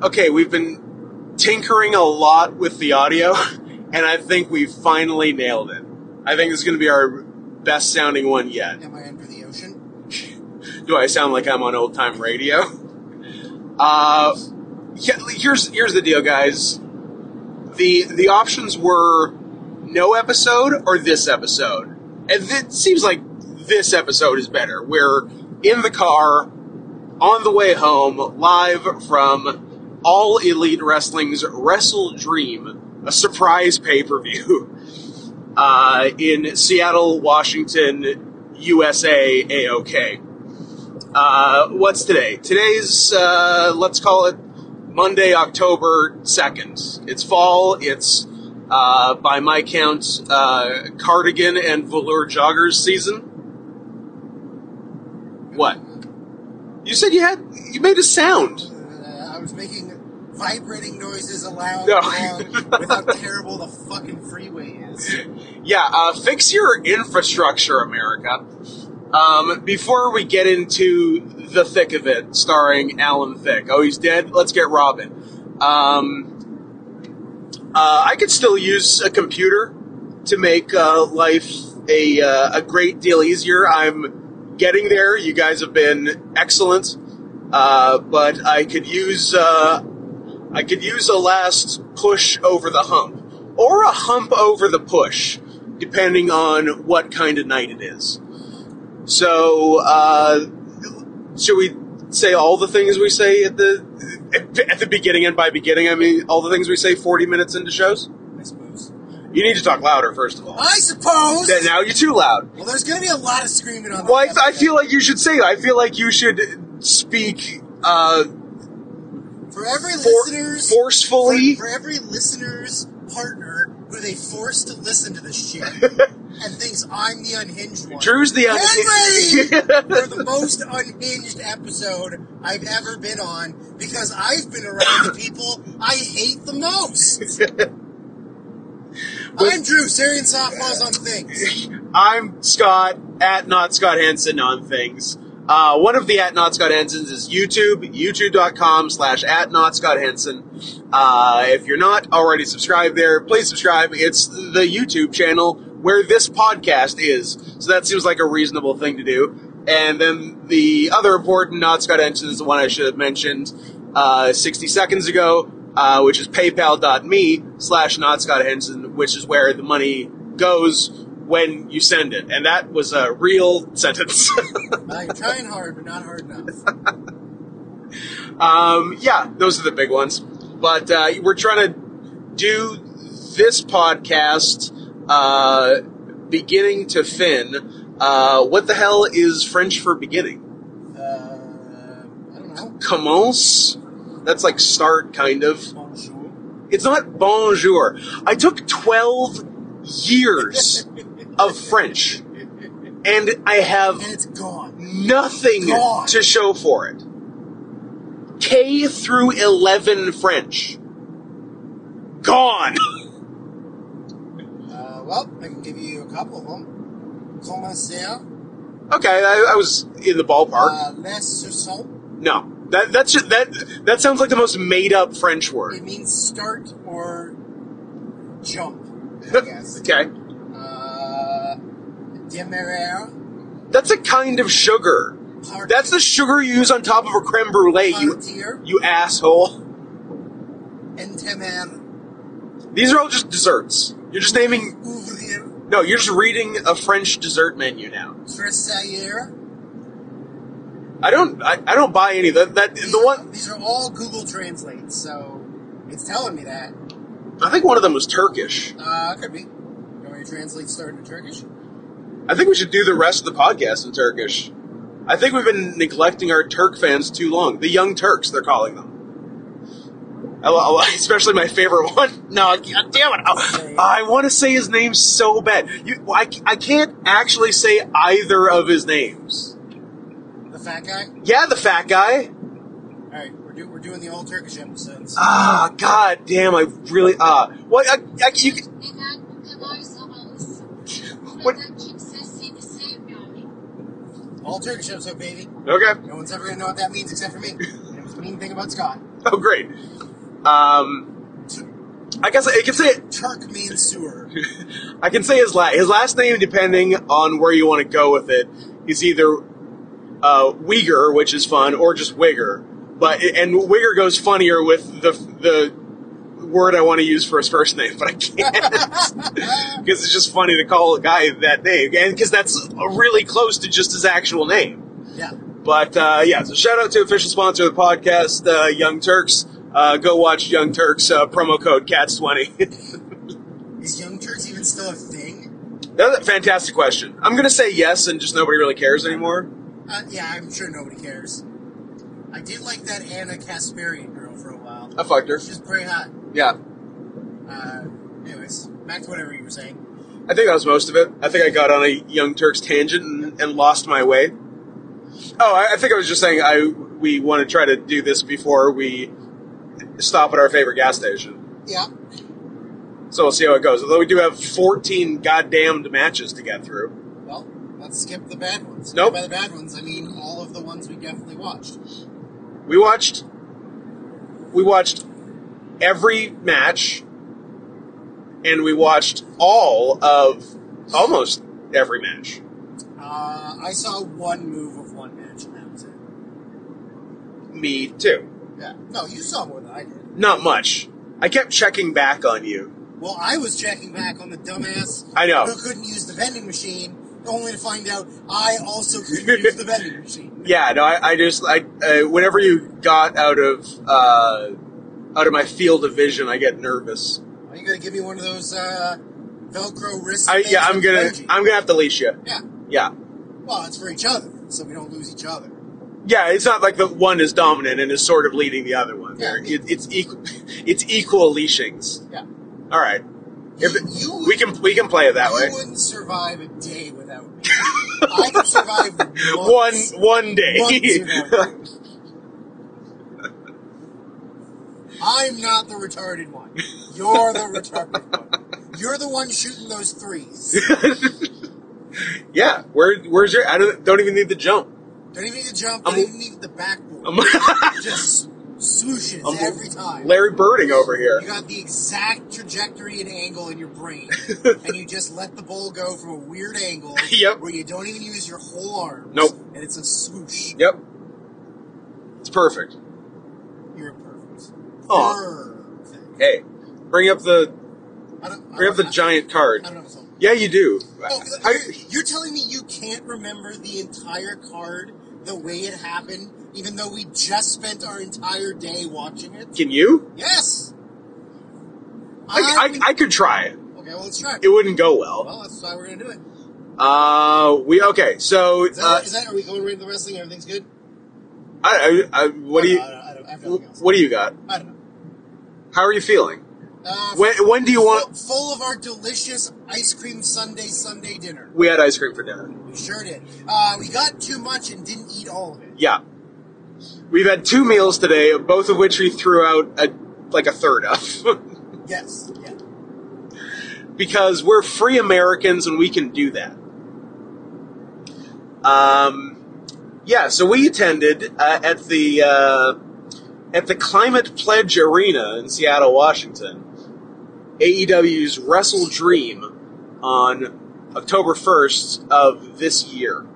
Okay, we've been tinkering a lot with the audio, and I think we've finally nailed it. I think this is going to be our best sounding one yet. Am I under the ocean? Do I sound like I'm on old time radio? Here's the deal, guys. The options were no episode or this episode. And it seems like this episode is better. We're in the car, on the way home, live from All Elite Wrestling's WrestleDream, a surprise pay-per-view in Seattle, Washington, USA, A-OK. What's today? Today's, let's call it Monday, October 2nd. It's fall. It's, by my count, cardigan and velour joggers season. What? You said you made a sound. I was making vibrating noises aloud No. with how terrible the fucking freeway is. Yeah, fix your infrastructure, America. Before we get into the thick of it, starring Alan Thicke. Oh, he's dead? Let's get Robin. I could still use a computer to make life a great deal easier. I'm getting there. You guys have been excellent. But I could use a last push over the hump, or a hump over the push, depending on what kind of night it is. So, should we say all the things we say at the beginning? And by beginning, I mean all the things we say 40 minutes into shows? I suppose. You need to talk louder, first of all. I suppose! Now you're too loud. Well, there's going to be a lot of screaming on Well, I feel like you should say it. I feel like you should speak, for every listener's... forcefully. For every listener's partner who they force to listen to this shit and thinks I'm the unhinged one. Drew's the unhinged. For the most unhinged episode I've ever been on, because I've been around the people I hate the most. I'm Drew, Syrian Softballs on Things. I'm Scott, at Not Scott Henson on Things. One of the at Not Scott Hensons is YouTube, youtube.com/at Not Scott Henson. If you're not already subscribed there, please subscribe. It's the YouTube channel where this podcast is. So that seems like a reasonable thing to do. And then the other important Not Scott Henson is the one I should have mentioned 60 seconds ago, which is paypal.me/Not Scott Henson, which is where the money goes when you send it. And that was a real sentence. You're trying hard, but not hard enough. Yeah, those are the big ones. But we're trying to do this podcast beginning to fin. What the hell is French for beginning? I don't know. Commence? That's like start, kind of. Bonjour. It's not bonjour. I took 12 years of French, and I have And it's gone. nothing to show for it. K through 11 French. Gone. Well, I can give you a couple of them. Commencer. Okay, I was in the ballpark. Les Soissons. No, that sounds like the most made up French word. It means start or jump, I guess. Okay, Demerara. that's a kind of sugar. That's the sugar you use on top of a creme brulee. You asshole. Entemer. These are all just desserts. You're just naming. Ouvrier. No, you're just reading a French dessert menu now. Tressailleur. I don't buy any of that. The one. These are all Google Translate, so it's telling me that. I think one of them was Turkish. Could be. You want me to translate starting in Turkish? I think we should do the rest of the podcast in Turkish. I think we've been neglecting our Turk fans too long. The Young Turks, they're calling them. Especially my favorite one. No, God damn it. I want to say his name so bad. I can't actually say either of his names. The fat guy? Yeah, the fat guy. Alright, we're doing the all Turkish episodes. God damn, I really, what, you can... What? All Turkish episode, baby. Okay. No one's ever gonna know what that means except for me. It's the mean thing about Scott. Oh, great. I guess I can say it. Turk means sewer. I can say his last name, depending on where you want to go with it, is either Uyghur, which is fun, or just Wigger. And Wigger goes funnier with the word I want to use for his first name, but I can't because it's just funny to call a guy that name, and because that's really close to just his actual name. Yeah. But so shout out to official sponsor of the podcast, Young Turks. Go watch Young Turks, promo code CATS20. Is Young Turks even still a thing? That's a fantastic question. I'm going to say yes, and just nobody really cares anymore. Yeah, I'm sure nobody cares. I did like that Anna Kasparian girl for a while. I fucked her. She's pretty hot. Yeah. Anyways, back to whatever you were saying. I think that was most of it. I think I got on a Young Turks tangent and lost my way. Oh, I think I was just saying we want to try to do this before we stop at our favorite gas station. Yeah. So we'll see how it goes. Although we do have 14 goddamned matches to get through. Well, let's skip the bad ones. Nope. By the bad ones, I mean all of the ones we definitely watched. We watched every match, and we watched all of almost every match. I saw one move of one match, and that was it. Me too. Yeah. No, you saw more than I did. Not much. I kept checking back on you. Well, I was checking back on the dumbass I know. who couldn't use the vending machine, only to find out I also couldn't use the vending machine. Yeah, no, I whenever you got out of my field of vision, I get nervous. Well, you gotta give me one of those Velcro wrist. I'm gonna have to leash you. Yeah. Yeah. Well, it's for each other, so we don't lose each other. Yeah, it's not like the one is dominant and is sort of leading the other one. Yeah. It's equal leashings. Yeah. All right. We can play it that way. You wouldn't survive a day without me. I could survive one day. I'm not the retarded one. You're the retarded one. You're the one shooting those threes. Yeah. Where's your? I don't even need the jump. Don't even need to jump. Don't even need the backboard. Just swooshes every time. Larry Birding over here. You got the exact trajectory and angle in your brain, and you just let the ball go from a weird angle Yep. where you don't even use your whole arms. Nope. And it's a swoosh. Yep. It's perfect. You're perfect. Aw. Perfect. Hey, bring up the Bring up the giant card. I don't know. Yeah, you do. Oh, you're telling me you can't remember the entire card the way it happened, even though we just spent our entire day watching it? Can you? Yes. I could try it. Okay, well, let's try it. It wouldn't go well. Well, that's why we're gonna do it. So Is that are we going right into the wrestling? Everything's good? What do you? I have nothing else. What do you got? I don't know. How are you feeling? When do you want? Full of our delicious ice cream Sunday dinner. We had ice cream for dinner. We sure did. We got too much and didn't eat all of it. Yeah. We've had 2 meals today, both of which we threw out a third of. Yes. Yeah. Because we're free Americans and we can do that. So we attended at the Climate Pledge Arena in Seattle, Washington, AEW's WrestleDream on October 1st of this year.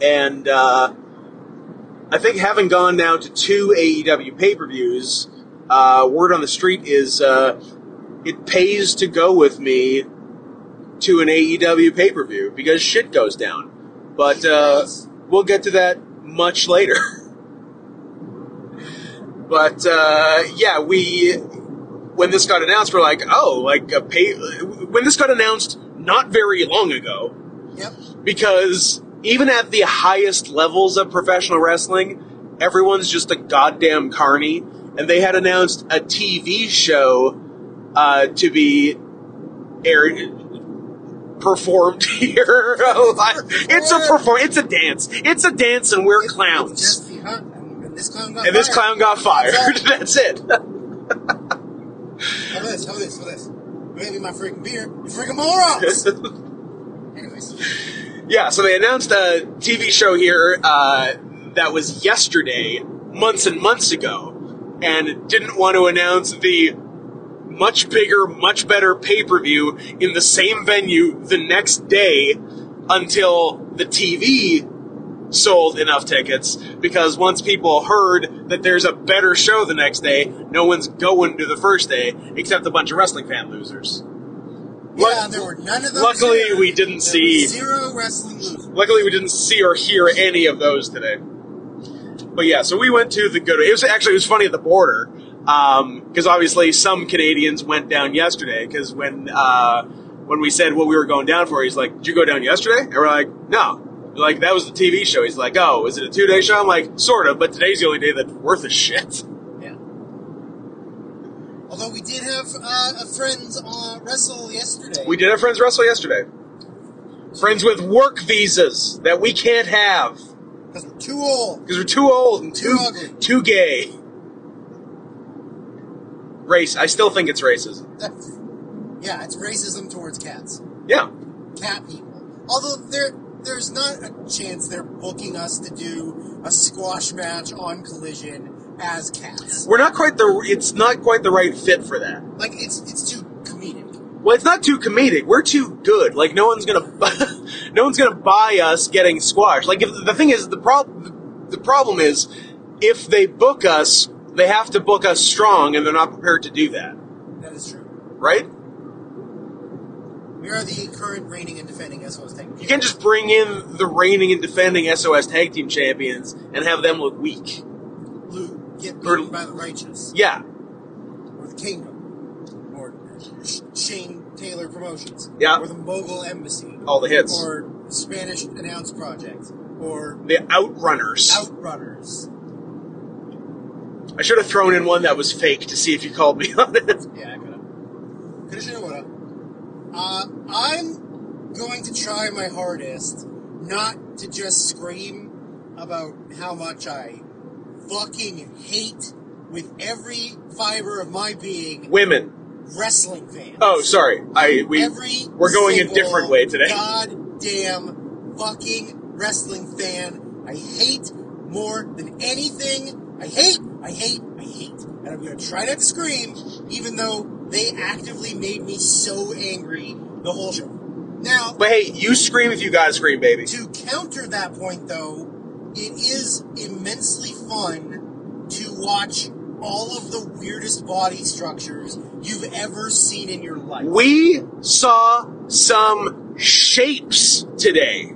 And I think having gone now to 2 AEW pay-per-views, word on the street is it pays to go with me to an AEW pay-per-view because shit goes down. But we'll get to that much later. But when this got announced, we're like, when this got announced not very long ago. Yep. Because even at the highest levels of professional wrestling, everyone's just a goddamn carny, and they had announced a TV show to be performed here. It's a dance. It's a dance, and we're clowns. It's just the hunt, and this clown got and this clown got fired. That's it. How this? Maybe my freaking beer. You freaking morons! Anyways. Yeah, so they announced a TV show here that was yesterday months and months ago, and didn't want to announce the much bigger, much better pay-per-view in the same venue the next day until the TV sold enough tickets, because once people heard that there's a better show the next day, no one's going to the first day except a bunch of wrestling fan losers. Yeah, there were none of those. Luckily, we didn't see zero wrestling losers. Luckily, we didn't see or hear any of those today. But yeah, so we went to the good. It was funny at the border, because obviously some Canadians went down yesterday. Because when we said what we were going down for, he's like, "Did you go down yesterday?" And we're like, "No." We're like, that was the TV show. He's like, "Oh, is it a 2-day show?" I'm like, "Sort of, but today's the only day that's worth a shit." Yeah. Although we did have friends wrestle yesterday. We did have friends wrestle yesterday. Friends with work visas that we can't have. Because we're too old. Because we're too old and too ugly. Too gay. Race. I still think it's racism. Yeah, it's racism towards cats. Yeah. Cat people. Although there's not a chance they're booking us to do a squash match on Collision as cats. It's not quite the right fit for that. Like, it's too comedic. Well, it's not too comedic. We're too good. Like, no one's gonna buy us getting squashed. Like, the thing is, the problem is, if they book us, they have to book us strong, and they're not prepared to do that. That is true. Right? We are the current reigning and defending SOS Tag Team. You can't just bring in the reigning and defending SOS Tag Team champions and have them look weak. Get beaten by the righteous. Yeah. Or the Kingdom. Or Shane Taylor Promotions. Yeah. Or the Mogul Embassy. All the hits. Or Spanish Announce Project. Or the Outrunners. Outrunners. I should have thrown in one that was fake to see if you called me on it. Yeah, I could have. Should have, would have. I'm going to try my hardest not to just scream about how much I fucking hate with every fiber of my being women. Wrestling fans. Oh, sorry. We're going a different way today. Goddamn fucking wrestling fan. I hate more than anything. I hate. And I'm going to try not to scream, even though they actively made me so angry the whole show. Now, but hey, you scream if you gotta scream, baby. To counter that point, though, it is immensely fun to watch all of the weirdest body structures you've ever seen in your life. We saw some shapes today.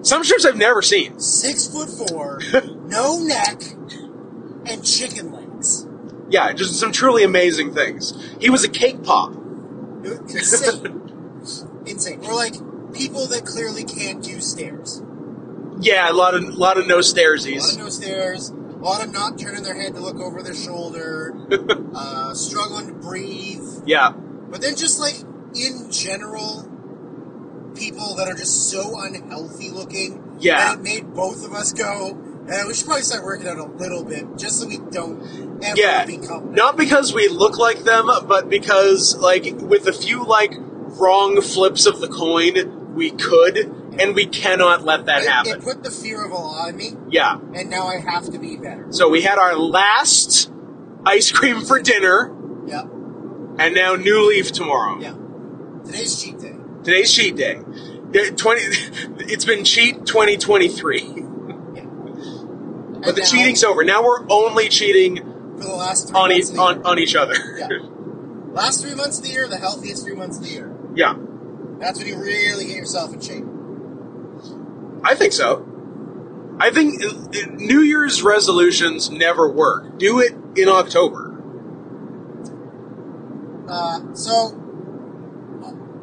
Some shapes I've never seen. 6'4", no neck, and chicken legs. Yeah, just some truly amazing things. He was a cake pop. Insane. Insane. Or like people that clearly can't do stairs. Yeah, a lot of no stairsies. A lot of no stairs. A lot of not turning their head to look over their shoulder. Struggling to breathe. Yeah. But then just like in general, people that are just so unhealthy looking. Yeah. That it made both of us go, we should probably start working out a little bit, just so we don't ever become that. Not because we look like them, but because, like, with a few, like, wrong flips of the coin, we could, and we cannot let that happen. It put the fear of a law in me. Yeah. And now I have to be better. So we had our last ice cream for dinner. Yep. And now New Leaf tomorrow. Yeah. Today's cheat day. Today's cheat day. It's been cheat 2023. But the cheating's over. Now we're only cheating for the last 3 months on each other. Yeah. Last 3 months of the year, the healthiest 3 months of the year. Yeah. That's when you really get yourself in shape. I think so. I think New Year's resolutions never work. Do it in October.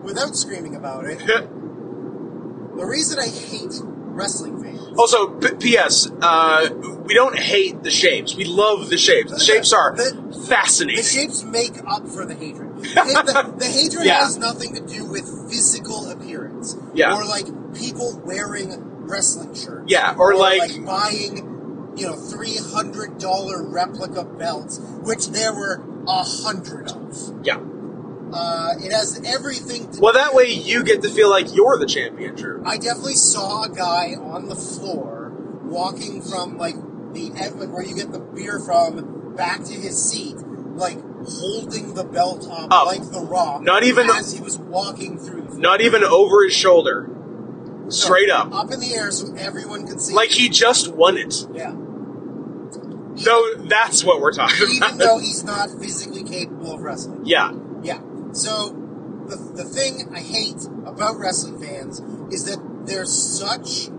Without screaming about it, the reason I hate wrestling fans. Also, P.S. We don't hate the shapes. We love the shapes. The shapes are fascinating. The shapes make up for the hatred. The hatred has nothing to do with physical appearance. Yeah. Or like people wearing wrestling shirts. Yeah, or like buying, $300 replica belts, which there were 100 of. Yeah. It has everything to Well, that way you get to feel like you're the champion, Drew. I definitely saw a guy on the floor walking from, where you get the beer from back to his seat, like holding the belt up like The Rock, not even as he was walking through. Not even over his shoulder, straight up in the air, so everyone could see. Like he just won it. Yeah. So that's what we're talking about. Even though he's not physically capable of wrestling. Yeah. Yeah. So the thing I hate about wrestling fans is that they're such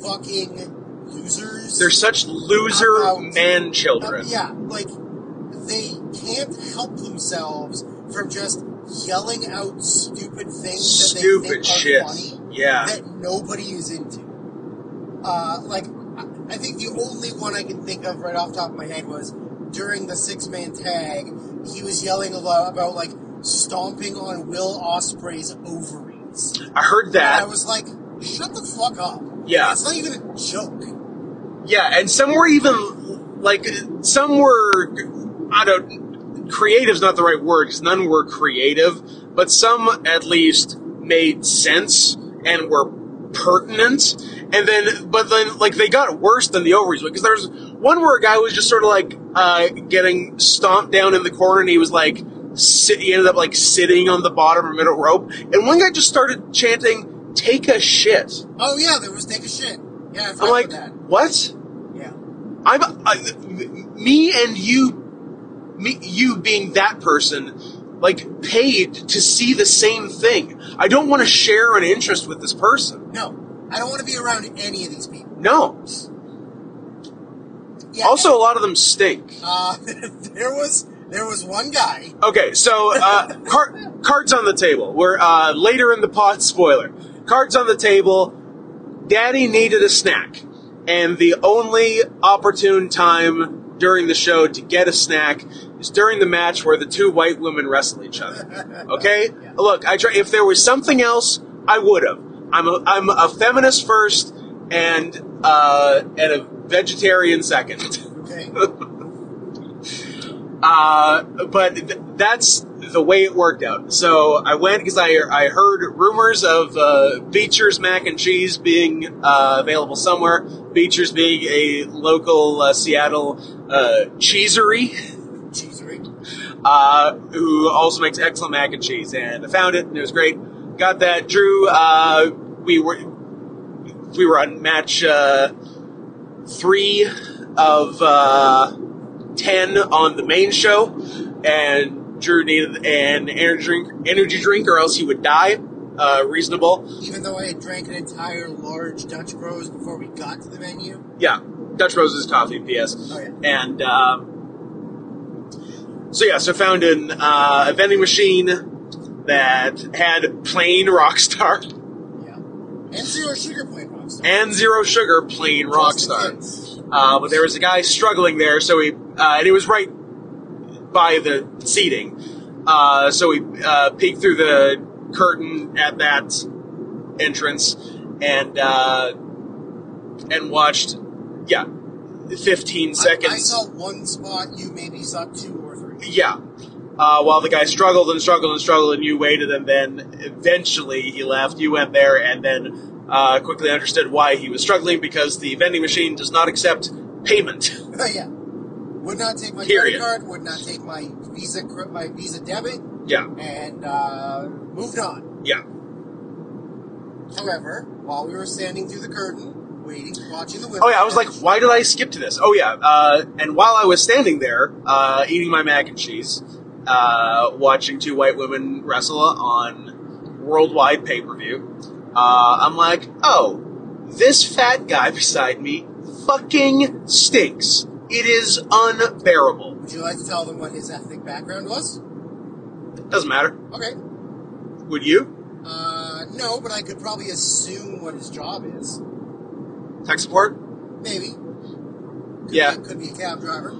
fucking losers. They're such loser man-children. Yeah, like, they can't help themselves from just yelling out stupid things that they think shit. are funny Yeah. that nobody is into. I think the only one I can think of right off the top of my head was during the 6-man tag, he was yelling a lot about, like, stomping on Will Ospreay's ovaries. I heard that. And I was like, shut the fuck up. Yeah. It's not even a joke. Yeah, and some were even, creative's not the right word, because none were creative, but some at least made sense and were pertinent, but then, they got worse than the ovaries, because there's one where a guy was just sort of, getting stomped down in the corner, and he was, he ended up, sitting on the bottom or middle rope, and one guy just started chanting, "Take a shit." Oh, yeah, there was "take a shit." Yeah, I'm like, that. what? Yeah. Me and you being that person, paid to see the same thing. I don't want to share an interest with this person. No. I don't want to be around any of these people. No. Yeah, also, a lot of them stink. There was one guy. Okay, so, cards on the table. We're, later in the pod, spoiler. Cards on the table. Daddy needed a snack. And the only opportune time during the show to get a snack is during the match where the two white women wrestle each other. Okay? Yeah. Look, if there was something else, I would have. I'm a feminist first and a vegetarian second. Okay. But that's the way it worked out. So I went because I heard rumors of Beecher's mac and cheese being available somewhere. Beecher's being a local Seattle cheesery. Who also makes excellent mac and cheese. And I found it, and it was great. Got that. Drew, we were on match 3 of 10 on the main show, and Drew needed an energy drink, or else he would die. Reasonable. Even though I had drank an entire large Dutch Bros before we got to the venue? Yeah. Dutch Bros is coffee, P.S. Oh, yeah. And, so I found a vending machine that had plain Rockstar. Yeah. And zero sugar plain Rockstar. And zero sugar plain Rockstar. But there was a guy struggling there, so and he was right by the seating. So we peeked through the curtain at that entrance and watched, 15 seconds. I saw one spot, you maybe saw 2 or 3. Yeah. While the guy struggled and struggled and struggled, and you waited, and then eventually he left. You went there, and then quickly understood why he was struggling, because the vending machine does not accept payment. Yeah. Would not take my credit card, would not take my Visa debit. Yeah. And moved on. Yeah. However, while we were standing through the curtain, watching the women. Oh yeah, I was like, why did I skip to this? Oh yeah, and while I was standing there, eating my mac and cheese, watching 2 white women wrestle on worldwide pay-per-view, I'm like, oh, this fat guy beside me fucking stinks. It is unbearable. Would you like to tell them what his ethnic background was? Doesn't matter. Okay. Would you? No, but I could probably assume what his job is. Tech support? Maybe. Could be a cab driver.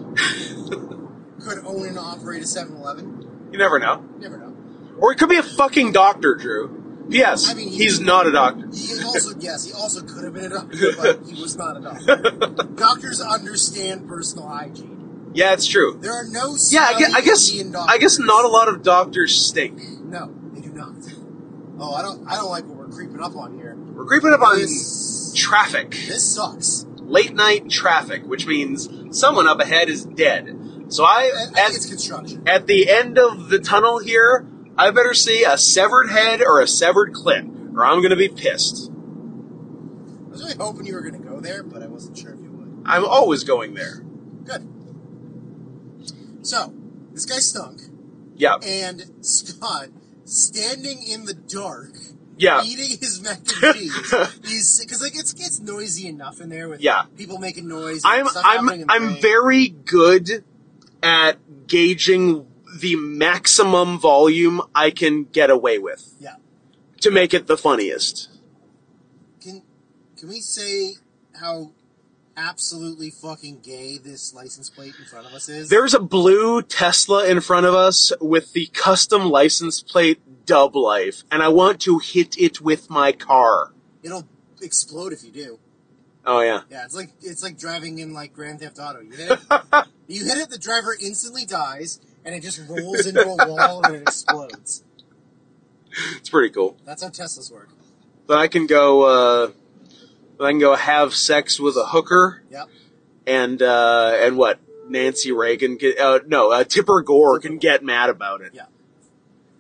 Could own and operate a 7-Eleven. You never know. Never know. Or he could be a fucking doctor, Drew. Yes, he's not a doctor. He also could have been a doctor, but he was not a doctor. Doctors understand personal hygiene. Yeah, it's true. There are no I guess not a lot of doctors stink. No, they do not. Oh, I don't like what we're creeping up on here. We're creeping up on traffic. This sucks. late night traffic, which means someone up ahead is dead. So I think it's construction. At the end of the tunnel here, I better see a severed head or a severed clip, or I'm going to be pissed. I was really hoping you were going to go there, but I wasn't sure if you would. I'm always going there. Good. So, this guy stunk. Yeah. And Scott, standing in the dark, yeah. eating his mac and cheese, because like it's noisy enough in there with people making noise. I'm very good at gauging the maximum volume I can get away with. Yeah. To make it the funniest. Can we say how absolutely fucking gay this license plate in front of us is? There's a blue Tesla in front of us with the custom license plate Dub Life, and I want to hit it with my car. It'll explode if you do. Oh yeah. Yeah, it's like driving in like Grand Theft Auto. You hit it, the driver instantly dies, and it just rolls into a wall and it explodes. It's pretty cool. That's how Teslas work. Then I can go have sex with a hooker. Yep. And what? Nancy Reagan Tipper Gore can get mad about it. Yeah.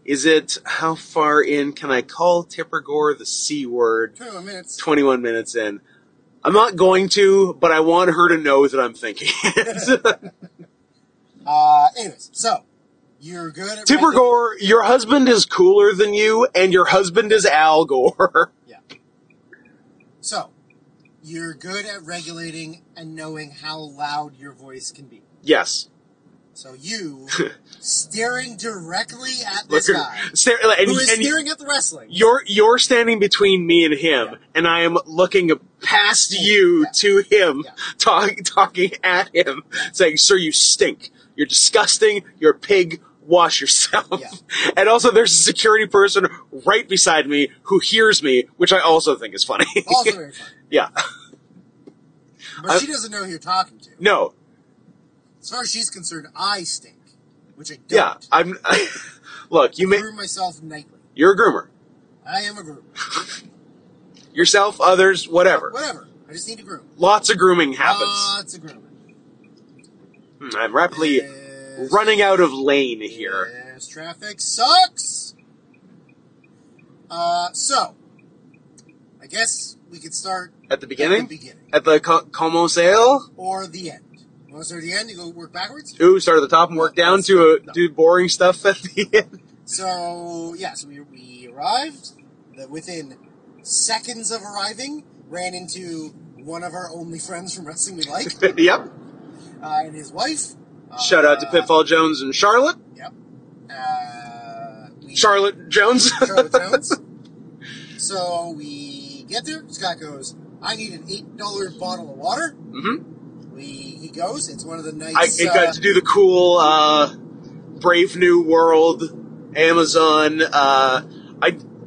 Is it, how far in can I call Tipper Gore the C word? 21 minutes. 21 minutes in. I'm not going to, but I want her to know that I'm thinking it. Anyways, so, you're good at Tipper Gore, your husband is cooler than you, and your husband is Al Gore. Yeah. So, you're good at regulating and knowing how loud your voice can be. Yes. So you, staring directly at this guy, who is staring at the wrestling. You're standing between me and him, and I am looking past you to him, talking at him, saying, "Sir, you stink. You're disgusting. You're a pig. Wash yourself." Yeah. And also, there's a security person right beside me who hears me, which I also think is funny. Also very funny. Yeah. But she doesn't know who you're talking to. No. As far as she's concerned, I stink, which I don't. Yeah, look, you groom myself nightly. You're a groomer. I am a groomer. Yourself, others, whatever. Whatever. I just need to groom. Lots of grooming happens. Lots of grooming. I'm rapidly running out of lane here. Yes, traffic sucks. So, I guess we could start at the beginning. At the beginning. At the Como sale, or the end. You want to start at the end and go work backwards? Ooh, start at the top and work down to do boring stuff at the end. So, we arrived. Within seconds of arriving, ran into one of our only friends from wrestling we like. Yep. And his wife. Shout out to Pitfall Jones and Charlotte. Yep. Charlotte Jones. Charlotte Jones. So we get there. Scott goes, "I need an $8 bottle of water." Mm-hmm. He goes. It's one of the nights. I got to do the cool Brave New World Amazon.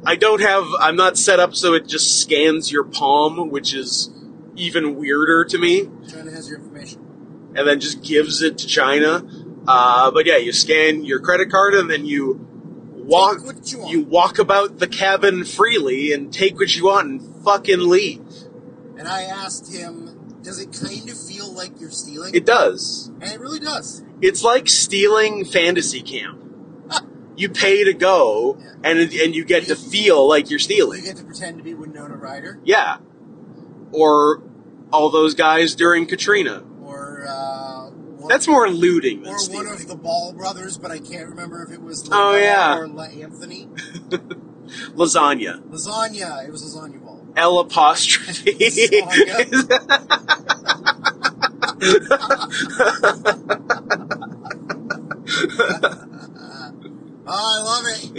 I'm not set up so it just scans your palm, which is even weirder to me. China has your information. And then just gives it to China. But yeah, you scan your credit card and then you walk about the cabin freely and take what you want and fucking leave. And I asked him, does it kind of feel like you're stealing? It does. And it really does. It's like stealing Fantasy Camp. You pay to go, and you get to feel like you're stealing. You get to pretend to be Winona Ryder. Yeah. Or all those guys during Katrina. Or, that's more looting than stealing. Or one of the Ball brothers, but I can't remember if it was or Anthony. Lasagna. Lasagna. It was Lasagna Ball. L apostrophe. I love it.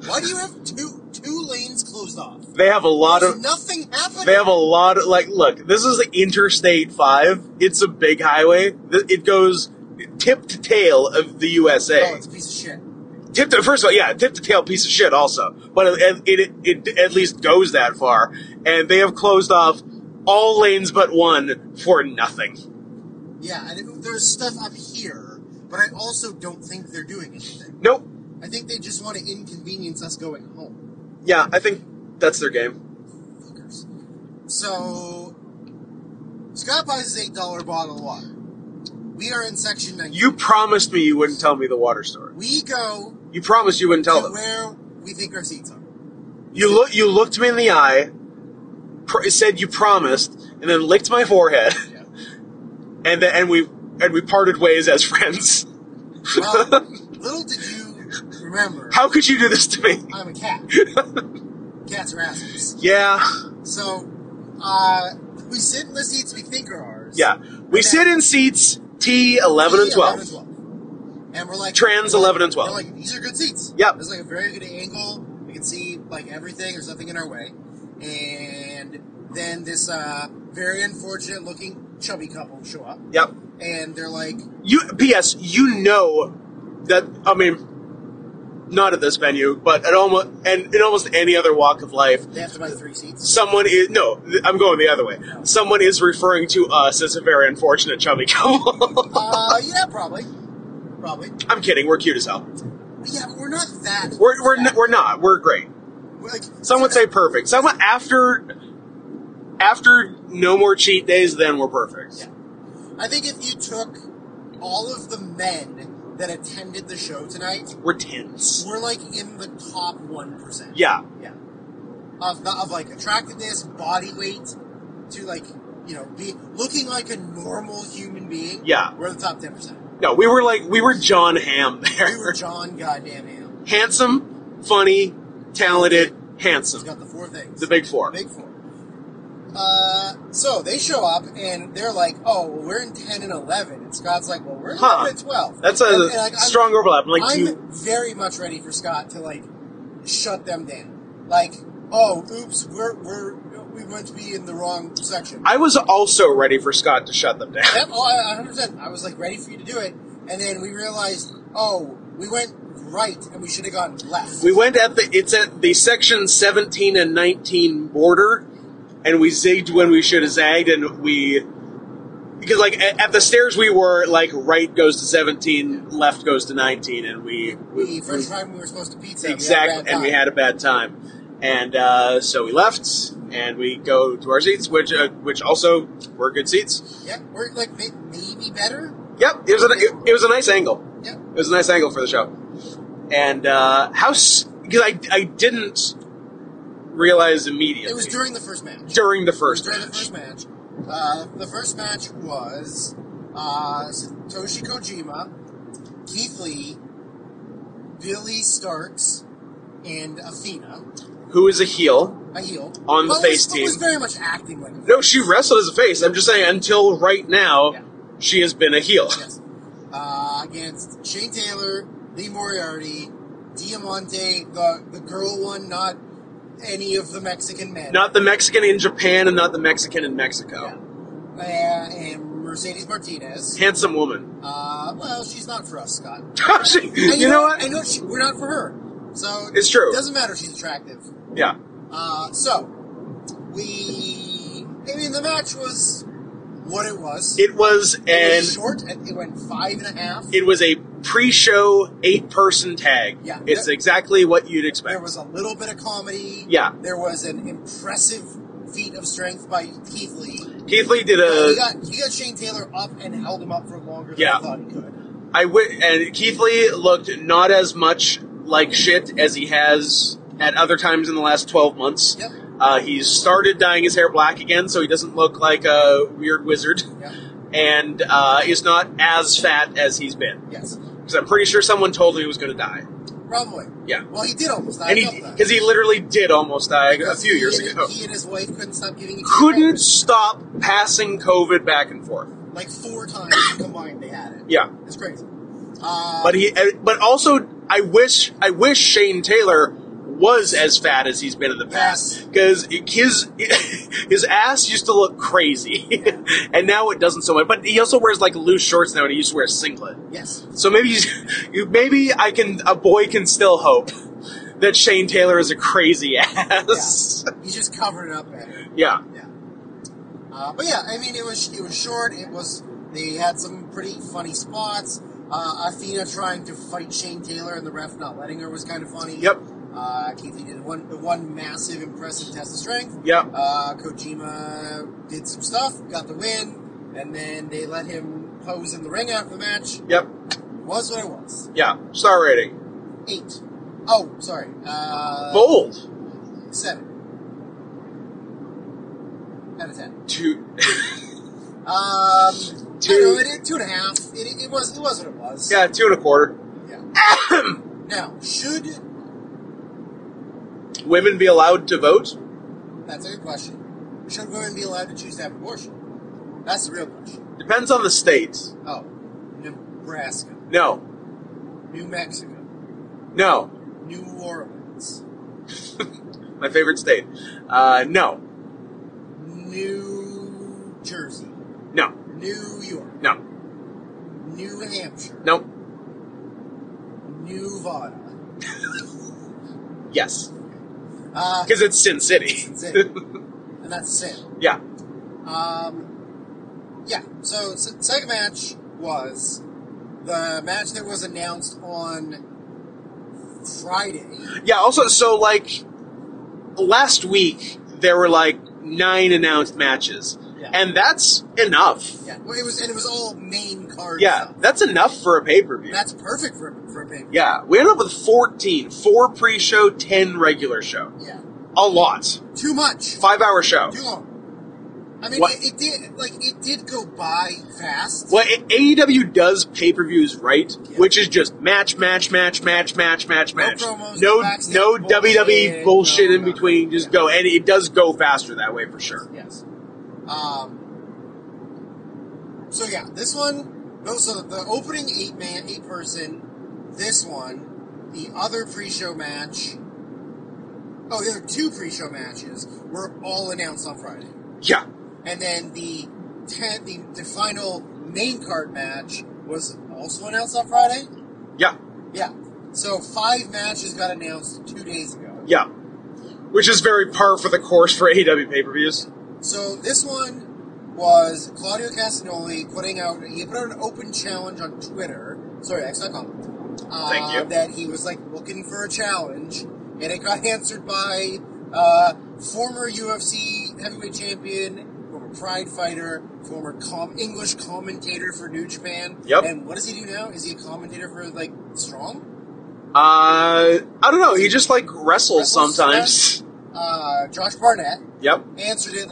Why do you have two lanes closed off? They have a lot of nothing happening. They have a lot of look. This is the Interstate 5. It's a big highway. It goes tip to tail of the USA. Oh, it's a piece of shit. First of all, tip to tail piece of shit also. But it at least goes that far. And they have closed off all lanes but one for nothing. Yeah, and there's stuff up here, but I also don't think they're doing anything. Nope. I think they just want to inconvenience us going home. Yeah, I think that's their game. Fuckers. So, Scott buys his $8 bottle of water. We are in section 19. You promised me you wouldn't tell me the water story. We go You promised you wouldn't tell to them. where we think our seats are. You looked me in the eye, said you promised, and then licked my forehead, Yeah. and we parted ways as friends. Well, little did you remember. How could you do this to me? I'm a cat. Cats are assholes. Yeah. So, we sit in the seats we think are ours. Yeah. We sit in seats T 11 and 12. 11 and 12. And we're like... Trans 11 and 12. We're like, these are good seats. Yep. There's like a very good angle. We can see like everything. There's nothing in our way. And then this very unfortunate looking chubby couple show up. Yep. And they're like... P.S. You know that, I mean, not at this venue, but in almost any other walk of life, They have to buy 3 seats. someone is... No, I'm going the other way. Someone is referring to us as a very unfortunate chubby couple. Yeah, probably. Probably. I'm kidding. We're cute as hell. Yeah, but we're not that... We're not. We're great. We're like, Some would say perfect. Someone after no more cheat days, then we're perfect. Yeah. I think if you took all of the men that attended the show tonight, We're tens. we're like in the top 1%. Yeah. Yeah. Of like attractiveness, body weight, to like, be looking like a normal human being. Yeah. We're in the top 10%. No, we were John Hamm there. We were John goddamn Ham. Handsome, funny, talented, He's handsome. got the 4 things. The big 4. Big 4. So they show up and they're like, "Oh, well, we're in 10 and 11," and Scott's like, "Well, we're in 11 and 12." That's a like, strong overlap. Like I'm very much ready for Scott to like shut them down. Like, oh, oops, we went to be in the wrong section. I was also ready for Scott to shut them down. Yep, 100%. I was like ready for you to do it, and then we realized, oh, we went right and we should have gone left. We went it's at the section 17 and 19 border, and we zigged when we should have zagged, and because like at the stairs we were like right goes to 17, left goes to 19, and we first time we were supposed to pizza. exactly, and we had a bad time, and so we left, and we go to our seats, which also were good seats. Yeah, we're like maybe better. Yep, it was a nice angle. Yeah, it was a nice angle for the show, and because I didn't realize immediately. It was during the first match. During the first match. The first match was Satoshi Kojima, Keith Lee, Billy Starks, and Athena. Who is a heel. A heel. On the face team. But was very much acting like a face. No, she wrestled as a face. I'm just saying, until right now, she has been a heel. Yes. Against Shane Taylor, Lee Moriarty, Diamante, the girl one, not any of the Mexican men. Not the Mexican in Japan and not the Mexican in Mexico. Yeah. And Mercedes Martinez. Handsome woman. Well, she's not for us, Scott. You know what? I know we're not for her. So it's true. It doesn't matter if she's attractive. Yeah. So the match was what it was. It was short. It went 5.5. It was a pre-show 8-person tag. Yeah. It's exactly what you'd expect. There was a little bit of comedy. Yeah. There was an impressive feat of strength by Keith Lee. Keith Lee did He got Shane Taylor up and held him up for longer than I thought he could. And Keith Lee looked not as much like shit as he has at other times in the last 12 months. Yep. He's started dyeing his hair black again, so he doesn't look like a weird wizard. Yep. And is not as fat as he's been. Yes. Because I'm pretty sure someone told him he was going to die. Probably. Yeah. Well, he did almost die. Because he literally did almost die a few years ago. He and his wife couldn't stop giving each other COVID. Stop passing COVID back and forth. Like 4 times combined they had it. Yeah. It's crazy. But also, I wish Shane Taylor was as fat as he's been in the past, because his ass used to look crazy, and now it doesn't so much. But he also wears like loose shorts now, and he used to wear a singlet. Yes. So maybe a boy can still hope that Shane Taylor is a crazy ass. Yeah. He's just covered it up better. Yeah. Yeah. But yeah, I mean, it was short. They had some pretty funny spots. Athena trying to fight Shane Taylor and the ref not letting her was kind of funny. Yep. Keith Lee did one massive, impressive test of strength. Yep. Kojima did some stuff, got the win, and then they let him pose in the ring after the match. Yep. Was what it was. Yeah. Star rating. 8. Oh, sorry. Bold. 7. Out of 10. 2. I don't know, 2.5. It was what it was. Yeah, 2.25. Yeah. Now, should women be allowed to vote? That's a good question. Should women be allowed to choose to have abortion? That's the real question. Depends on the state. Oh. Nebraska. No. New Mexico. No. New Orleans. My favorite state. No. New Jersey. No. New York. No. New Hampshire. Nope. Nevada. Yes. Because it's Sin City. Sin City. And that's sin. Yeah. Yeah. So, second match was the match that was announced on Friday. Yeah, also, so, like, last week, there were, like, 9 announced matches. Yeah. And that's enough. Yeah. Well, it was all main card Yeah, stuff. That's enough for a pay-per-view. That's perfect for a pay-per-view. Yeah, we ended up with 14. 4 pre-show, 10 regular show. Yeah. A lot. Too much. 5-hour show. Too long. I mean, it did go by fast. Well, AEW does pay-per-views right, which is just match. No promos, No WWE bullshit in between. Just go. And it does go faster that way for sure. Yes. So yeah, this one, so the opening 8-person, this one, the other pre-show match, the other 2 pre-show matches were all announced on Friday. Yeah. And then the final main card match was also announced on Friday? Yeah. Yeah. So 5 matches got announced 2 days ago. Yeah. Which is very par for the course for AEW pay-per-views. So this one was Claudio Castagnoli put out an open challenge on Twitter, X.com. Thank you. That he was looking for a challenge, and it got answered by former UFC heavyweight champion, former Pride fighter, former English commentator for New Japan. Yep. And what does he do now? Is he a commentator for Strong? I don't know. He just wrestles sometimes. Josh Barnett. Yep. Answered it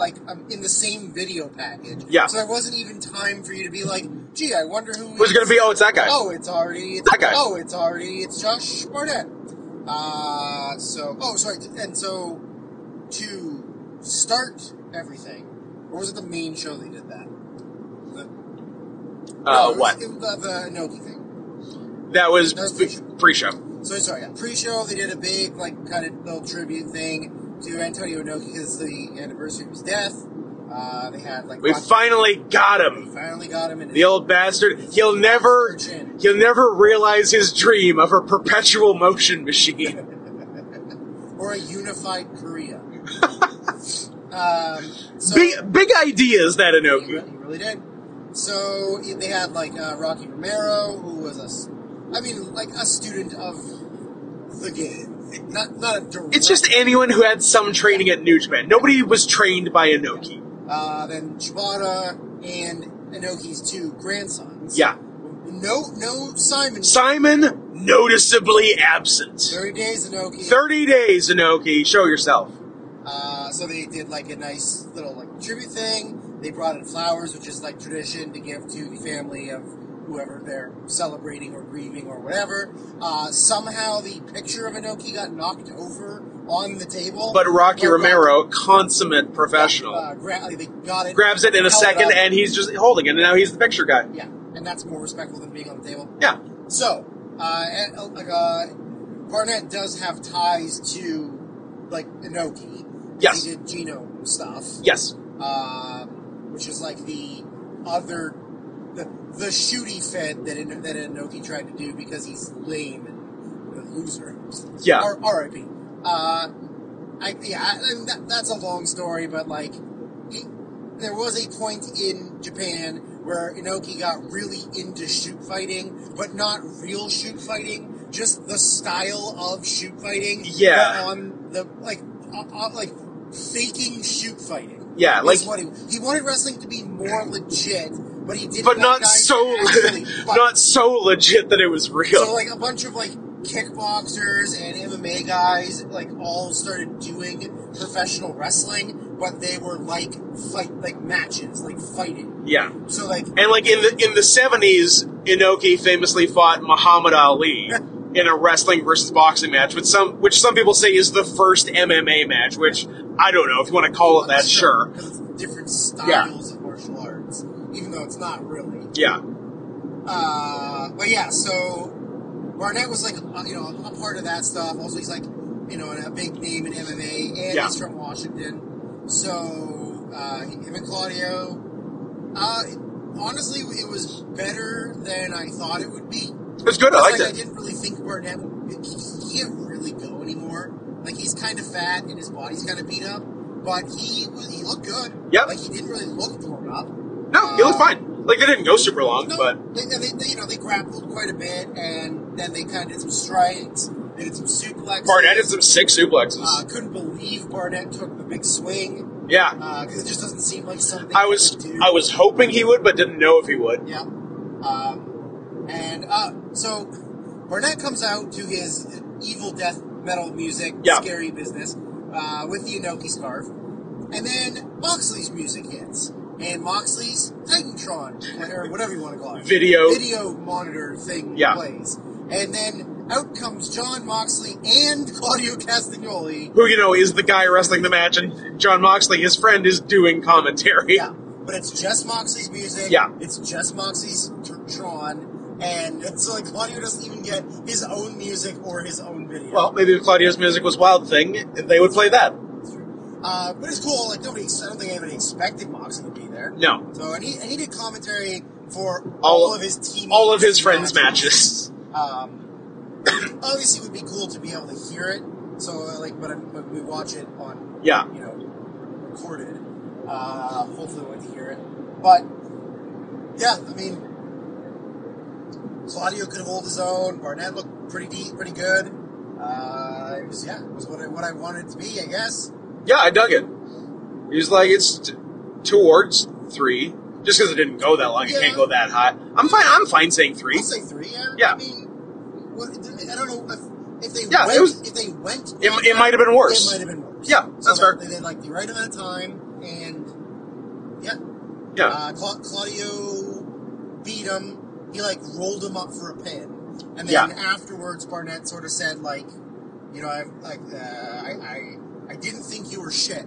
in the same video package. Yeah. So there wasn't even time for you to be gee, I wonder who. Who's going to be? Oh, it's that guy. Oh, it's that guy. Oh, it's Josh Barnett. And so to start everything, or was it the main show they did that? What? The Inoki thing. That was pre-show. So sorry, yeah. Pre-show, they did a big, kind of little tribute thing to Antonio Inoki because the anniversary of his death. They had we finally got him. We finally got him. The old bastard. He'll never realize his dream of a perpetual motion machine. Or a unified Korea. Big ideas, that Inoki. He really did. So they had Rocky Romero, who was a student of the game. Not a direct. It's just anyone who had some training at New Japan. Nobody was trained by Inoki. Then Shibata and Inoki's 2 grandsons. Yeah. No Simon. Simon, noticeably absent. 30 days Inoki. 30 days Inoki. Show yourself. So they did a nice little tribute thing. They brought in flowers, which is tradition to give to the family of whoever they're celebrating or grieving or whatever. Somehow the picture of Inoki got knocked over on the table. But Rocky Romero, consummate professional, they got it, grabs it in a second, and he's just holding it, and now he's the picture guy. Yeah, and that's more respectful than being on the table. Yeah. So, Barnett does have ties to Inoki. Yes. He did Gino stuff. Yes. Which is the other. The shooty fed that Inoki tried to do because he's lame and a loser. Yeah. R.I.P. That's a long story, but there was a point in Japan where Inoki got really into shoot fighting, but not real shoot fighting, just the style of shoot fighting. Yeah. On the, like faking shoot fighting. Yeah, like... He wanted wrestling to be more legit, but he didn't But want not guys so... to actually fight. Not so legit that it was real. So, like, a bunch of, like, kickboxers and MMA guys, like, all started doing professional wrestling, but they were, like, matches, like, fighting. Yeah. So, like... And, like, in the 70s, Inoki famously fought Muhammad Ali in a wrestling versus boxing match, which some people say is the first MMA match, which, I don't know, if you want to call it that, sure. Because it's different styles of martial arts, even though it's not really. Yeah. But yeah, so Barnett was like, a part of that stuff. Also, he's like, a big name in MMA, and he's from Washington. So, him and Claudio, honestly, it was better than I thought it would be. It was good, I liked it. I didn't really think Barnett, he can't really go anymore. Like, he's kind of fat, and his body's kind of beat up, but he looked good. Yep. Like, he didn't really look torn up. No, he looked fine. Like, they didn't go super long, but... They grappled quite a bit, and then they kind of did some strikes, they did some suplexes. Barnett did some sick suplexes. Couldn't believe Barnett took the big swing. Yeah. Because it just doesn't seem like something I was hoping he would, but didn't know if he would. Yeah. So Barnett comes out to his evil death metal music, scary business, with the Inoki scarf. And then Moxley's music hits. And Moxley's Titantron, or whatever you want to call it. Video monitor thing plays. And then out comes John Moxley and Claudio Castagnoli. Who, is the guy wrestling the match, and John Moxley, his friend, is doing commentary. Yeah, but it's just Moxley's music. Yeah. It's just Moxley's Tron. And so, like, Claudio doesn't even get his own music or his own video. Well, maybe if Claudio's music was Wild Thing, they would play that. That's true. But it's cool. Like, I don't think anybody expected Moxley to be there. No. So, and he did commentary for all of his teammates. All of his friends' matches. Obviously, it would be cool to be able to hear it. So, but we watch it on, recorded. Hopefully, we'll get to hear it. But, yeah, I mean, Claudio could hold his own. Barnett looked pretty good. It was what I wanted it to be, I guess. Yeah, I dug it. He was like, it's towards 3. Just because it didn't go that long, it can't go that high. I'm fine saying 3. I'll say 3, yeah. Yeah. I mean, I don't know if they went. It might have been worse. It might have been worse. Yeah, that's fair. They did like the right amount of time, and Claudio beat him. He rolled him up for a pin, and then afterwards, Barnett sort of said I didn't think you were shit,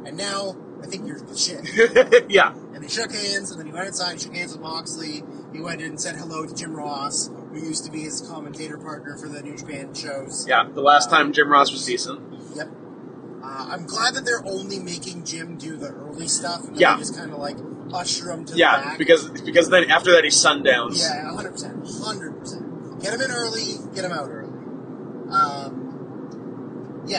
and now I think you're the shit. Yeah. And they shook hands, and then he went inside, he shook hands with Moxley, he went in and said hello to Jim Ross, who used to be his commentator partner for the New Japan shows. Yeah, the last time Jim Ross was decent. Yep. I'm glad that they're only making Jim do the early stuff, and then they just kind of usher him to the back. Because then after that he sundowns. Yeah, 100%. Get him in early, get him out early.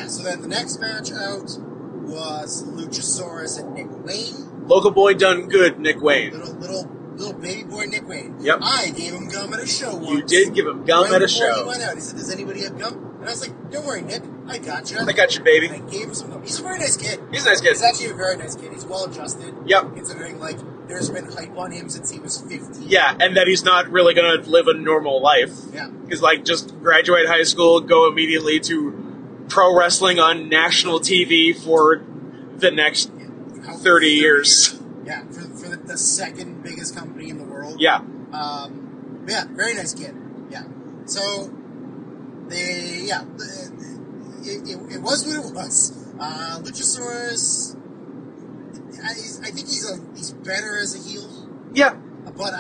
So then the next match out was Luchasaurus and Nick Wayne. Local boy done good, Nick Wayne. Little baby boy Nick Wayne. Yep. I gave him gum at a show once. You did give him gum at a show. He went out. He said, does anybody have gum? And I was like, don't worry, Nick. I got you. I got you, baby. And I gave him some gum. He's a very nice kid. He's a nice kid. He's actually a very nice kid. He's well adjusted. Yep. Considering, there's been hype on him since he was 15. Yeah, and that he's not really going to live a normal life. Yeah. He's just graduate high school, go immediately to pro wrestling on national TV for the next 30 years. Yeah, for the second biggest company in the world. Yeah. Very nice kid. Yeah. So, it was what it was. Luchasaurus, I think he's better as a heel. Yeah. But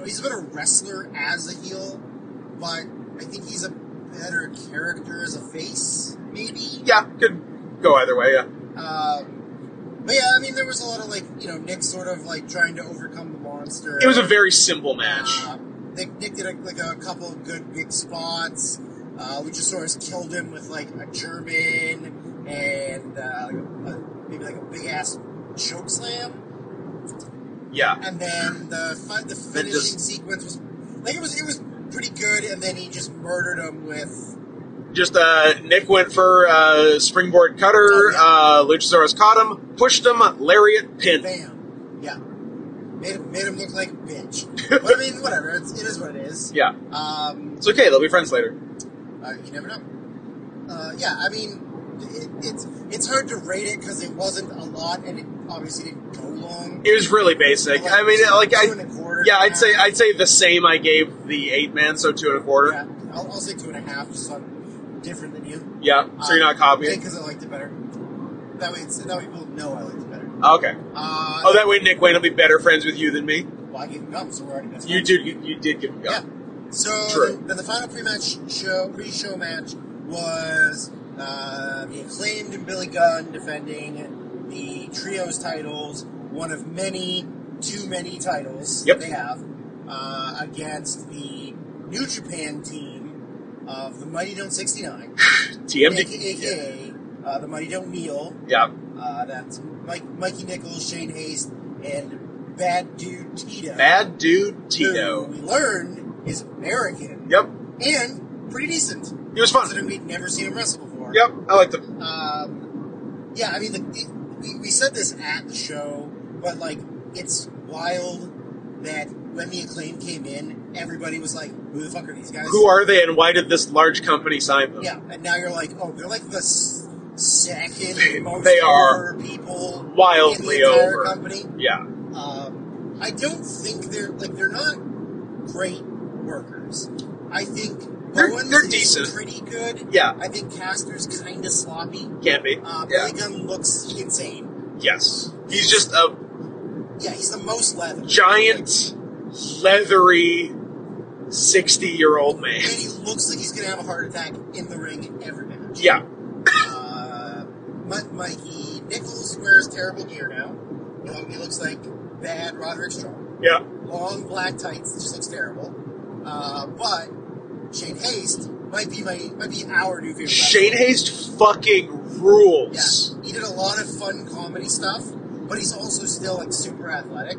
he's a better wrestler as a heel, but I think he's a better character as a face, maybe? Yeah, could go either way, yeah. But yeah, there was a lot of Nick sort of trying to overcome the monster. It was a very simple match. Nick did a couple of good big spots. Luchasaurus killed him with a German and maybe a big ass choke slam. Yeah. And then the finishing sequence was it was pretty good, and then he just murdered him with... Just, Nick went for springboard cutter, Luchasaurus caught him, pushed him, lariat, pin. Bam. Yeah. Made him look like a bitch. But I mean, whatever, it is what it is. Yeah. It's okay, they'll be friends later. You never know. Yeah, I mean, it's hard to rate it because it wasn't a lot, and it obviously didn't go long. It was really basic. Like, I mean, like, 2.25. Yeah, I'd say the same I gave the 8-man, so 2.25. Yeah, I'll say 2.5, just so I'm different than you. Yeah, so you're not copying. Because I liked it better. That way people know I liked it better. Okay. That way Nick Wayne will be better friends with you than me. Well, I gave him gum, so we're already best You friends. did give him gum. Yeah. So then the final pre-show match was the Acclaimed and Billy Gunn defending the Trios titles, one of too many titles Yep. they have, against the New Japan team of the Mighty Don't 69, TMD. aka the Mighty Don't Kneel. Yeah. That's Mikey Nichols, Shane Haste, and Bad Dude Tito. Bad Dude Tito. Who we learned is American. Yep. And pretty decent. He was fun. Considering we'd never seen him wrestle before. Yep, I liked him. Yeah, I mean, we said this at the show, but, like, it's wild that when the Acclaim came in, everybody was like, who the fuck are these guys? Who are they, and why did this large company sign them? Yeah, and now you're like, oh, they're like the second most They are over people wildly in the entire over. company. Yeah. I don't think they're not great workers. I think Bowens they're is decent. pretty good. Yeah. I think Caster's kind of sloppy. Can't be. Billy Gunn looks insane. Yes. He's just a He's the most leather. giant, leathery, 60-year-old man. And he looks like he's going to have a heart attack in the ring every match. Yeah. Mikey Nichols wears terrible gear now. He looks like bad Roderick Strong. Yeah. Long black tights. It just looks terrible. But Shane Haste might be our new favorite. Shane Haste fucking rules. Yeah. He did a lot of fun comedy stuff, but he's also still like super athletic.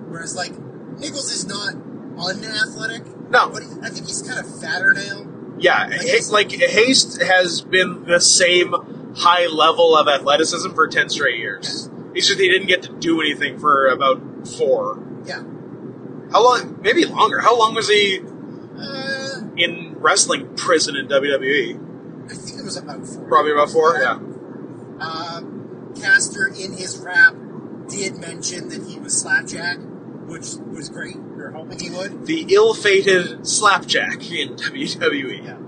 Whereas like Nichols is not unathletic. No. But I think he's kind of fatter now. Yeah, Haste has been the same high level of athleticism for 10 straight years. Yeah. It's just he didn't get to do anything for about 4. Yeah. How long? Maybe longer. How long was he in wrestling prison in WWE? I think it was about 4. Probably about 4, yeah. Caster, in his rap, did mention that he was Slapjack, which was great. We were hoping he would. The ill-fated Slapjack in WWE. Yeah.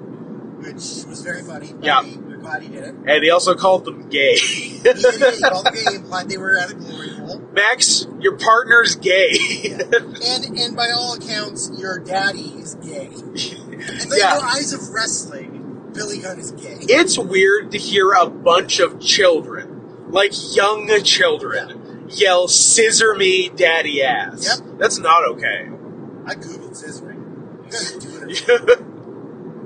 Which was very funny. Yeah. We're glad he did it. And he also called them gay. He called them gay, implied they were at a glory hole. Max, your partner's gay. Yeah. And by all accounts, your daddy is gay. And in the eyes of wrestling, Billy Gunn is gay. It's weird to hear a bunch of children, like young children, yell, "Scissor me, daddy ass." Yep. That's not okay. I googled scissoring. You guys do it.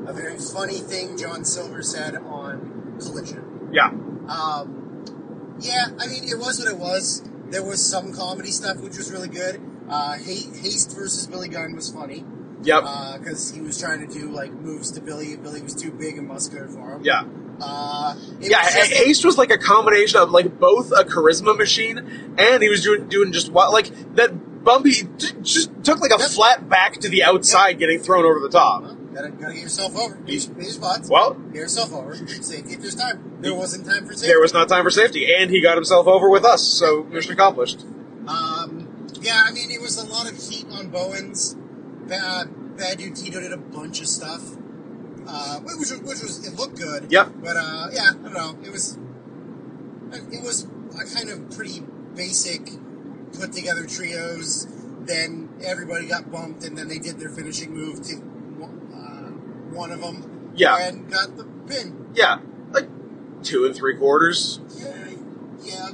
A very funny thing John Silver said on Collision. Yeah. Yeah, I mean, it was what it was. There was some comedy stuff which was really good. Haste versus Billy Gunn was funny. Yep. Because he was trying to do, like, moves to Billy. Billy was too big and muscular for him. Yeah. Haste Haste was like a combination of like both a charisma machine and he was doing just what like that Bumpy just took like a flat back to the outside, getting thrown over the top. Gotta get yourself over. Get your spots. Well, get yourself over. Safety if there's time. There wasn't time for safety. There was not time for safety, and he got himself over with us. So mission accomplished. Yeah, I mean, it was a lot of heat on Bowens. Bad Dude Tito did a bunch of stuff. Which was it looked good. Yep. But yeah, I don't know. It was a kind of pretty basic put together trios. Then everybody got bumped, and then they did their finishing move to one of them. Yeah. And got the pin. Yeah, like 2 3/4. Yeah.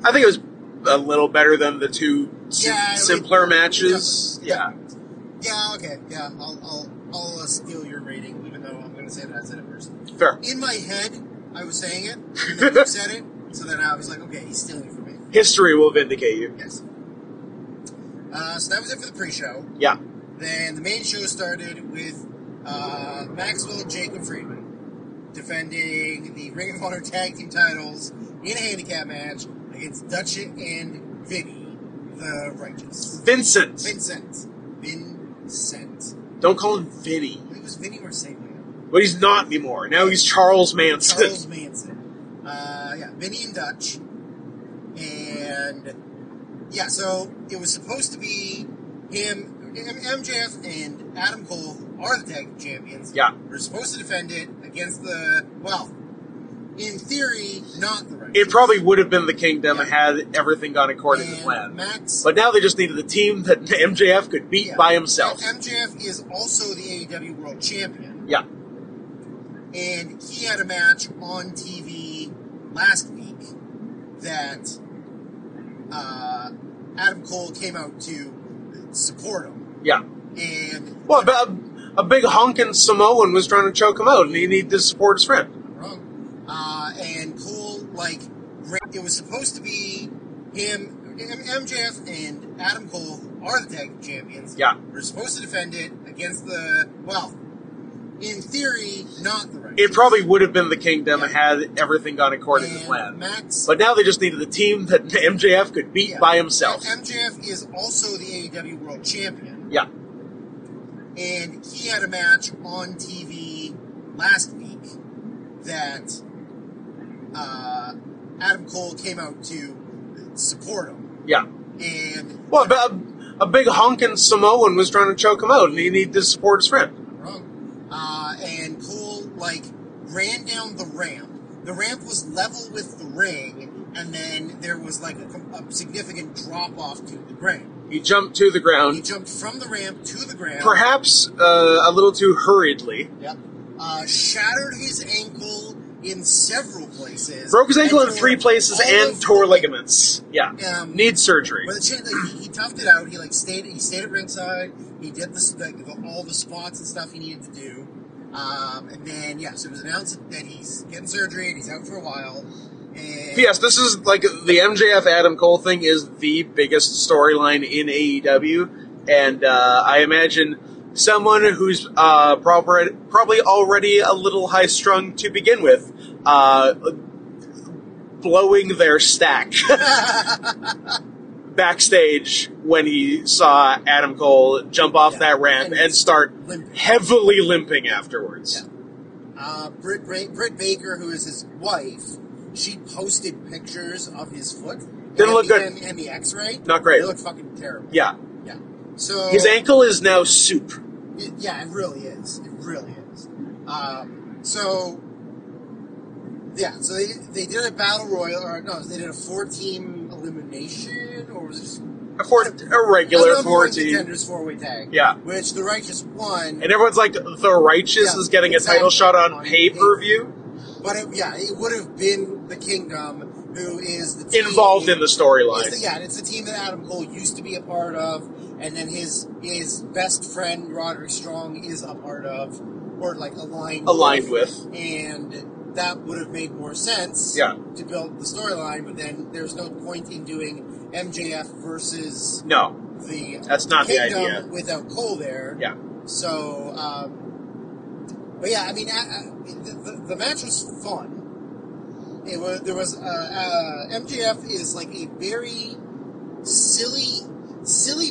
I think it was a little better than the 2 simpler matches. Yeah. Yeah. Okay. Yeah. I'll steal your rating, even though I'm going to say that I said it first. Fair. In my head, I was saying it, and then you said it, so then I was like, okay, he's stealing it from me. History will vindicate you. Yes. So that was it for the pre-show. Yeah. Then the main show started with Maxwell and Jacob Friedman defending the Ring of Honor Tag Team titles in a handicap match against Dutch and Vinny, the Righteous. Vincent. Don't call him Vinny. It was Vinny Mercedes. But he's not anymore. Now he's Charles Manson. Vinny and Dutch. And, yeah, so it was supposed to be him, MJF and Adam Cole are the tag champions. Yeah. We're supposed to defend it against in theory, not the right. It probably would have been the Kingdom had everything gone according to plan. But now they just needed a team that MJF could beat by himself. MJF is also the AEW World Champion. Yeah. And he had a match on TV last week that Adam Cole came out to support him. Yeah. And a big honking Samoan was trying to choke him out, and he needed to support his friend. Wrong. And Cole, it was supposed to be him, MJF and Adam Cole are the tag champions. Yeah. We're supposed to defend it against in theory, not the right. It probably would have been the Kingdom had everything gone according to plan. But now they just needed a team that MJF could beat by himself. MJF is also the AEW World Champion. Yeah. And he had a match on TV last week that Adam Cole came out to support him. Yeah. And a big honking Samoan was trying to choke him out, and he needed to support his friend. Wrong. And Cole ran down the ramp. The ramp was level with the ring, and then there was a significant drop off to the ground. He jumped to the ground. He jumped from the ramp to the ground. Perhaps a little too hurriedly. Yep. Shattered his ankle in several places. Broke his ankle in 3 places and tore ligaments. Yeah. Needs surgery. But he toughed it out. He stayed at ringside. He did all the spots and stuff he needed to do. And then so it was announced that he's getting surgery and he's out for a while. And yes, this is the MJF Adam Cole thing is the biggest storyline in AEW, and I imagine someone who's probably already a little high-strung to begin with, blowing their stack backstage when he saw Adam Cole jump off that ramp and start heavily limping afterwards. Yeah. Britt Baker, who is his wife, she posted pictures of his foot. Didn't look good. And the X-ray. Not great. It looked fucking terrible. Yeah. Yeah. So his ankle is now soup. It really is. It really is. So they did a battle royal, they did a 4-team elimination, or was it just a regular 4-team contenders 4-way tag? Yeah, which the Righteous won, and everyone's like, the Righteous is getting a title shot on pay-per-view. But it would have been the Kingdom, who is the team involved in the storyline. It's the team that Adam Cole used to be a part of, and then his best friend Roderick Strong is a part of, or aligned with, and that would have made more sense to build the storyline. But then there's no point in doing MJF versus that's not the idea without Cole there. Yeah. So, the match was fun. MJF is a very silly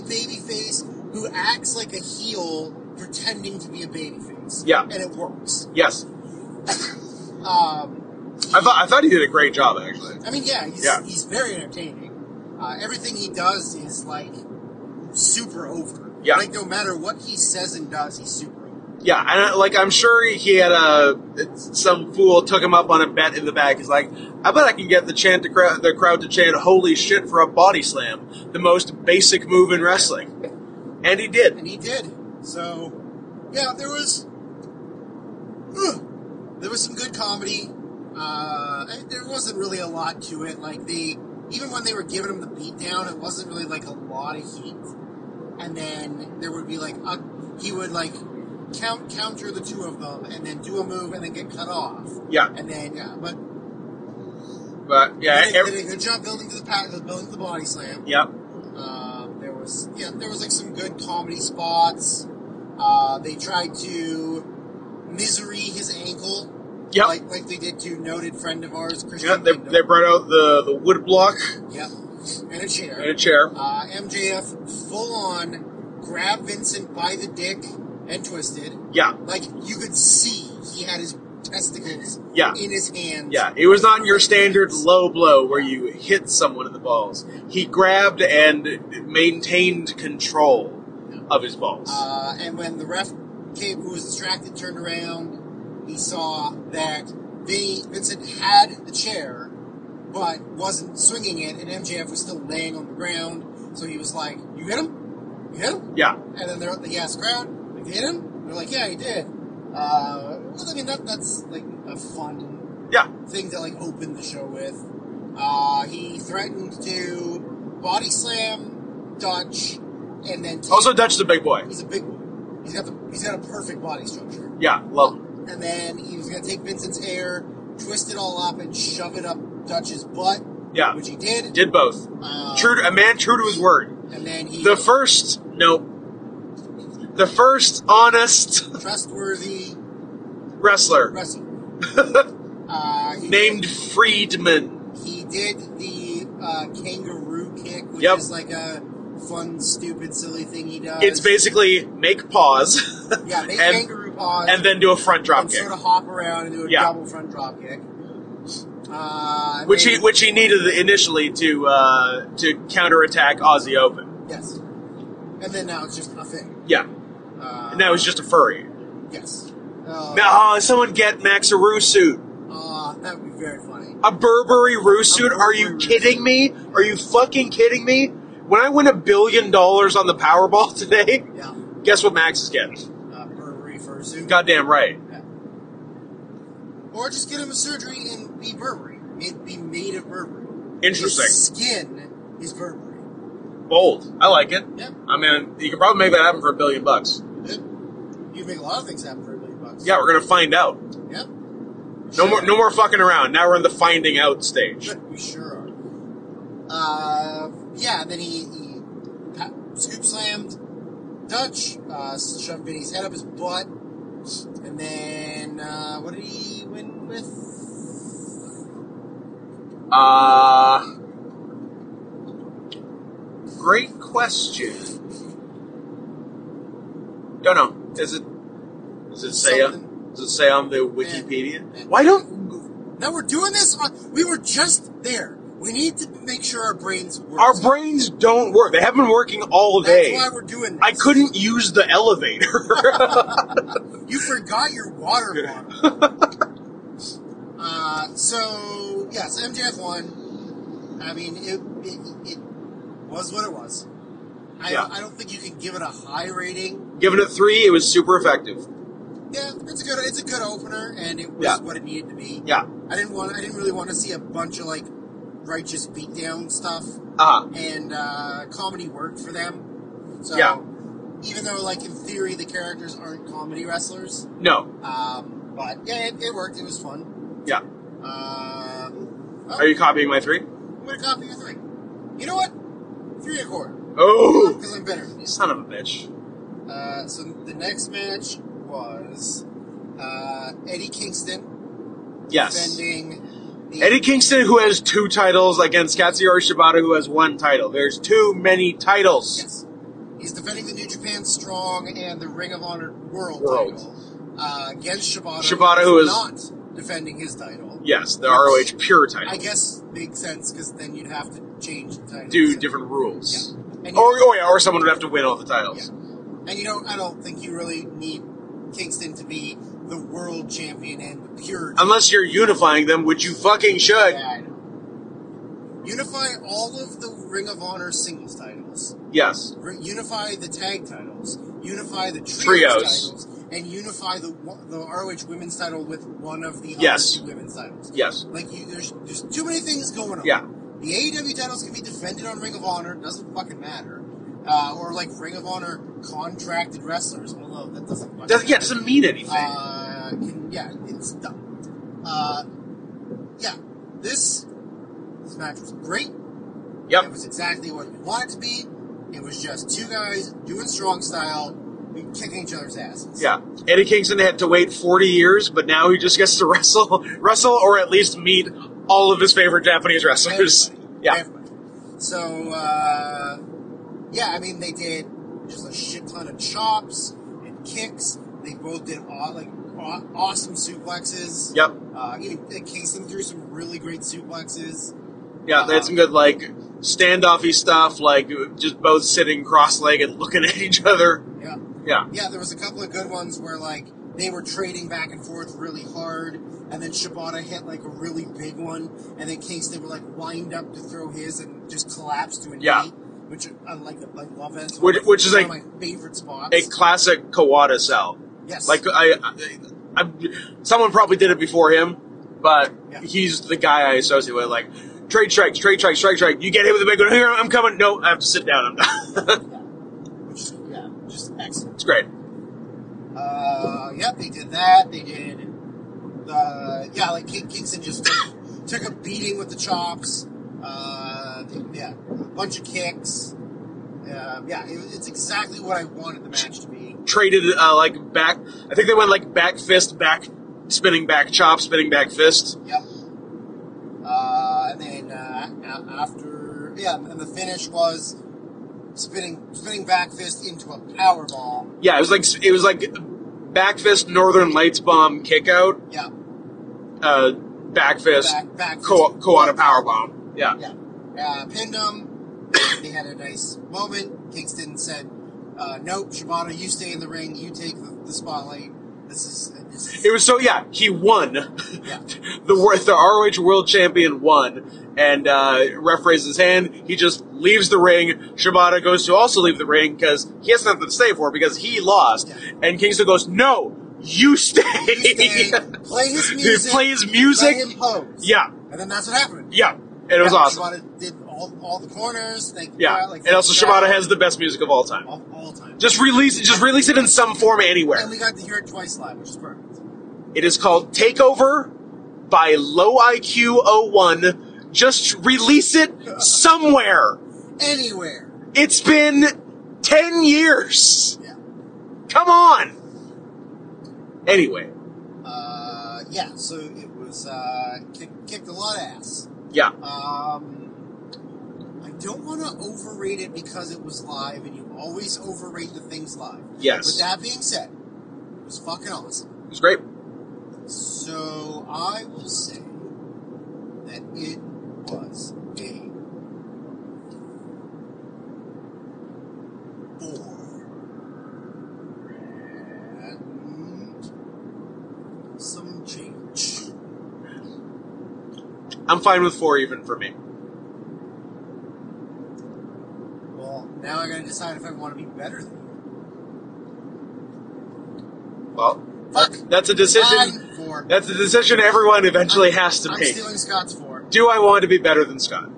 babyface who acts like a heel pretending to be a babyface. Yeah. And it works. Yes. I thought he did a great job, actually. He's very entertaining. Everything he does is super over. Yeah. No matter what he says and does, he's super over. Yeah, and I'm sure he had some fool took him up on a bet in the back. He's like, I bet I can get the crowd to chant "Holy shit" for a body slam, the most basic move in wrestling, and he did. So, there was some good comedy. There wasn't really a lot to it. Even when they were giving him the beatdown, it wasn't really a lot of heat. And then there would be he would counter the two of them, and then do a move, and then get cut off. Yeah. And then But yeah, they did a good job building to the body slam. Yep. There was there was like some good comedy spots. They tried to misery his ankle. Yep. Like they did to noted friend of ours, Christian. Yeah, they brought out the wood block. Yep. And a chair. MJF full on grabbed Vincent by the dick and twisted. Yeah. Like, you could see he had his testicles in his hands. Yeah, it was not your standard low blow where you hit someone in the balls. He grabbed and maintained control of his balls. And when the ref who was distracted, turned around, he saw that Vincent had the chair, but wasn't swinging it, and MJF was still laying on the ground. So he was like, "You hit him? You hit him?" Yeah. And then he asked the crowd, "Like, you hit him?" And they're like, "Yeah, he did." I mean, that's like a fun thing to like open the show with. He threatened to body slam Dutch, and then also Dutch is a big boy. He's a big boy. He's got a perfect body structure. Yeah, love him. And then he was going to take Vincent's hair, twist it all up, and shove it up Dutch's butt. Yeah, which he did. Did both. True to his word. And then the first honest, trustworthy wrestler. Named Friedman. He did the kangaroo kick, which is like a fun, stupid, silly thing he does. It's basically make pause. Yeah, make kangaroo pause. And then do a front drop kick. Sort of hop around and do a double front drop kick. Which he needed initially to counterattack Aussie Open. Yes. And then now it's just a thing. Yeah. Now it's just a furry. Yes. Now, someone get Max a Roo suit. That would be very funny. A Burberry Roo suit? Are you kidding me? Are you fucking kidding me? When I win $1 billion on the Powerball today, guess what Max is getting? Burberry fursuit. Goddamn right. Yeah. Or just get him a surgery and be Burberry. Be made of Burberry. Interesting. His skin is Burberry. Bold. I like it. Yeah. I mean, you can probably make that happen for $1 billion. Yeah. You can make a lot of things happen for $1 billion. Yeah, we're gonna find out. Yep. No more fucking around. Now we're in the finding out stage. We sure are. And then he scoop slammed Dutch, shoved Vinny's head up his butt, and then what did he win with? Great question. Don't know. Does it say on the Wikipedia? Yeah. Why don't... Now we're doing this we were just there. We need to make sure our brains work. Our brains don't work. They haven't been working all day. That's why we're doing this. I couldn't use the elevator. You forgot your water bottle. So MJF won. I mean, it was what it was. I don't think you can give it a high rating. Giving it 3, it was super effective. Yeah, it's a good opener, and it was what it needed to be. Yeah. I didn't really want to see a bunch of like righteous beatdown stuff. And comedy worked for them. So even though like in theory the characters aren't comedy wrestlers. No. But it worked. It was fun. Yeah. Are you copying my 3? I'm gonna copy your 3. You know what? 3 1/4. Oh! Because I'm better than you. Son of a bitch. So the next match was Eddie Kingston defending Eddie Kingston, who has 2 titles, against Katsuyori Shibata, who has 1 title. There's too many titles. Yes. He's defending the New Japan Strong and the Ring of Honor World title against Shibata, who is not defending his title. Yes, the ROH Pure title. I guess makes sense, because then you'd have to change the title. Do different rules. Yeah. Or someone would have to win all the titles. Yeah. And I don't think you really need Kingston to be the world champion and the pure champion. Unless you're unifying them, which you fucking should. Yeah, I know. Unify all of the Ring of Honor singles titles. Yes. Unify the tag titles. Unify the trios titles. And unify the ROH women's title with one of the other 2 women's titles. Yes. Like, there's too many things going on. Yeah. The AEW titles can be defended on Ring of Honor. Doesn't fucking matter. Or like Ring of Honor contracted wrestlers, although that doesn't fucking matter. Yeah, doesn't mean anything. It's dumb. This match was great. Yep. It was exactly what we wanted it to be. It was just two guys doing strong style, kicking each other's asses. Yeah. Eddie Kingston had to wait 40 years, but now he just gets to wrestle or at least meet all of his favorite Japanese wrestlers. Everybody. So, I mean, they did just a shit ton of chops and kicks. They both did awesome suplexes. Yep. Even Kingston threw some really great suplexes. Yeah, they had some good, standoffy stuff, just both sitting cross-legged looking at each other. Yeah. Yeah. Yeah, there was a couple of good ones where, they were trading back and forth really hard, and then Shibata hit, a really big one, and then Kingston would, wind up to throw his and just collapse to a knee, which I love it. Which is one of my favorite spots. A classic Kawada sell. Yes. Someone probably did it before him, but he's the guy I associate with, trade strike, strike. You get hit with a big one. Here, I'm coming. No, I have to sit down. I'm done. Just excellent. It's great. They did that. They did, Kingston just took a beating with the chops. A bunch of kicks. It's exactly what I wanted the match to be. Traded, back, I think they went, back fist, back, spinning back chop, spinning back fist. Yep. And then, and the finish was spinning back fist into a power bomb. Yeah, it was like back fist Northern Lights bomb kick out. Yeah. Back fist back Kawada power bomb. Yeah. Yeah. Pinned him. They had a nice moment. Kingston said, nope, Shibata, you stay in the ring, you take the spotlight. This is It was he won. Yeah. The ROH World Champion won, and ref raises his hand. He just leaves the ring. Shibata goes to also leave the ring because he has nothing to stay for because he lost. Yeah. And Kingston goes, "No, you stay. Play his music. Play his music. Let him pose." Yeah. And then that's what happened. Yeah, and it was awesome. Shibata did all the corners. And also Shibata has the best music of all time. All time. Just release it in some form anywhere. And we got to hear it twice live, which is perfect. It is called Takeover by Low IQ 01. Just release it somewhere. Anywhere. It's been 10 years. Yeah. Come on. Anyway. So it was, kicked a lot of ass. Yeah. I don't want to overrate it because it was live, and you always overrate the things live. Yes. With that being said, it was fucking awesome. It was great. So I will say that it was a 4 and some change. I'm fine with 4 even for me. Well, now I gotta decide if I want to be better than you. Well, Fuck. That's a decision. 4. That's a decision everyone eventually has to I'm make. stealing Scott's 4. Do I want to be better than Scott? I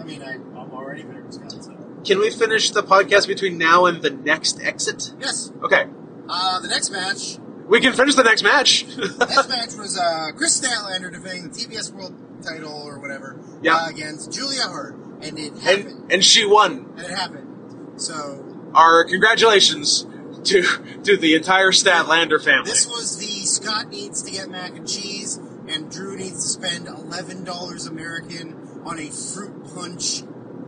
mean, I'm already better than Scott, so. Can we finish the podcast between now and the next exit? Yes. Okay. The next match. We can finish the next match. The next match was Chris Statlander defending the TBS World title or whatever against Julia Hart, and it happened. And she won. And it happened. So our congratulations to the entire Statlander family. This was the Scott needs to get mac and cheese, and Drew needs to spend $11 American on a fruit punch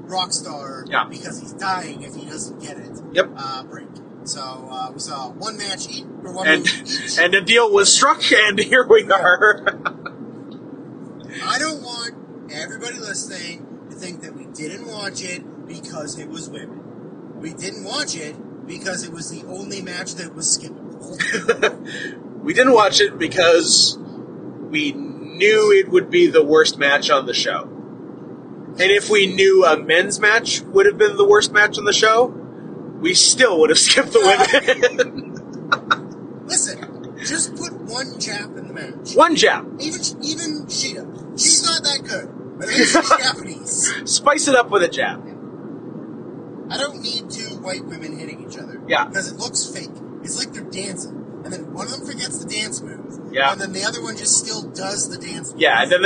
Rockstar because he's dying if he doesn't get it. Yep. Break. So we saw one match each, or one and, move each. And the deal was struck, and here we are. I don't want everybody listening to think that we didn't watch it because it was women. We didn't watch it because it was the only match that was skippable. We didn't watch it because we knew it would be the worst match on the show. And if we knew a men's match would have been the worst match on the show, we still would have skipped the women. Listen, just put one jab in the match. One jab. Even Sheeta. She's not that good, but at least she's Japanese. Spice it up with a jab. I don't need 2 white women hitting each other. Yeah. Because it looks fake. It's like they're dancing. And then one of them forgets the dance move. Yeah. And then the other one just still does the dance move. Yeah, and then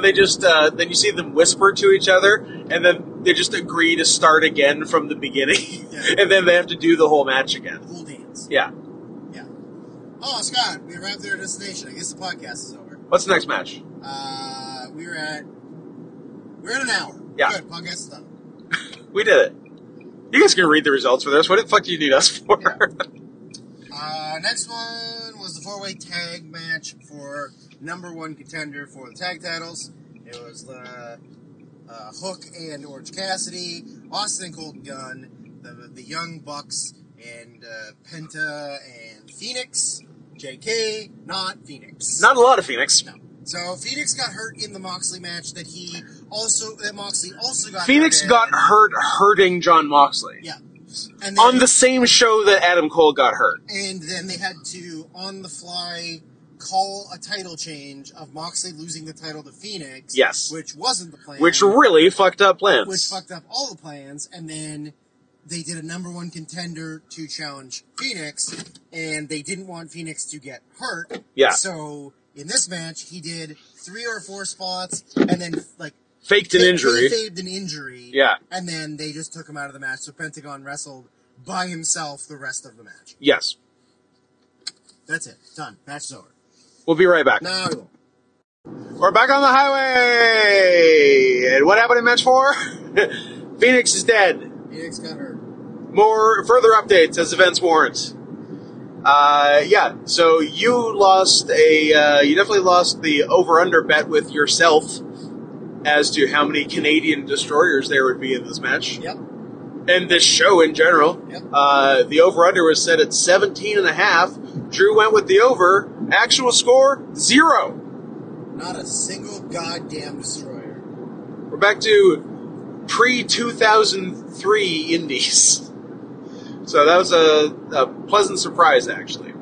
they just then you see them whisper to each other, and then they just agree to start again from the beginning, and then they have to do the whole match again. Cool dance. Yeah. Yeah. Oh, Scott, we arrived at our destination. I guess the podcast is over. What's the next match? We're at an hour. Yeah. Good, podcast is done. We did it. You guys can read the results for this. What the fuck do you need us for? Yeah. Next one was the 4-way tag match for number one contender for the tag titles. It was the Hook and Orange Cassidy, Austin and Colton Gunn, the Young Bucks, and Penta and Phoenix. JK, not Phoenix. Not a lot of Phoenix. No. So Phoenix got hurt in the Moxley match that Moxley also got Phoenix hurt got hurt hurting John Moxley. Yeah. And then, on the same show that Adam Cole got hurt. And then they had to, on the fly, call a title change of Moxley losing the title to Phoenix. Yes. Which wasn't the plan. Which really fucked up plans. Which fucked up all the plans. And then they did a number one contender to challenge Phoenix. And they didn't want Phoenix to get hurt. Yeah. So in this match, he did 3 or 4 spots and then, faked an injury. Faked an injury. Yeah. And then they just took him out of the match. So Pentagon wrestled by himself the rest of the match. Yes. That's it. Done. Match is over. We'll be right back. No, we won't. We're back on the highway! And what happened in match 4? Phoenix is dead. Phoenix got hurt. Further updates as events warrant. Yeah, so you definitely lost the over-under bet with yourself as to how many Canadian destroyers there would be in this match. Yep. And this show in general. Yep. The over-under was set at 17.5. Drew went with the over. Actual score, 0. Not a single goddamn destroyer. We're back to pre-2003 indies. So that was a pleasant surprise, actually.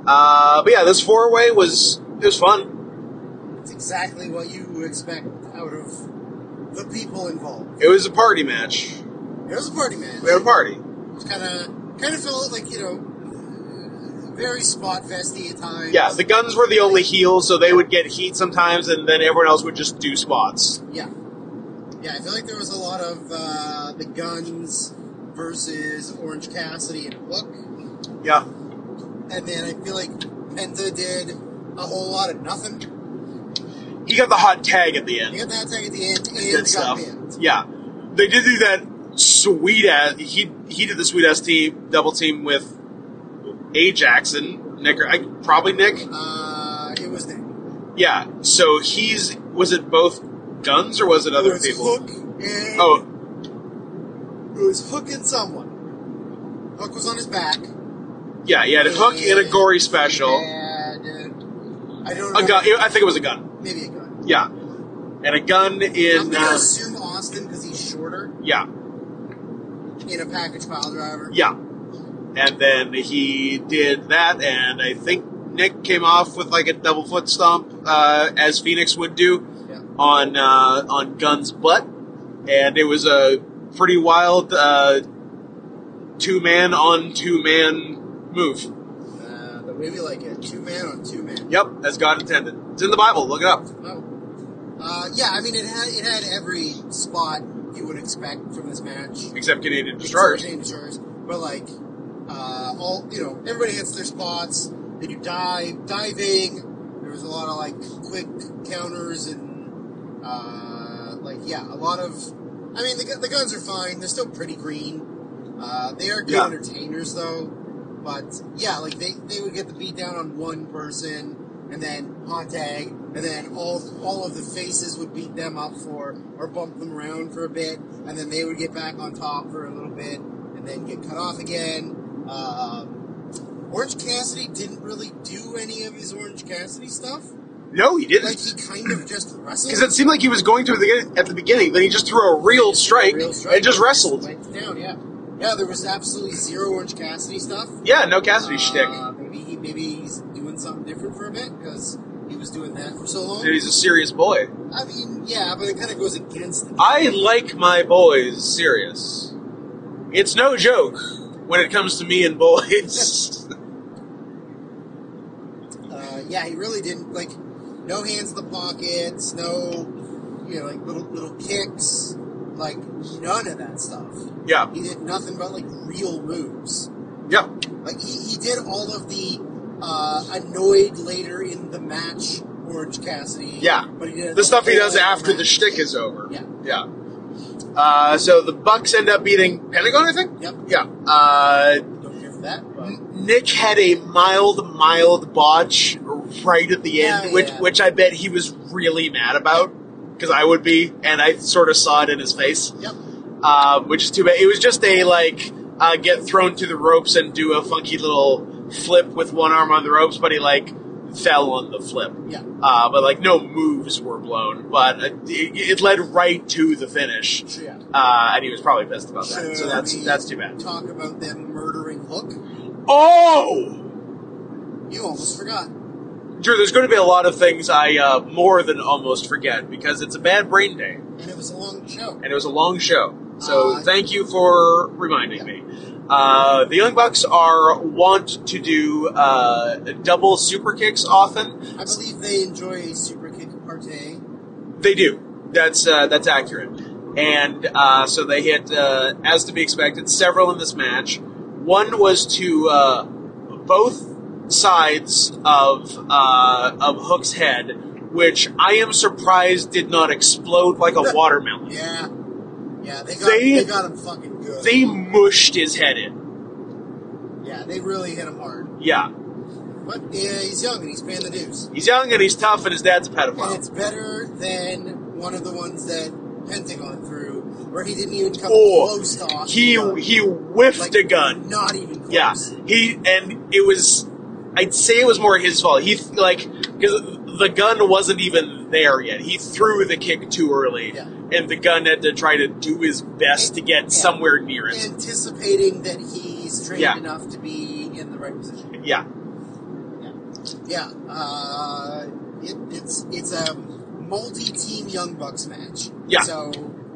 But yeah, this 4-way was fun. It's exactly what you would expect out of the people involved. It was a party match. It was a party match. We had a party. It was kind of felt like, very spot festy at times. Yeah, the Guns were the only heels, so they would get heat sometimes, and then everyone else would just do spots. Yeah. Yeah, I feel like there was a lot of the Guns versus Orange Cassidy and Hook. Yeah. And then I feel like Penta did a whole lot of nothing. He got the hot tag at the end. He got that tag at the end and Good got stuff. pinned. Yeah. They did do that sweet ass. He did the sweet ass double team with Ajax and Nick. Probably Nick. It was Nick. Yeah. So was it both Guns or was it other people? Hook and it was Hook and someone. Hook was on his back. Yeah, he had a Hook and a gory special. And I don't know. A gun. I think it was a gun. Maybe a gun. Yeah. And a gun in. I'm gonna assume Austin because he's shorter. Yeah. In a package pile driver. Yeah. And then he did that, and I think Nick came off with like a double foot stomp, as Phoenix would do, on Gunn's butt, and it was a pretty wild 2-man on 2-man move. The way we like it, 2-man on 2-man. Yep, as God intended. It's in the Bible. Look it up. Oh. Yeah, I mean it had every spot you would expect from this match, except Canadian Destroyers. But everybody hits their spots. They do diving. There was a lot of quick counters and a lot of. I mean, the Guns are fine. They're still pretty green. They are good entertainers though. But yeah, they would get the beat down on one person and then hot tag, and then all of the faces would beat them up or bump them around for a bit, and then they would get back on top for a little bit and then get cut off again. Orange Cassidy didn't really do any of his Orange Cassidy stuff. No, he didn't. He kind of just wrestled. Because it seemed like he was going to at the beginning, then he just threw a real strike and just wrestled. Went down, yeah. Yeah, there was absolutely zero Orange Cassidy stuff. Yeah, no Cassidy shtick. Maybe he's doing something different for a bit, because he was doing that for so long. Maybe he's a serious boy. I mean, yeah, but it kind of goes against the... I like my boys serious. It's no joke when it comes to me and boys. Yeah, he really didn't, no hands in the pockets, no, little kicks, like, none of that stuff. Yeah. He did nothing but, like, real moves. Yeah. Like, he did all of the annoyed later in the match Orange Cassidy. Yeah. But he did the stuff he does whole after the match. shtick is over. Yeah. Yeah. So the Bucks end up beating Pentagon, I think? Yep. Yeah. Don't care for that. But Nick had a mild botch right at the end, which I bet he was really mad about, because I would be, and I sort of saw it in his face. Yep. Which is too bad. It was just a, like, get thrown to the ropes and do a funky little flip with one arm on the ropes, but he, like, fell on the flip. Yeah. But, like, no moves were blown, but it led right to the finish. Yeah. And he was probably pissed about that, so that's too bad. Talk about them murdering Hook. Oh! You almost forgot. Drew, there's going to be a lot of things I more than almost forget, because it's a bad brain day. And it was a long show. So thank you for reminding me. The Young Bucks want to do double super kicks often. I believe they enjoy a super kick partay. They do. That's accurate. And so they hit, as to be expected, several in this match. One was to both sides of Hook's head, which I am surprised did not explode like a watermelon. Yeah. Yeah, they got him fucking good. They mushed his head in. Yeah, they really hit him hard. Yeah. But he's young and he's paying the dues. He's young and he's tough and his dad's a pedophile. And it's better than one of the ones that Pentagon threw, where he didn't even come close to off. He whiffed a gun. Not even close. Yeah. I'd say it was more his fault. Because the gun wasn't even there yet. He threw the kick too early. Yeah. And the gun had to try to do his best to get somewhere near it. Anticipating that he's trained enough to be in the right position. Yeah. Yeah. It's a multi-team Young Bucks match. Yeah. So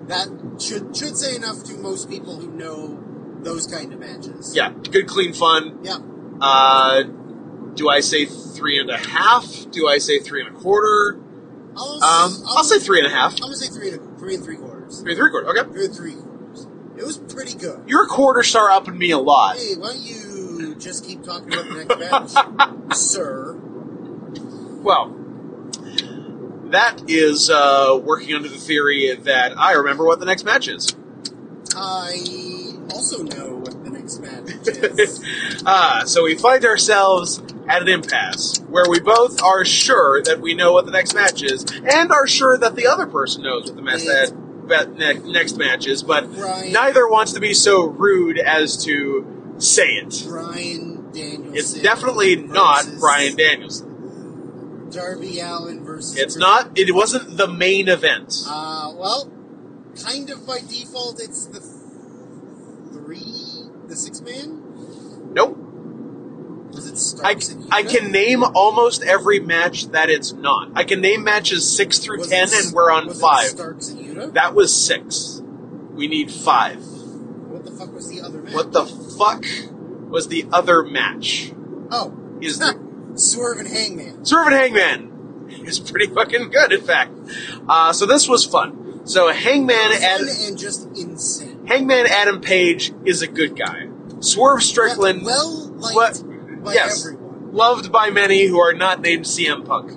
that should say enough to most people who know those kind of matches. Yeah. Good, clean fun. Yeah. Do I say 3.5? Do I say 3.25? I'll say 3.5. I'm gonna say 3 and 3/4. 3 3/4. Okay. 3 3/4. It was pretty good. You're a quarter star upping me a lot. Hey, why don't you just keep talking about the next match, sir? Well, that is working under the theory that I remember what the next match is. I also know what the next match is. So we find ourselves at an impasse, where we both are sure that we know what the next match is, and are sure that the other person knows what the next match is, but neither wants to be so rude as to say it. Bryan Danielson. It's definitely not Bryan Danielson. Darby Allin versus... It's not. It wasn't the main event. Well, kind of by default, it's the 6-man? Nope. I can name almost every match that it's not. I can name matches 6 through 10, and we're on 5. Starks and Yuta? That was 6. We need 5. What the fuck was the other match? What the fuck was the other match? Oh. Swerve and Hangman. Swerve and Hangman is pretty fucking good, in fact. So this was fun. So Hangman and just insane. Hangman Adam Page is a good guy. Swerve Strickland, liked by everyone. Loved by many who are not named CM Punk.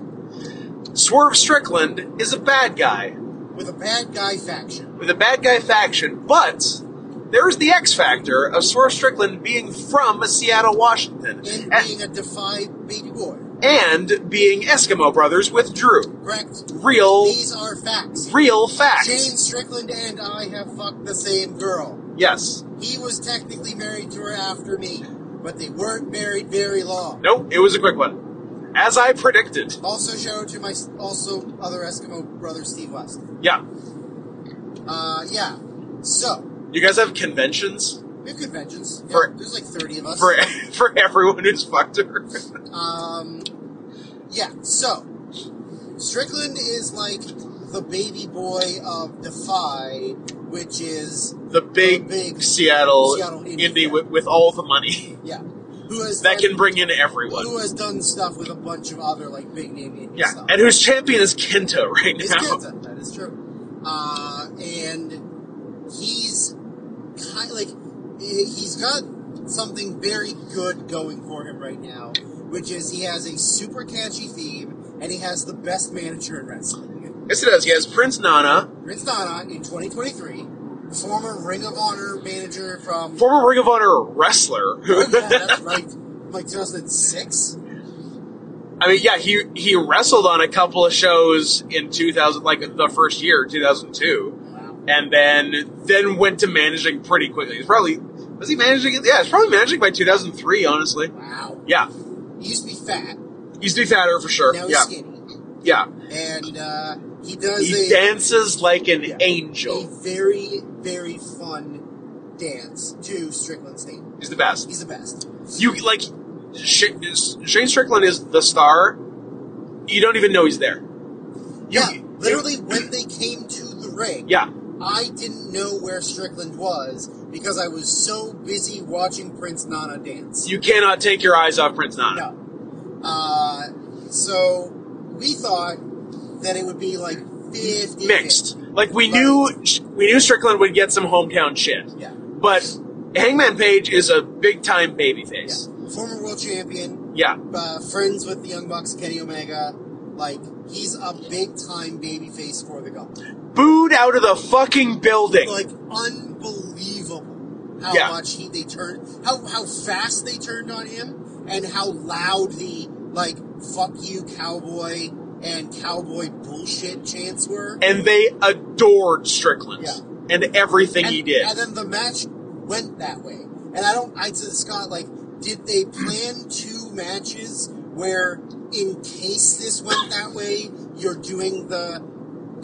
Swerve Strickland is a bad guy. With a bad guy faction. But there's the X factor of Swerve Strickland being from Seattle, Washington. And being a Defy baby boy. And being Eskimo brothers with Drew. Correct. These are facts. Real facts. James Strickland and I have fucked the same girl. Yes. He was technically married to her after me, but they weren't married very long. Nope, it was a quick one. As I predicted. Also show to my other Eskimo brother, Steve West. Yeah. Yeah. So. You guys have conventions? We have conventions. Yeah, there's like 30 of us. For everyone who's fucked her. Yeah, so. Strickland is like the baby boy of Defy, which is the big Seattle indie with all the money. Yeah. Can bring in everyone. Who has done stuff with a bunch of other like big name indie stuff. And whose champion is Kenta right now. It's Kenta, that is true. And he's kind of like, he's got something very good going for him right now, which is he has a super catchy theme, and he has the best manager in wrestling. Yes, it does. He has Prince Nana. Prince Nana in 2023, former Ring of Honor manager from... Former Ring of Honor wrestler. Oh, yeah, that's right. Like 2006? I mean, yeah, he wrestled on a couple of shows in 2000, like the first year, 2002. Wow. And then went to managing pretty quickly. Was he managing it? Yeah, he's probably managing by 2003, honestly. Wow. Yeah. He used to be fat. He used to be fatter, for sure. Now he's Yeah. skinny. Yeah. And he does He dances like an angel. a very, very fun dance to Strickland's theme. He's the best. He's the best. You, like, Shane Strickland is the star. You don't even know he's there. Literally, when they came to the ring, Yeah. I didn't know where Strickland was because I was so busy watching Prince Nana dance. You cannot take your eyes off Prince Nana. No. So we thought that it would be like 50 Mixed. Like, we knew Strickland would get some hometown shit. Yeah. But Hangman Page is a big-time babyface. Yeah. Former world champion. Yeah. Friends with the Young Bucks, Kenny Omega. Like, he's a big-time babyface for the company. Booed out of the fucking building. Like, unbelievable how much how fast they turned on him, and how loud the, like, fuck you, cowboy, and cowboy bullshit chants were. And they adored Strickland. Yeah. And everything he did. And then the match went that way. And I said to Scott, like, did they plan 2 matches where, in case this went that way, you're doing the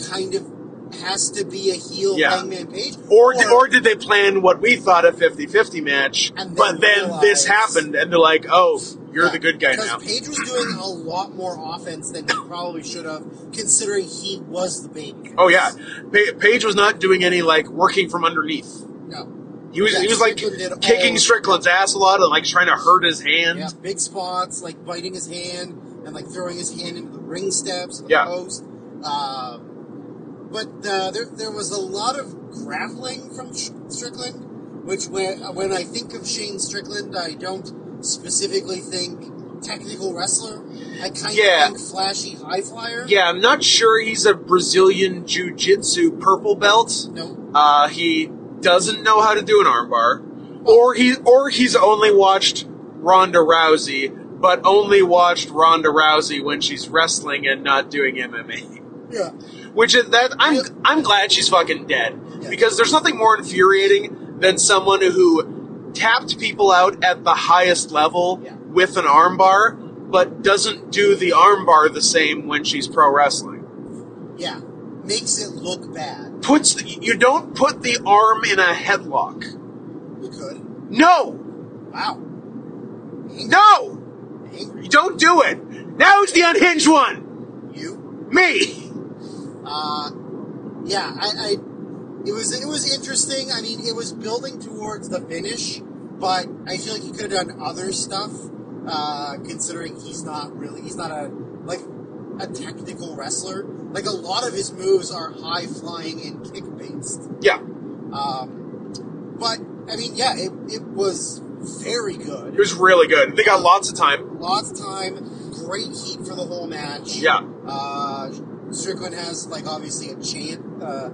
kind of has to be a heel Hangman Page? Or did they plan what we thought a 50-50 match, but then this happened, and they're like, oh, you're the good guy now. Because Page was doing a lot more offense than he probably should have, considering he was the baby. Oh, yeah. Page was not doing any, like, working from underneath. No. He was like, kicking Strickland's ass a lot and, like, trying to hurt his hand. Yeah, big spots, like, biting his hand and, like, throwing his hand into the ring steps and the post. But there was a lot of grappling from Strickland, which when I think of Shane Strickland, I don't specifically think technical wrestler. I kind of think flashy high flyer. Yeah, I'm not sure he's a Brazilian Jiu-Jitsu purple belt. No. He doesn't know how to do an armbar. Or he's only watched Ronda Rousey, but only watched Ronda Rousey when she's wrestling and not doing MMA. Yeah. Which is that I'm glad she's fucking dead. Yeah. Because there's nothing more infuriating than someone who tapped people out at the highest level with an armbar, but doesn't do the armbar the same when she's pro wrestling. Yeah. Makes it look bad. You don't put the arm in a headlock. You could. No! Wow. No! You don't do it! Now it's the unhinged one! You? Me! It was interesting. I mean, it was building towards the finish, but I feel like he could have done other stuff, considering he's not a technical wrestler. Like, a lot of his moves are high-flying and kick-based. Yeah. But, I mean, yeah, it was very good. It was really good. They got lots of time. Lots of time. Great heat for the whole match. Yeah. Strickland has, like, obviously a chant, a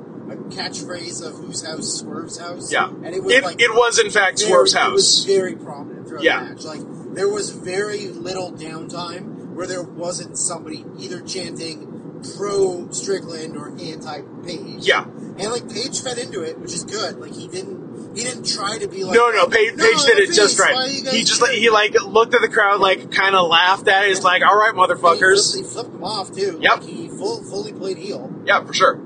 catchphrase of whose house, Swerve's house. Yeah. And it was, it was in fact, Swerve's house. It was very prominent throughout the match. Like, there was very little downtime where there wasn't somebody either chanting pro Strickland or anti-Page. Yeah. And, like, Page fed into it, which is good. Like, he didn't try to be like... No, Page did it just right. He looked at the crowd, like, kind of laughed at it. He's like, all right, motherfuckers. He flipped them off, too. Yep. Like, he fully played heel. Yeah, for sure.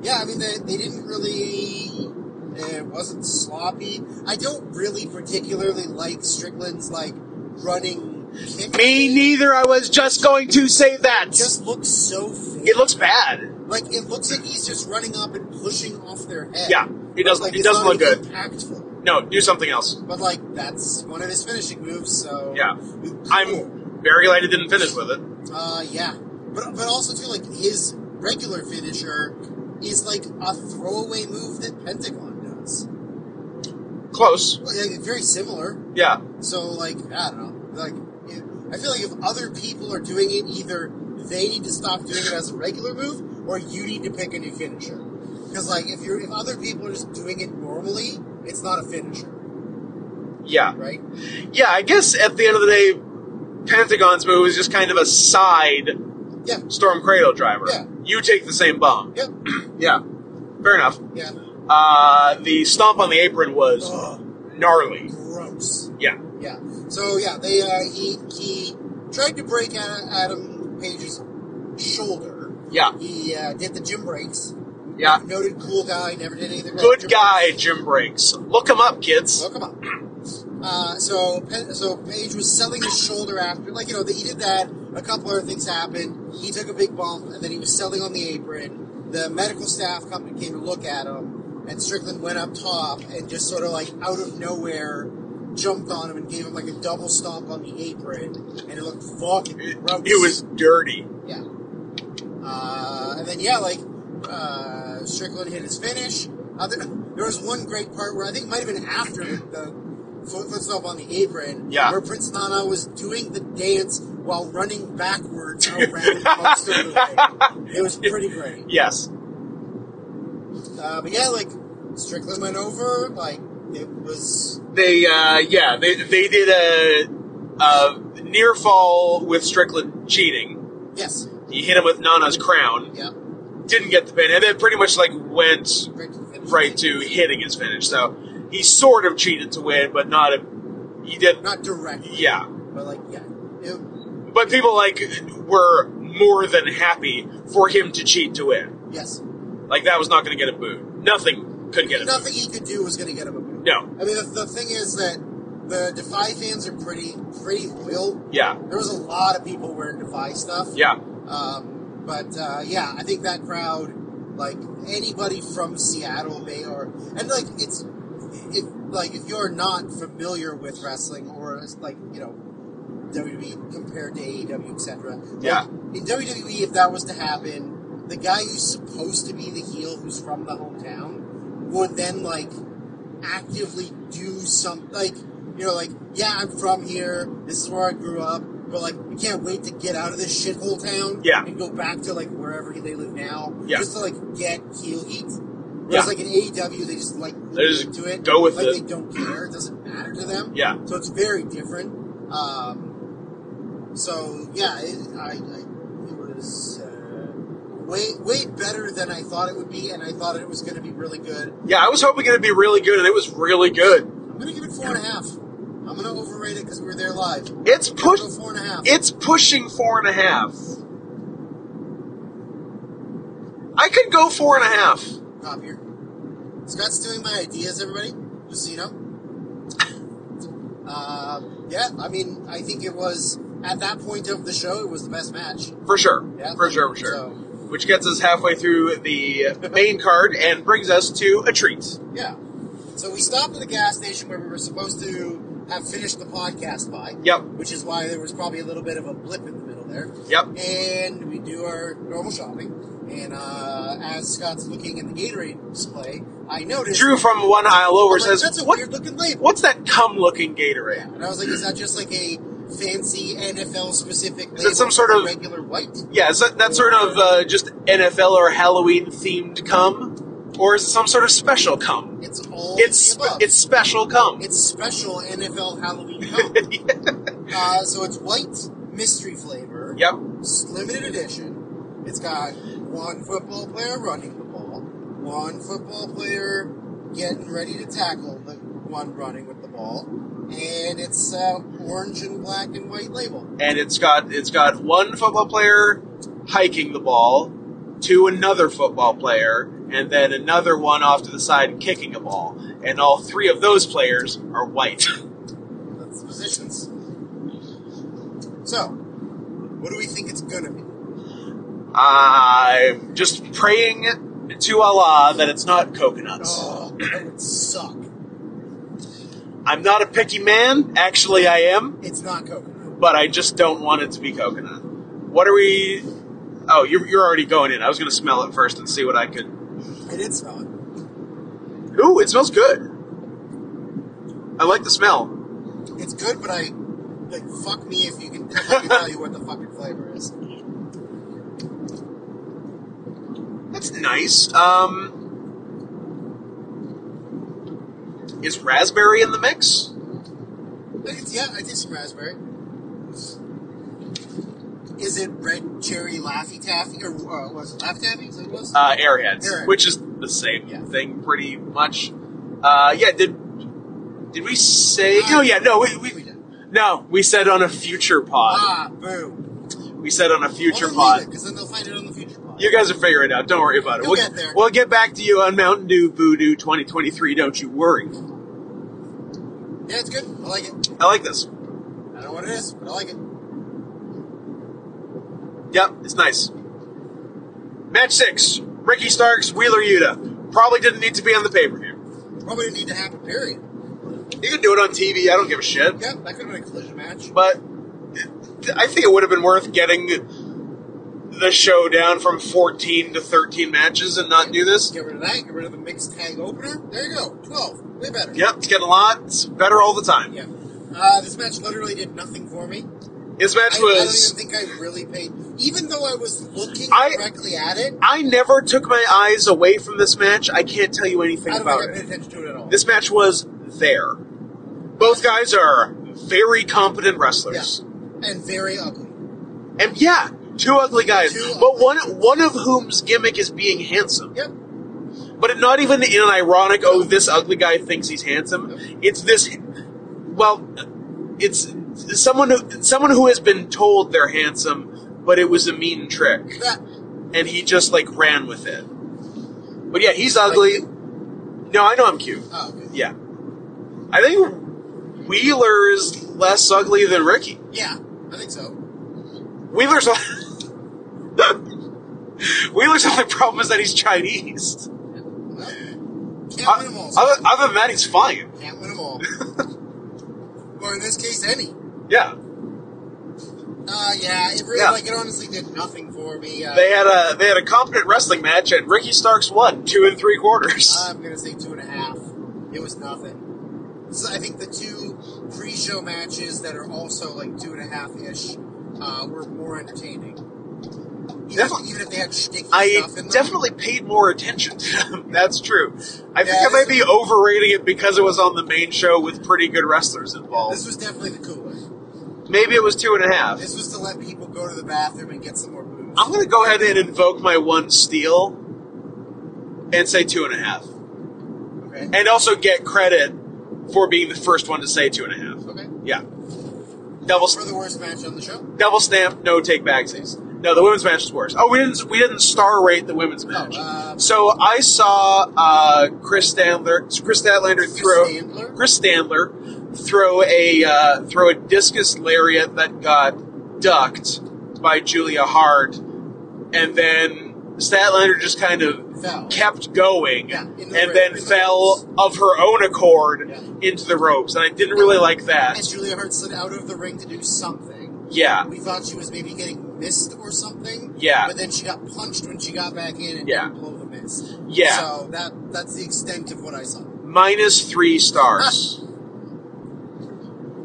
Yeah, I mean, they didn't really... It wasn't sloppy. I don't really particularly like Strickland's, like, running kick. Me neither. I was just going to say that. It just looks so fake. It looks bad. Like, it looks like he's just running up and pushing off their head. Yeah, it doesn't. Like, it doesn't look good. Impactful. No, do something else. But, like, that's one of his finishing moves. So yeah, cool. I'm very glad he didn't finish with it. Yeah, but also too, like, his regular finisher is like a throwaway move that Pentagon does. Close. Like, very similar. Yeah. So, like, I don't know. Like, I feel like if other people are doing it, either they need to stop doing it as a regular move, or you need to pick a new finisher. Because, like, if other people are just doing it normally, it's not a finisher. Yeah. Right? Yeah, I guess at the end of the day, Pentagon's move is just kind of a side Storm Cradle driver. Yeah. You take the same bomb. Yep. Yeah. Fair enough. Yeah. The stomp on the apron was gnarly. Gross. Yeah. Yeah. So, yeah, he tried to break Adam Page's shoulder. Yeah. He did the gym breaks. Yeah. Noted cool guy, never did anything wrong. Good guy, Jim Breaks. Look him up, kids. Look him up. So Page was selling his shoulder after, like, you know, he did that. A couple other things happened. He took a big bump, and then he was selling on the apron. The medical staff came to look at him, and Strickland went up top and just sort of, like, out of nowhere jumped on him and gave him, like, a double stomp on the apron, and it looked fucking gross. It was dirty. Yeah. And then, yeah, like, Strickland hit his finish. There was one great part where I think it might have been after the foot stomp on the apron, where Prince Nana was doing the dance while running backwards around most of the way. It was pretty great. Yes. But yeah, like, Strickland went over, like, it was... They did a near fall with Strickland cheating. Yes. He hit him with Nana's crown. Yeah. Didn't get the pin, and then pretty much, like, went right to hitting his finish, so... He sort of cheated to win, but he did not directly. Yeah, but like but people were more than happy for him to cheat to win. Yes, like that was not going to get a boot. Nothing could get a boot. Nothing he could do was going to get him a boot. No, I mean the thing is that the Defy fans are pretty loyal. Yeah, there was a lot of people wearing Defy stuff. Yeah, but I think that crowd, like anybody from Seattle, if you're not familiar with wrestling or WWE compared to AEW, etc. Yeah. In WWE, if that was to happen, the guy who's supposed to be the heel, who's from the hometown, would then actively do something I'm from here. This is where I grew up. But we can't wait to get out of this shithole town and go back to wherever they live now, just to get heel heat. Whereas in AEW, they just they lean into it. Go with it. They don't care. It doesn't matter to them. Yeah. So it's very different. It was way better than I thought it would be, and I thought it was going to be really good. Yeah, I was hoping it would be really good, and it was really good. I'm going to give it 4.5. I'm going to overrate it because we were there live. It's 4.5. It's pushing 4.5. I could go 4.5. Copier. Scott's doing my ideas, everybody. Just so you know. I think it was, at that point of the show, it was the best match. For sure. Yeah, for sure. So, which gets us halfway through the main card and brings us to a treat. Yeah. So we stopped at the gas station where we were supposed to have finished the podcast by. Yep. Which is why there was probably a little bit of a blip in the middle there. Yep. And we do our normal shopping. And as Scott's looking in the Gatorade display, I noticed... Drew from one aisle over says, that's a weird-looking label. What's that cum-looking Gatorade? Yeah. And I was like, is that just a fancy NFL-specific label? Is it some sort of... regular white? Yeah, is that sort of just NFL or Halloween-themed cum? Or is it some sort of special cum? It's all the above. It's special cum. It's special NFL Halloween cum. So it's white mystery flavor. Yep. Limited edition. It's got one football player running the ball, one football player getting ready to tackle the one running with the ball, and it's orange and black and white label. And it's got one football player hiking the ball to another football player, and then another one off to the side kicking a ball. And all three of those players are white. That's the positions. So, what do we think it's gonna be? I'm just praying to Allah that it's not coconuts. Oh, that would suck. I'm not a picky man. Actually, I am. It's not coconut. But I just don't want it to be coconut. What are we... Oh, you're already going in. I was going to smell it first and see what I could I did smell it. Ooh, it smells good. I like the smell. It's good, but fuck me if you can tell you what the fucking flavor is. That's nice. Is raspberry in the mix? I did some raspberry. Is it red cherry Laffy Taffy, or was it Laffy Taffy? Is that what it was? Airheads, which is the same thing, pretty much. Did we say? We said on a future pod. Boo. We said on a future pod. Because then they'll find it on the future pod. You guys will figure it out. Don't worry about it. We'll get there. We'll get back to you on Mountain Dew Voodoo 2023. Don't you worry. Yeah, it's good. I like it. I like this. I don't know what it is, but I like it. Yep, it's nice. Match 6. Ricky Starks, Wheeler Yuta. Probably didn't need to be on the pay-per-view. Probably didn't need to happen, period. You can do it on TV. I don't give a shit. Yeah, that could have been a collision match. But I think it would have been worth getting the show down from 14 to 13 matches and not do this. Get rid of that. Get rid of the mixed tag opener. There you go. 12. Way better. Yep, it's getting a lot. It's better all the time. Yeah. This match literally did nothing for me. This match I don't even think I really paid... Even though I was looking directly at it... I never took my eyes away from this match. I can't tell you anything about it. I don't think I paid attention to it at all. This match was there. Both guys are very competent wrestlers. Yeah. And very ugly. And two ugly guys. One of whom's gimmick is being handsome. Yep. But not even in an ironic, this ugly guy thinks he's handsome. Nope. It's this... Well, it's someone who has been told they're handsome, but it was a mean trick. Yeah. And he just, ran with it. But yeah, he's ugly. No, I know I'm cute. Oh, okay. Yeah. I think Wheeler is less ugly than Ricky. Yeah, I think so. Wheeler's only problem is that he's Chinese. Well, can't win them all. Other than that, he's fine. Can't win them all. Or in this case, any. Yeah. It really, it honestly did nothing for me. They had a competent wrestling match, and Ricky Starks won 2 3/4. I'm gonna say 2.5. It was nothing. So I think the 2 pre-show matches that are also 2.5-ish were more entertaining. Even if they had shticky stuff in them. I definitely paid more attention to them. That's true. I think I might be overrating it because it was on the main show with pretty good wrestlers involved. This was definitely the cooler. Maybe it was 2.5. This was to let people go to the bathroom and get some more booze. I'm going to go ahead and invoke my one steal and say 2.5. Okay. And also get credit for being the first one to say 2.5. Okay. Yeah. For the worst match on the show? Double stamp, no take backsies. No, the women's match is worse. Oh, we didn't star rate the women's match. So I saw Chris Statlander throw a discus lariat that got ducked by Julia Hart, and then Statlander just kind of kept going, and then fell of her own accord into the ropes, and I didn't really like that. And Julia Hart slid out of the ring to do something. Yeah. We thought she was maybe getting missed or something. Yeah. But then she got punched when she got back in and didn't blow the mist. Yeah. So that's the extent of what I saw. -3 stars.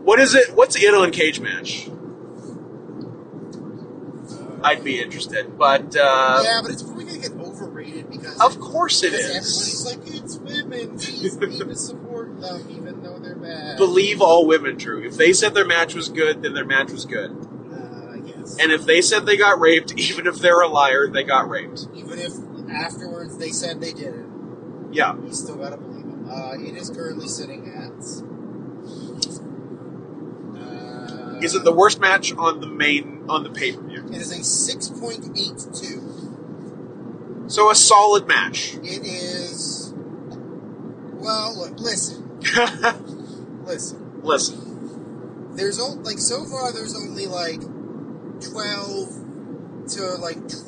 What is it? What's it on Cage Match? I'd be interested, but but it's probably gonna get overrated because of course it is. Everybody's like, it's women. Please need to support them, even though they're bad. Believe all women, Drew. If they said their match was good, then their match was good. I guess. And if they said they got raped, even if they're a liar, they got raped. Even if afterwards they said they didn't. Yeah. You still gotta believe them. It is currently sitting at. Is it the worst match on the pay-per-view? It is a 6.82. So a solid match. It is. Well, look, listen. Listen. There's so far there's only 12 to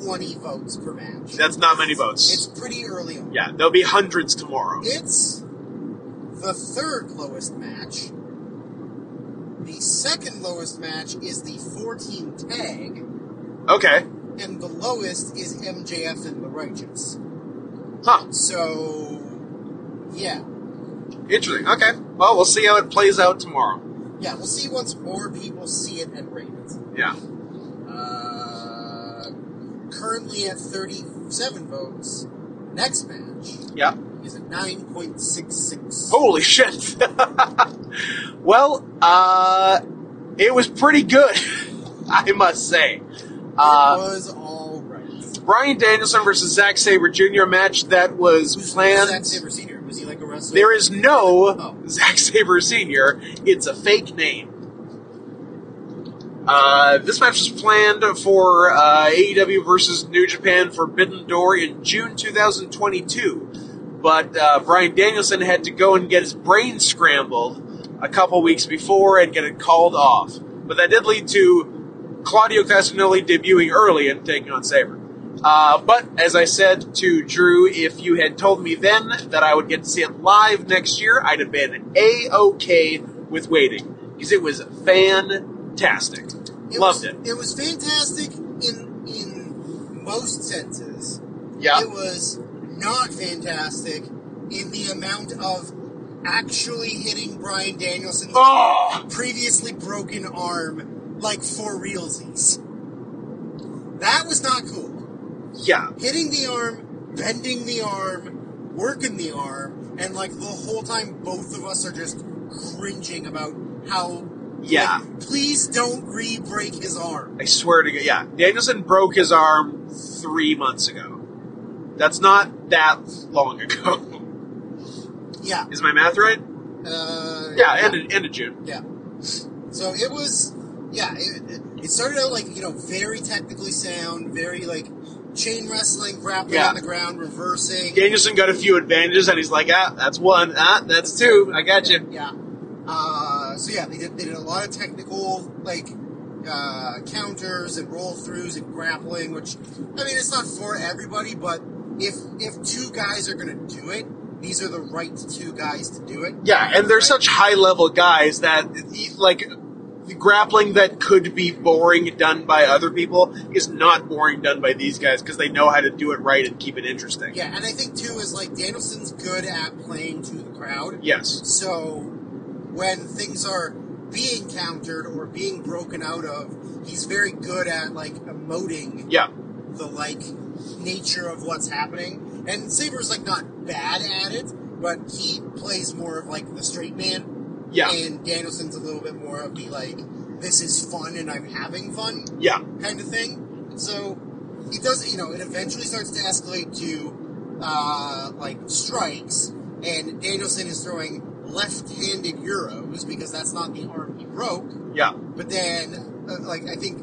20 votes per match. That's not many votes. It's pretty early on. Yeah, there'll be hundreds tomorrow. It's the third lowest match. The second lowest match is the 14 tag. Okay. And the lowest is MJF and the Righteous. Huh. So, yeah. Interesting. Okay. Well, we'll see how it plays out tomorrow. Yeah, we'll see once more people see it and rate it. Yeah. Currently at 37 votes. Next match. Yeah. Is at 9.66. Holy shit. Well, it was pretty good, I must say. It was alright. Bryan Danielson versus Zack Sabre Jr. match that was planned. Zack Sabre Sr.? Was he like a wrestler? There is no Zack Sabre Sr. It's a fake name. This match was planned for AEW versus New Japan Forbidden Door in June 2022. But Bryan Danielson had to go and get his brain scrambled a couple weeks before and get it called off. But that did lead to Claudio Castagnoli debuting early and taking on Sabre. But, as I said to Drew, if you had told me then that I would get to see it live next year, I'd have been A-OK with waiting. Because it was fantastic. Loved it. It was fantastic in most senses. Yeah. It was not fantastic in the amount of actually hitting Bryan Danielson's previously broken arm like for realsies. That was not cool. Yeah. Hitting the arm, bending the arm, working the arm, and like the whole time both of us are just cringing about how... Yeah. Like, please don't re-break his arm. I swear to God. Yeah. Danielson broke his arm 3 months ago. That's not that long ago. Yeah. Is my math right? End of June. Yeah. So it was, it started out like, very technically sound, very like chain wrestling, grappling on the ground, reversing. Danielson got a few advantages and he's like, that's one, that's two, I got you. Yeah. They did a lot of technical, like, counters and roll-throughs and grappling, which, I mean, it's not for everybody, but if two guys are going to do it, these are the right two guys to do it. Yeah, and they're such high-level guys that, like, the grappling that could be boring done by other people is not boring done by these guys because they know how to do it right and keep it interesting. Yeah, and I think, too, is, like, Danielson's good at playing to the crowd. Yes. So when things are being countered or being broken out of, he's very good at, like, emoting the, like, nature of what's happening. And Sabre's, like, not bad at it, but he plays more of, like, the straight man. Yeah. And Danielson's a little bit more of the, like, this is fun and I'm having fun kind of thing. So it does, it eventually starts to escalate to, like, strikes, and Danielson is throwing left-handed Euros, because that's not the arm he broke. Yeah. But then, I think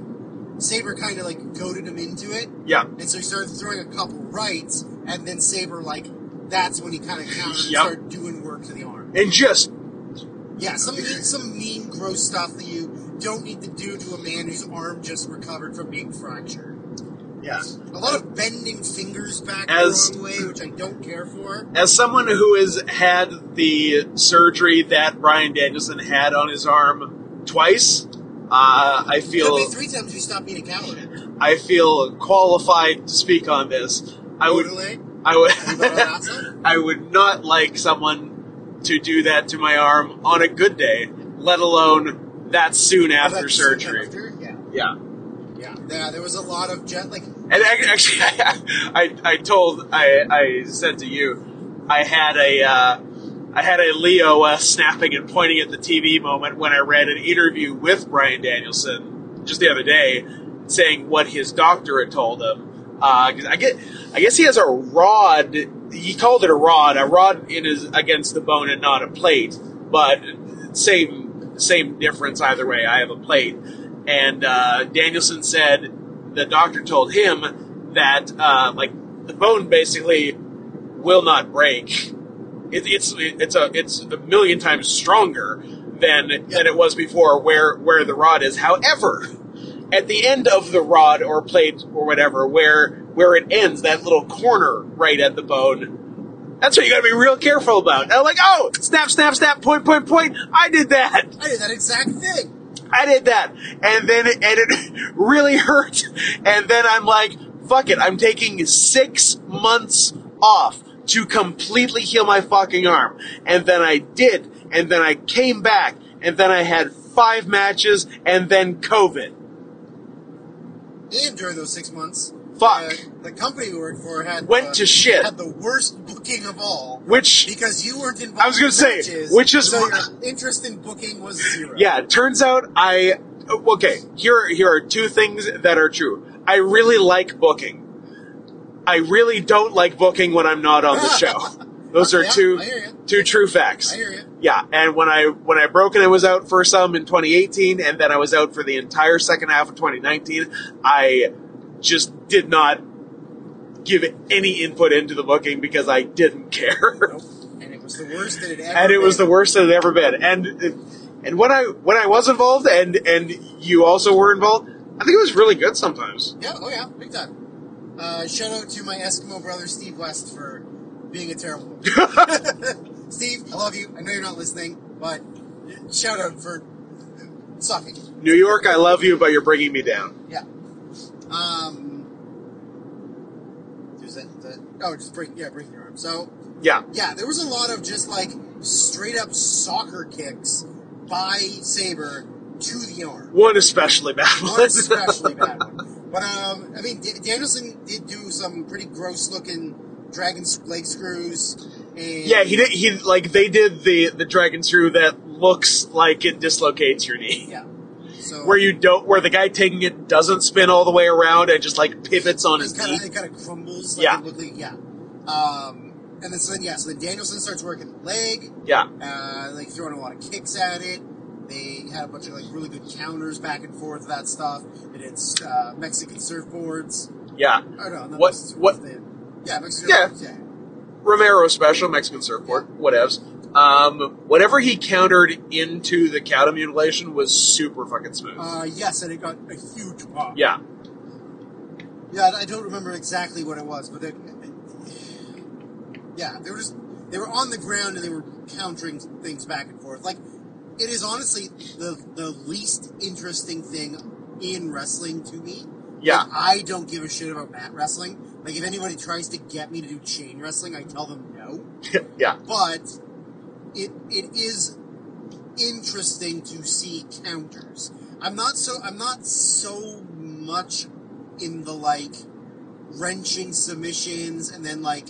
Sabre kind of, like, goaded him into it. Yeah. And so he started throwing a couple rights, and then Sabre, like, that's when he kind of countered and started doing work to the arm. And just... Yeah, some mean, gross stuff that you don't need to do to a man whose arm just recovered from being fractured. Yeah. A lot of bending fingers back the wrong way, which I don't care for. As someone who has had the surgery that Bryan Danielson had on his arm twice, I feel... It could be 3 times you stop being a coward. I feel qualified to speak on this. I would not like someone to do that to my arm on a good day, let alone that soon after surgery. Yeah. Yeah, there was a lot of And actually, I said to you, I had a Leo snapping and pointing at the TV moment when I read an interview with Bryan Danielson just the other day, saying what his doctor had told him. Because I guess he has a rod. He called it a rod in his against the bone and not a plate, but same difference either way. I have a plate. And Danielson said the doctor told him that the bone basically will not break. It's a million times stronger than it was before where the rod is. However, at the end of the rod or plate or whatever, where it ends, that little corner right at the bone, that's what you gotta be real careful about. And I'm like, oh, snap, snap, snap, point, point, point. I did that. I did that exact thing. I did that. And it really hurt. And then I'm like, fuck it. I'm taking 6 months off. to completely heal my fucking arm. And then I did, and then I came back, and then I had 5 matches, and then COVID. And during those 6 months, Fuck. The company we worked for went to shit. Had the worst booking of all. Which, because you weren't involved. I was going to say, matches, which is so your interest in booking was 0. Yeah, it turns out okay, here are 2 things that are true. I really like booking. I really don't like booking when I'm not on the show. Those are two true facts. I hear you. Yeah, and when I broke and I was out for some in 2018, and then I was out for the entire second half of 2019, I just did not give any input into the booking because I didn't care. Nope. And it was the worst that it ever And it been. was the worst that it ever been. And when I was involved and you also were involved, I think it was really good sometimes. Yeah, oh yeah, big time. Shout out to my Eskimo brother Steve West for being a terrible one. Steve, I love you. I know you're not listening, but shout out for sucking. New York, I love you, but you're bringing me down. Yeah. Just breaking your arm. So Yeah. yeah, there was a lot of just like straight up soccer kicks by Sabre to the arm. One especially bad one. One especially bad one. But I mean, Danielson did do some pretty gross looking dragon leg screws. And Yeah, he did. They did the dragon screw that looks like it dislocates your knee. Yeah. So Where the guy taking it doesn't spin all the way around and just like pivots on his knee. It kind of crumbles. Like Yeah. It looked like, yeah. And then so then Danielson starts working the leg. Yeah. Like throwing a lot of kicks at it. They had a bunch of like really good counters back and forth, that stuff. They did Mexican surfboards. Yeah. Oh no, not What- Mexican what- surfboards, yeah, Mexican Yeah. surfboards, yeah. Romero special, Mexican surfboard, whatevs. Whatever he countered into the cow mutilation was super fucking smooth. Yes, and it got a huge pop. Yeah. Yeah, I don't remember exactly what it was, but they were on the ground and they were countering things back and forth. Like, it is honestly the least interesting thing in wrestling to me. Yeah. Like, I don't give a shit about mat wrestling. Like, if anybody tries to get me to do chain wrestling, I tell them no. Yeah. But it is interesting to see counters. I'm not so much in the like wrenching submissions and then like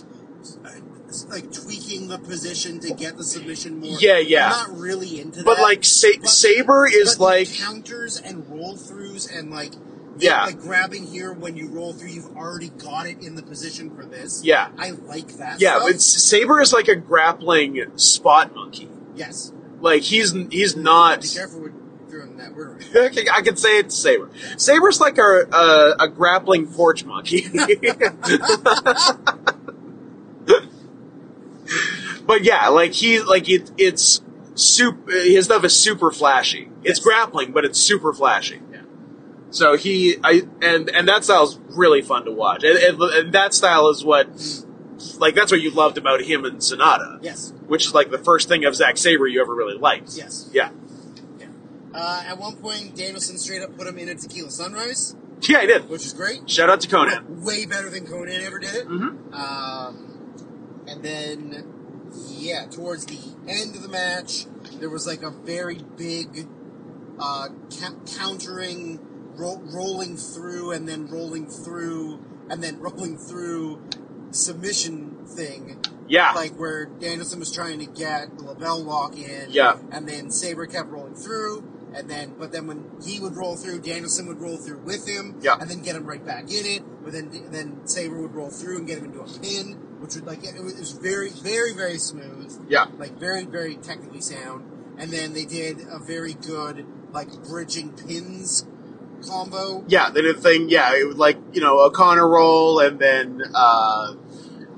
tweaking the position to get the submission more. Yeah, yeah. I'm not really into But that. like Sabre is but like counters and roll throughs and like Yeah. like grabbing here when you roll through, you've already got it in the position for this. Yeah. I like that. Yeah, stuff. but Sabre is like a grappling spot monkey. Yes. Like he's not. Be careful with throwing that word. I can say it's Sabre. Sabre's like a grappling porch monkey. But yeah, like it's super. His stuff is super flashy. It's grappling, but it's super flashy. Yeah. So and that style's really fun to watch, and that style is what. Like, that's what you loved about him and Sonata. Yes. Which is, like, the first thing of Zack Sabre you ever really liked. Yes. Yeah. Yeah. At one point, Danielson straight up put him in a Tequila Sunrise. Yeah, he did. Which is great. Shout out to Conan. Way better than Conan ever did it. Mm-hmm. And then, yeah, towards the end of the match, there was, like, a very big countering, rolling through, and then rolling through, and then rolling through submission thing. Yeah. Like where Danielson was trying to get the label lock in. Yeah. And then Sabre kept rolling through. But then when he would roll through, Danielson would roll through with him. Yeah. And then get him right back in it. But then Sabre would roll through and get him into a pin, which would it was very, very, very smooth. Yeah. Like very, very technically sound. And then they did a very good like bridging pins combo. Yeah, they did a thing, it was like, O'Connor roll, and then,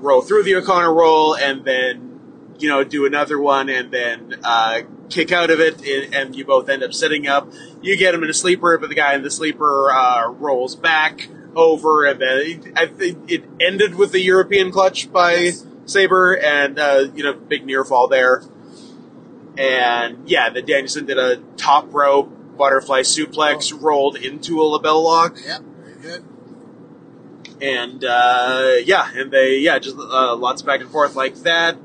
roll through the O'Connor roll, and then, do another one, and then, kick out of it, and you both end up sitting up. You get him in a sleeper, but the guy in the sleeper, rolls back over, and then I think it ended with the European clutch by Sabre, and, big near fall there. And, the Danielson did a top rope butterfly suplex rolled into a label lock. Yep, very good. And and they just lots of back and forth like that.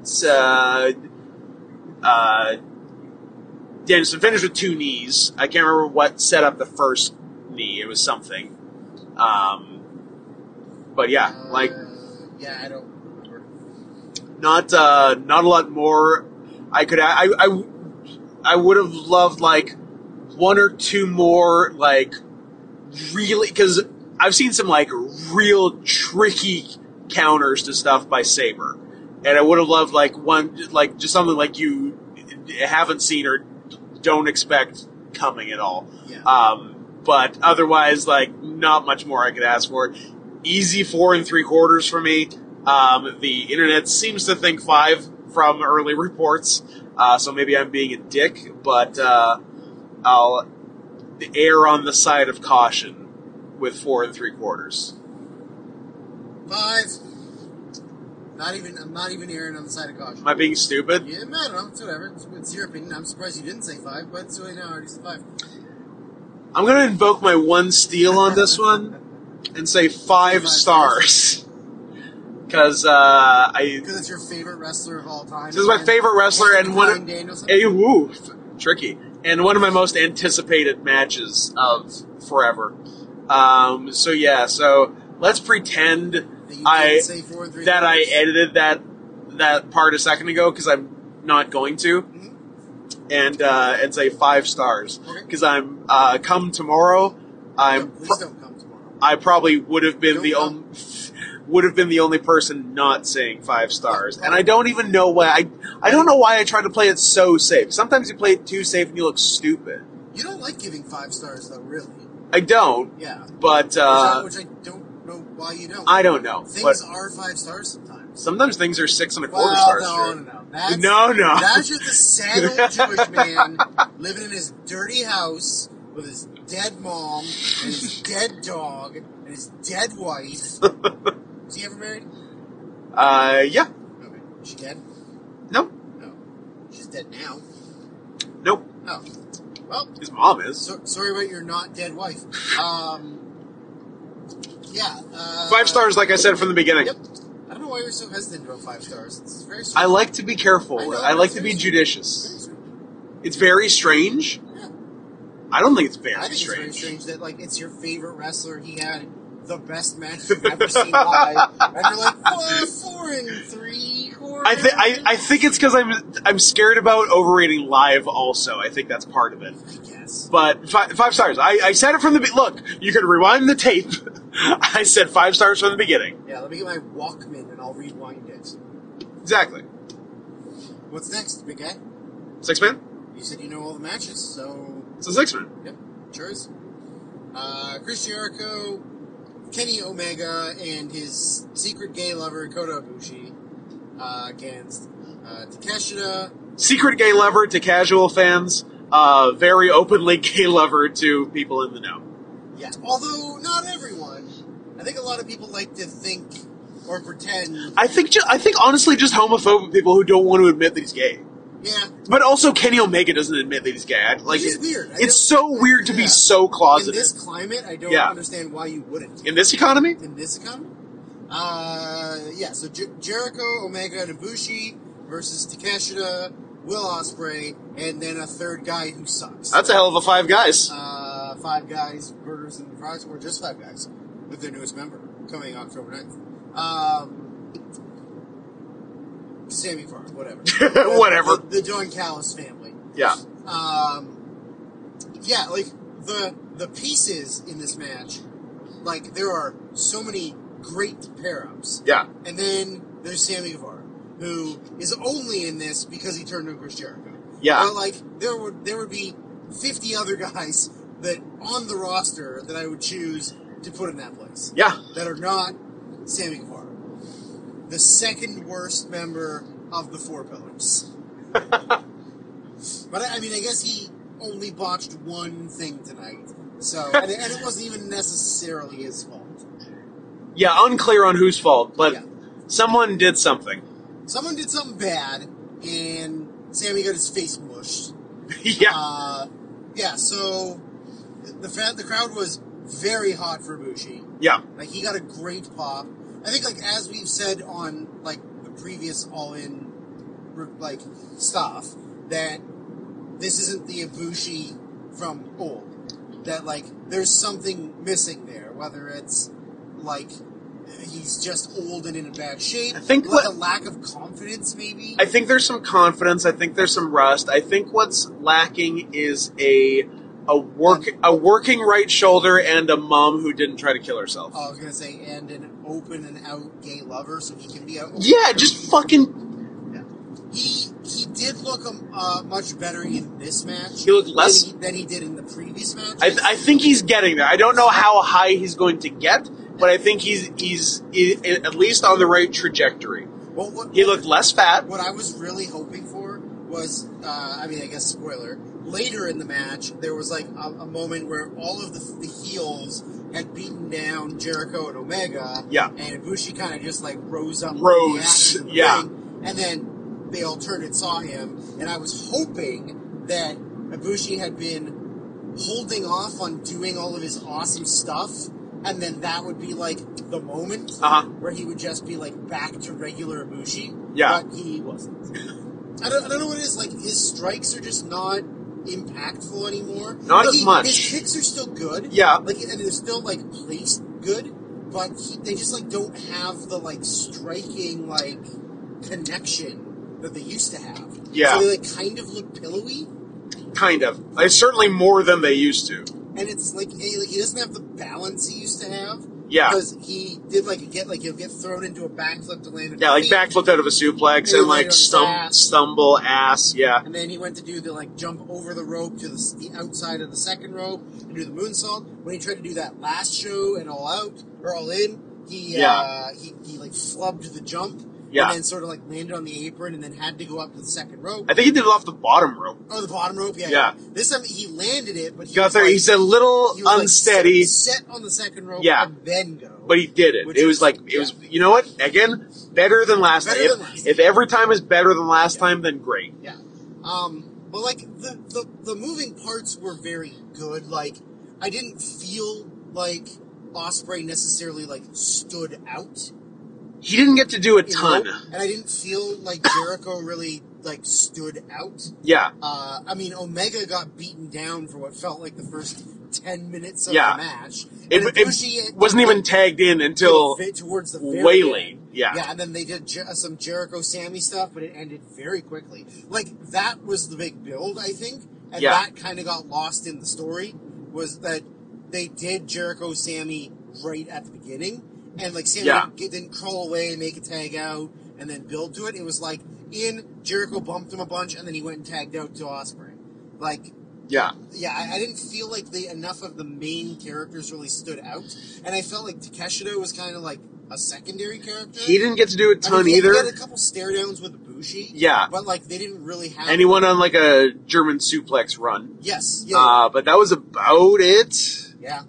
Danielson finished with 2 knees. I can't remember what set up the first knee. It was something. But yeah, I don't remember. Not a lot more. I would have loved like 1 or 2 more, like really, because I've seen some like real tricky counters to stuff by Sabre, and I would have loved like just something like you haven't seen or don't expect coming at all. Yeah. But otherwise, like not much more I could ask for. Easy 4 3/4 for me. The internet seems to think 5 from early reports, so maybe I'm being a dick, but I'll err on the side of caution with 4 3/4. 5. I'm not even erring on the side of caution. Am I being stupid? Yeah, I don't know. It's whatever. It's your opinion. I'm surprised you didn't say 5, but it's really now I already said 5. I'm going to invoke my 1 steal on this one and say 5 stars. Because it's your favorite wrestler of all time. This is my favorite wrestler and tricky. And one of my most anticipated matches of forever. So let's pretend that I edited that part a second ago, because I'm not going to, and say 5 stars, because I'm come tomorrow. Please don't come tomorrow. I probably would have been the only person not saying 5 stars, and I don't even know why. I don't know why I try to play it so safe. Sometimes you play it too safe and you look stupid. You don't like giving 5 stars, though, really. I don't. Yeah. But which I don't know why you don't. I don't know. Things are 5 stars sometimes. Sometimes things are 6 1/4 stars. No. No. That's just a sad old Jewish man living in his dirty house with his dead mom and his dead dog and his dead wife. Was he ever married? Yeah. Okay. Is she dead? No. No. She's dead now. Nope. Oh. Well. His mom is. Sorry about your not dead wife. Yeah. 5 stars, like I said from the beginning. Yep. I don't know why you're so hesitant about 5 stars. It's very strange. I like to be careful. I like to be judicious. It's very strange. Yeah. I don't think it's very strange. strange. It's very strange that, like, it's your favorite wrestler. He had the best match you've ever seen live. And you're like, 4 3/4. I think it's because I'm scared about overrating live also. I think that's part of it. I guess. But 5 stars. I said it from the look, you can rewind the tape. I said 5 stars from the beginning. Yeah, let me get my Walkman and I'll rewind it. Exactly. What's next, big guy? 6-man? You said you know all the matches, so... It's a 6-man. Yep, sure is. Chris Jericho, Kenny Omega, and his secret gay lover, Kota Ibushi, against Takeshita. Secret gay lover to casual fans, very openly gay lover to people in the know. Yeah, although not everyone. I think a lot of people like to think or pretend. I think honestly just homophobic people who don't want to admit that he's gay. Yeah. But also Kenny Omega doesn't admit that he's gay. It's weird. It's so weird to be so closeted. In this climate, I don't understand why you wouldn't. In this economy? In this economy? So Jericho, Omega, and Ibushi versus Takeshita, Will Ospreay, and then a third guy who sucks. That's a hell of a 5 guys. 5 guys, burgers and fries, or just 5 guys, with their newest member, coming October 9th. Sammy Farr, whatever. Whatever. The Don Callis family. Yeah. Like, the pieces in this match, like, there are so many great pair-ups. Yeah. And then there's Sammy Guevara, who is only in this because he turned on Chris Jericho. Yeah. But, like, there would be 50 other guys that on the roster that I would choose to put in that place. Yeah. That are not Sammy Guevara. The second worst member of the 4 Pillars. But, I mean, I guess he only botched one thing tonight. So, and it wasn't even necessarily his fault. Yeah, unclear on whose fault, but someone did something. Someone did something bad, and Sammy got his face mushed. Yeah. So the crowd was very hot for Ibushi. Yeah. Like, he got a great pop. I think, like, as we've said on, like, the previous All-In, like, stuff, that this isn't the Ibushi from old. That, like, there's something missing there, whether it's, like, he's just old and in a bad shape. I think like a lack of confidence, maybe. I think there's some confidence. I think there's some rust. I think what's lacking is a working right shoulder and a mom who didn't try to kill herself. I was gonna say, and an open and out gay lover, so he can be out. Yeah, just fucking. He did look much better in this match. He looked less than he did in the previous match. I think he's getting there. I don't know how high he's going to get, but I think he's at least on the right trajectory. Well, he looked less fat. What I was really hoping for was, I guess spoiler, later in the match, there was like a moment where all of the heels had beaten down Jericho and Omega. Yeah. And Ibushi kind of just like rose up. Yeah. Ring, and then they all turned and saw him. And I was hoping that Ibushi had been holding off on doing all of his awesome stuff. And then that would be like the moment where he would just be like back to regular Ibushi. Yeah. But he wasn't. I don't know what it is. Like, his strikes are just not impactful anymore. Not like as much. His kicks are still good. Yeah. Like, and they're still like placed good, but they just like don't have the like striking like connection that they used to have. Yeah. So they like kind of look pillowy. Kind of. Like, certainly more than they used to. And it's like he doesn't have the balance he used to have. Yeah. Because he did he'll get thrown into a backflip to land. Yeah, like backflipped out of a suplex and like stumble ass. Yeah. And then he went to do the like jump over the rope to the outside of the second rope and do the moonsault. When he tried to do that last show and All Out or All In, he like flubbed the jump. Yeah. And then sort of like landed on the apron and then had to go up to the second rope. I think he did it off the bottom rope. Oh, the bottom rope? Yeah. Yeah. This time he landed it, but he got there. Like, he's a little unsteady. Like set on the second rope and then go. But he did it. It was like, it was, you know what? Again, better than last time. If every time is better than last time, then great. Yeah. But like, the moving parts were very good. Like, I didn't feel like Ospreay necessarily like stood out. He didn't get to do a ton. And I didn't feel like Jericho really, like, stood out. Yeah. I mean, Omega got beaten down for what felt like the first 10 minutes of the match. It wasn't even tagged in until towards the very way end. late. Yeah. Yeah, and then they did some Jericho-Sammy stuff, but it ended very quickly. Like, that was the big build, I think. And that kind of got lost in the story, was that they did Jericho-Sammy right at the beginning. And, like, Sammy didn't crawl away and make a tag out and then build to it. It was like, Jericho bumped him a bunch, and then he went and tagged out to Ospreay. Like, I didn't feel like enough of the main characters really stood out. And I felt like Takeshita was kind of like a secondary character. He didn't get to do a ton either. He had a couple stare downs with Ibushi. Yeah. But, like, they didn't really have... And he went on, like, a German suplex run. Yes. Yeah. But that was about it. Yeah.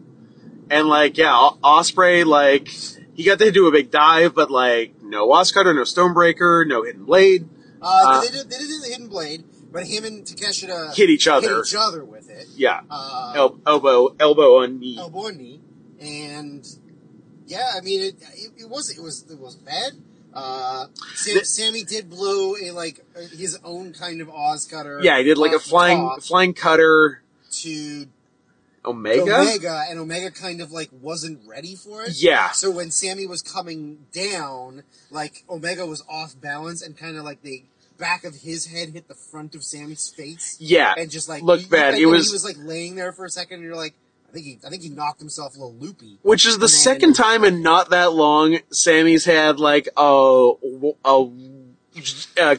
And, like, Ospreay, like... He got to do a big dive, but, like, no Oscutter, no Stonebreaker, no Hidden Blade. They did the Hidden Blade, but him and Takeshita hit each other with it. Yeah. Elbow on knee. Elbow on knee. And, yeah, I mean, it was bad. Sammy did blow his own kind of Oscutter. Yeah, he did, like, a flying cutter. To Omega, and Omega kind of, like, wasn't ready for it. Yeah. So when Sammy was coming down, like, Omega was off balance and kind of, like, the back of his head hit the front of Sammy's face. Yeah. And just, like... Looked bad. He was, like, laying there for a second, and you're like, I think he knocked himself a little loopy. Which is the second time in not that long Sammy's had, like, a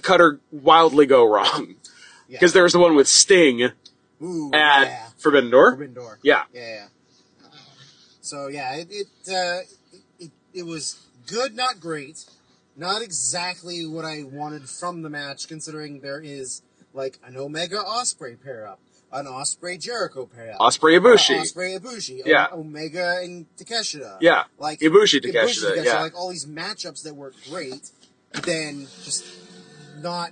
cutter wildly go wrong. Because there was the one with Sting at... Forbidden Door? Forbidden Door. Yeah. Yeah. So, yeah, it was good, not great. Not exactly what I wanted from the match, considering there is, like, an Omega-Ospreay pair-up, an Ospreay-Jericho pair-up. Ospreay-Ibushi. Ospreay-Ibushi. Yeah. Omega and Takeshita. Yeah. Like, Ibushi-Takeshita, yeah. Like, all these matchups that were great, then just not...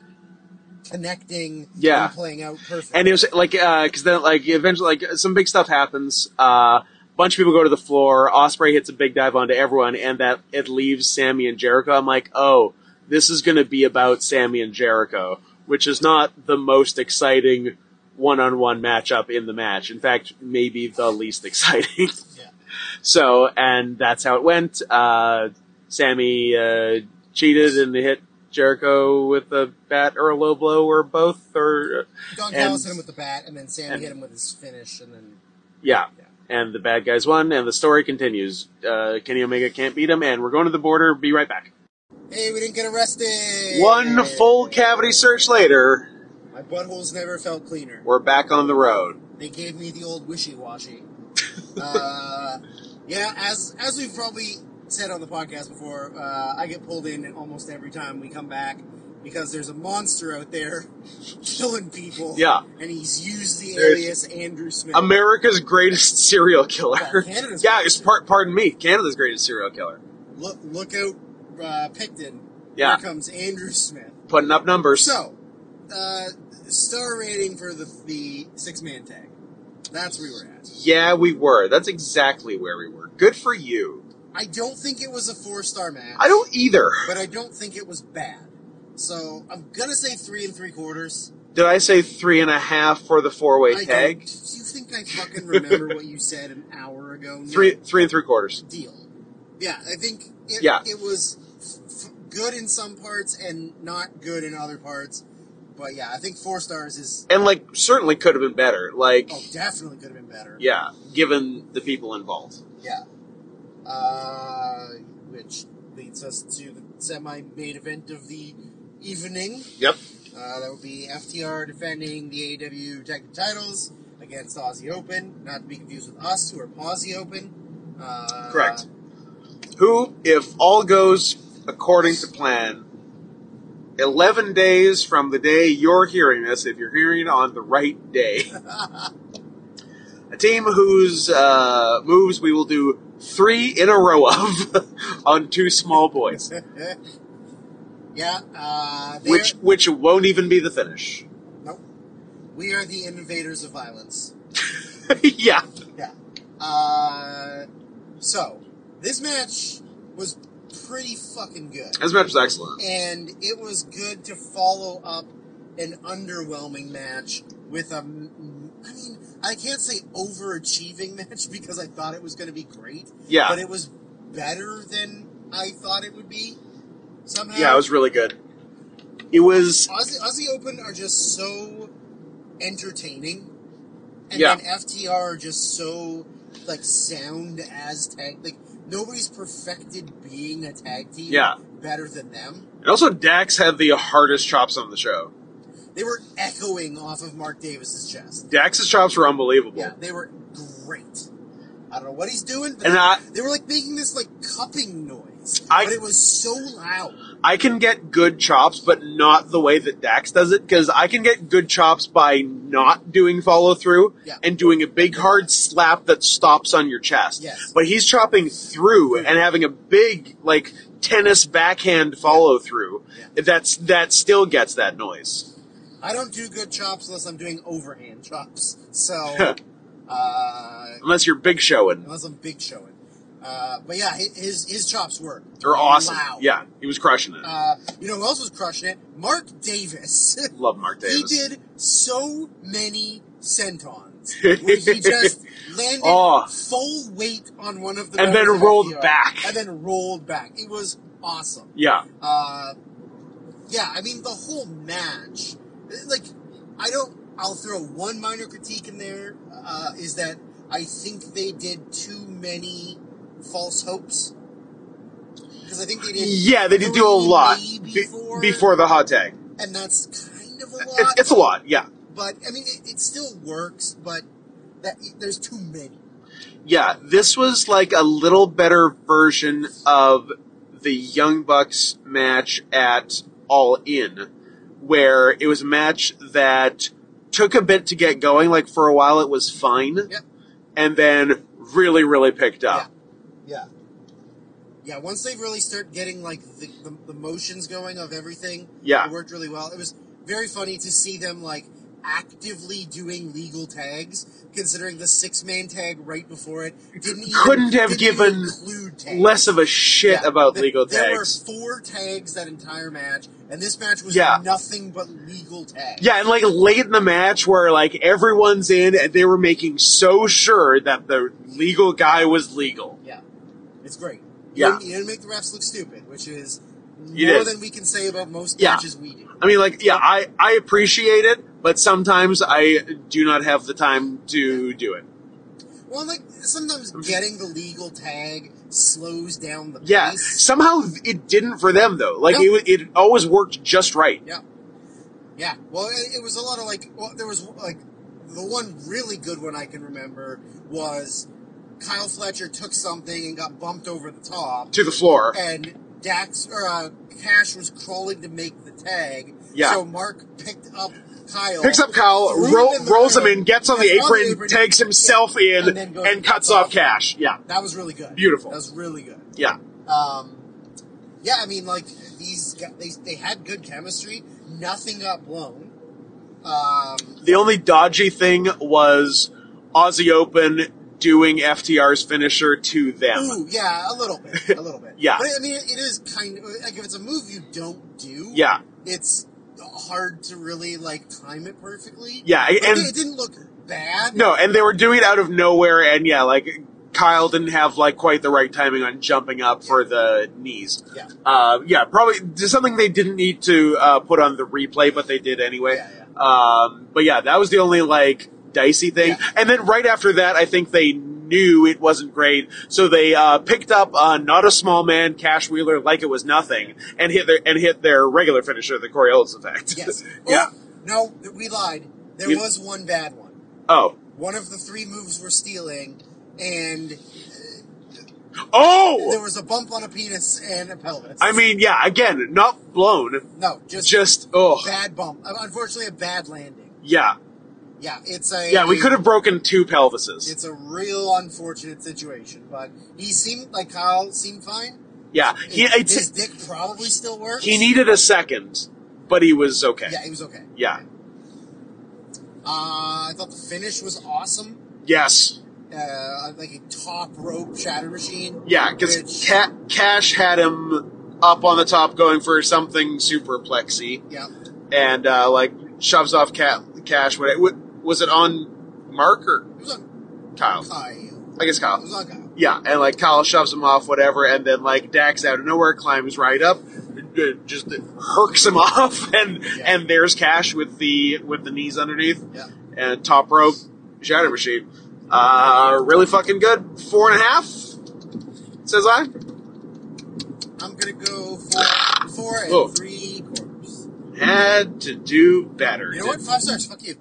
connecting and playing out perfectly. And it was like, because then, like, eventually, like, some big stuff happens. bunch of people go to the floor. Ospreay hits a big dive onto everyone, and that it leaves Sammy and Jericho. I'm like, oh, this is going to be about Sammy and Jericho, which is not the most exciting one-on-one matchup in the match. In fact, maybe the least exciting. Yeah. So, and that's how it went. Sammy cheated and hit Jericho with a bat or a low blow or both. Don Callis hit him with the bat, and then Sammy hit him with his finish, and then... Yeah. And the bad guys won, and the story continues. Kenny Omega can't beat him, and we're going to the border. Be right back. Hey, we didn't get arrested! One full cavity search later... My butthole's never felt cleaner. We're back on the road. They gave me the old wishy-washy. Yeah, as we've probably said on the podcast before, I get pulled in almost every time we come back because there's a monster out there killing people. Yeah. And he's used the alias Andrew Smith. America's greatest serial killer. Well, Canada's pardon me, Canada's greatest serial killer. Look out, Picton. Yeah. Here comes Andrew Smith. Putting up numbers. So, star rating for the six-man tag. That's where we were at. Yeah, we were. That's exactly where we were. Good for you. I don't think it was a 4-star match. I don't either. But I don't think it was bad. So, I'm gonna say 3 3/4. Did I say 3.5 for the four-way tag? Do you think I fucking remember what you said an hour ago? No. 3 3/4. Deal. Yeah, I think it was good in some parts and not good in other parts. But yeah, I think 4 stars is... And, certainly could have been better. Oh, definitely could have been better. Yeah, given the people involved. Yeah. Which leads us to the semi-main event of the evening. Yep. That would be FTR defending the AEW tag team titles against Aussie Open. Not to be confused with us, who are Aussie Open. Correct. Who, if all goes according to plan, 11 days from the day you're hearing this, if you're hearing it on the right day, a team whose moves we will do 3 in a row of on 2 small boys. Yeah. Which won't even be the finish. Nope. We are the innovators of violence. Yeah. Yeah. So, this match was pretty fucking good. This match was excellent. And it was good to follow up an underwhelming match with I can't say overachieving match because I thought it was going to be great. Yeah. But it was better than I thought it would be somehow. Yeah, it was really good. It was... Aussie Open are just so entertaining. And Yeah. then FTR are just so, sound as tag... nobody's perfected being a tag team better than them. And also, Dax had the hardest chops on the show. They were echoing off of Mark Davis's chest. Dax's chops were unbelievable. Yeah, they were great. I don't know what he's doing, but they were making this cupping noise. But it was so loud. I can get good chops, but not the way that Dax does it, because I can get good chops by not doing follow through and doing a big hard slap that stops on your chest. Yes. But he's chopping through and having a big tennis backhand follow through. Yeah. That still gets that noise. I don't do good chops unless I'm doing overhand chops. So, unless you're big showing. Unless I'm big showing. But yeah, his chops were awesome. Loud. Yeah, he was crushing it. You know who else was crushing it? Mark Davis. Love Mark Davis. He did so many sentons where he just landed full weight on one of the and then rolled back. And then rolled back. It was awesome. Yeah. Yeah, I mean, the whole match, I'll throw one minor critique in there, is that I think they did too many false hopes. Because I think they did... Yeah, they did do a lot before the hot tag. And that's kind of a lot. It's a lot, yeah. But, I mean, it still works, but there's too many. Yeah, this was a little better version of the Young Bucks match at All In, where it was a match that took a bit to get going. For a while it was fine. Yep. And then really, really picked up. Yeah. Yeah, once they really start getting, the motions going of everything, it worked really well. It was very funny to see them, actively doing legal tags, considering the 6-man tag right before it couldn't have didn't given even include tags. less of a shit about legal There tags. were 4 tags that entire match, and this match was Yeah. nothing but legal tags. Yeah, and like late in the match where like everyone's in and they were making so sure that the legal guy was legal. Yeah. It's great. Yeah. You didn't make the refs look stupid, which is You more did. than we can say about most Yeah. matches we do. I mean, like, yeah, I appreciate it, but sometimes I do not have the time to do it. Well, like, sometimes getting the legal tag slows down the Yeah, pace. somehow it didn't for them, though. Like, Nope. it always worked just right. Yeah. Yeah. Well, it was a lot of, like, there was, like, the one really good one I can remember was Kyle Fletcher took something and got bumped over the top. To the floor. And Cash was crawling to make the tag. Yeah. So Mark picked up Kyle. Picks up Kyle, rolls him in, gets on the apron, takes himself in, and cuts off Cash. Yeah. That was really good. Beautiful. That was really good. Yeah. Yeah, I mean, like, these guys, they had good chemistry. Nothing got blown. The only dodgy thing was Aussie Open doing FTR's finisher to them. Ooh, yeah, a little bit. A little bit. Yeah. But, I mean, it is kind of, like, if it's a move you don't do, Yeah. it's hard to really, like, time it perfectly. Yeah, Like, and it didn't look bad. no, and they were doing it out of nowhere, and yeah, like Kyle didn't have like quite the right timing on jumping up for the knees. Yeah. Yeah, probably something they didn't need to put on the replay, but they did anyway. Yeah. But yeah, that was the only like dicey thing. Yeah. And then right after that, I think they knew it wasn't great, so they picked up Not a Small Man, Cash Wheeler, like it was nothing, and hit their regular finisher, the Coriolis effect. Yes. Yeah. Oh, no, we lied. There was one bad one. Oh. One of the 3 moves were stealing, and there Oh! was a bump on a penis and a pelvis. I mean, yeah, again, not blown. No, Just, oh. bad bump. Unfortunately, a bad landing. Yeah. Yeah, it's a... Yeah, we could have broken 2 pelvises. It's a real unfortunate situation, but Kyle seemed fine. Yeah. His dick probably still works. He needed a second, but he was okay. Yeah, he was okay. Yeah. I thought the finish was awesome. Yes. Like a top rope shatter machine. Yeah, because Cash had him up on the top going for something superplexy. Yeah. And, like, shoves off Cash. Was it on Mark or It was on Kyle? I guess Kyle. It was on Kyle. Yeah, and, like, Kyle shoves him off, whatever, and then, like, Dax out of nowhere climbs right up, just herks him off, and there's Cash with the knees underneath. Yeah. And top rope shatter machine. Really fucking good. 4.5, says I. I'm gonna go 4 and 3/4. Had to do better. You know what? 5 stars. Fuck you.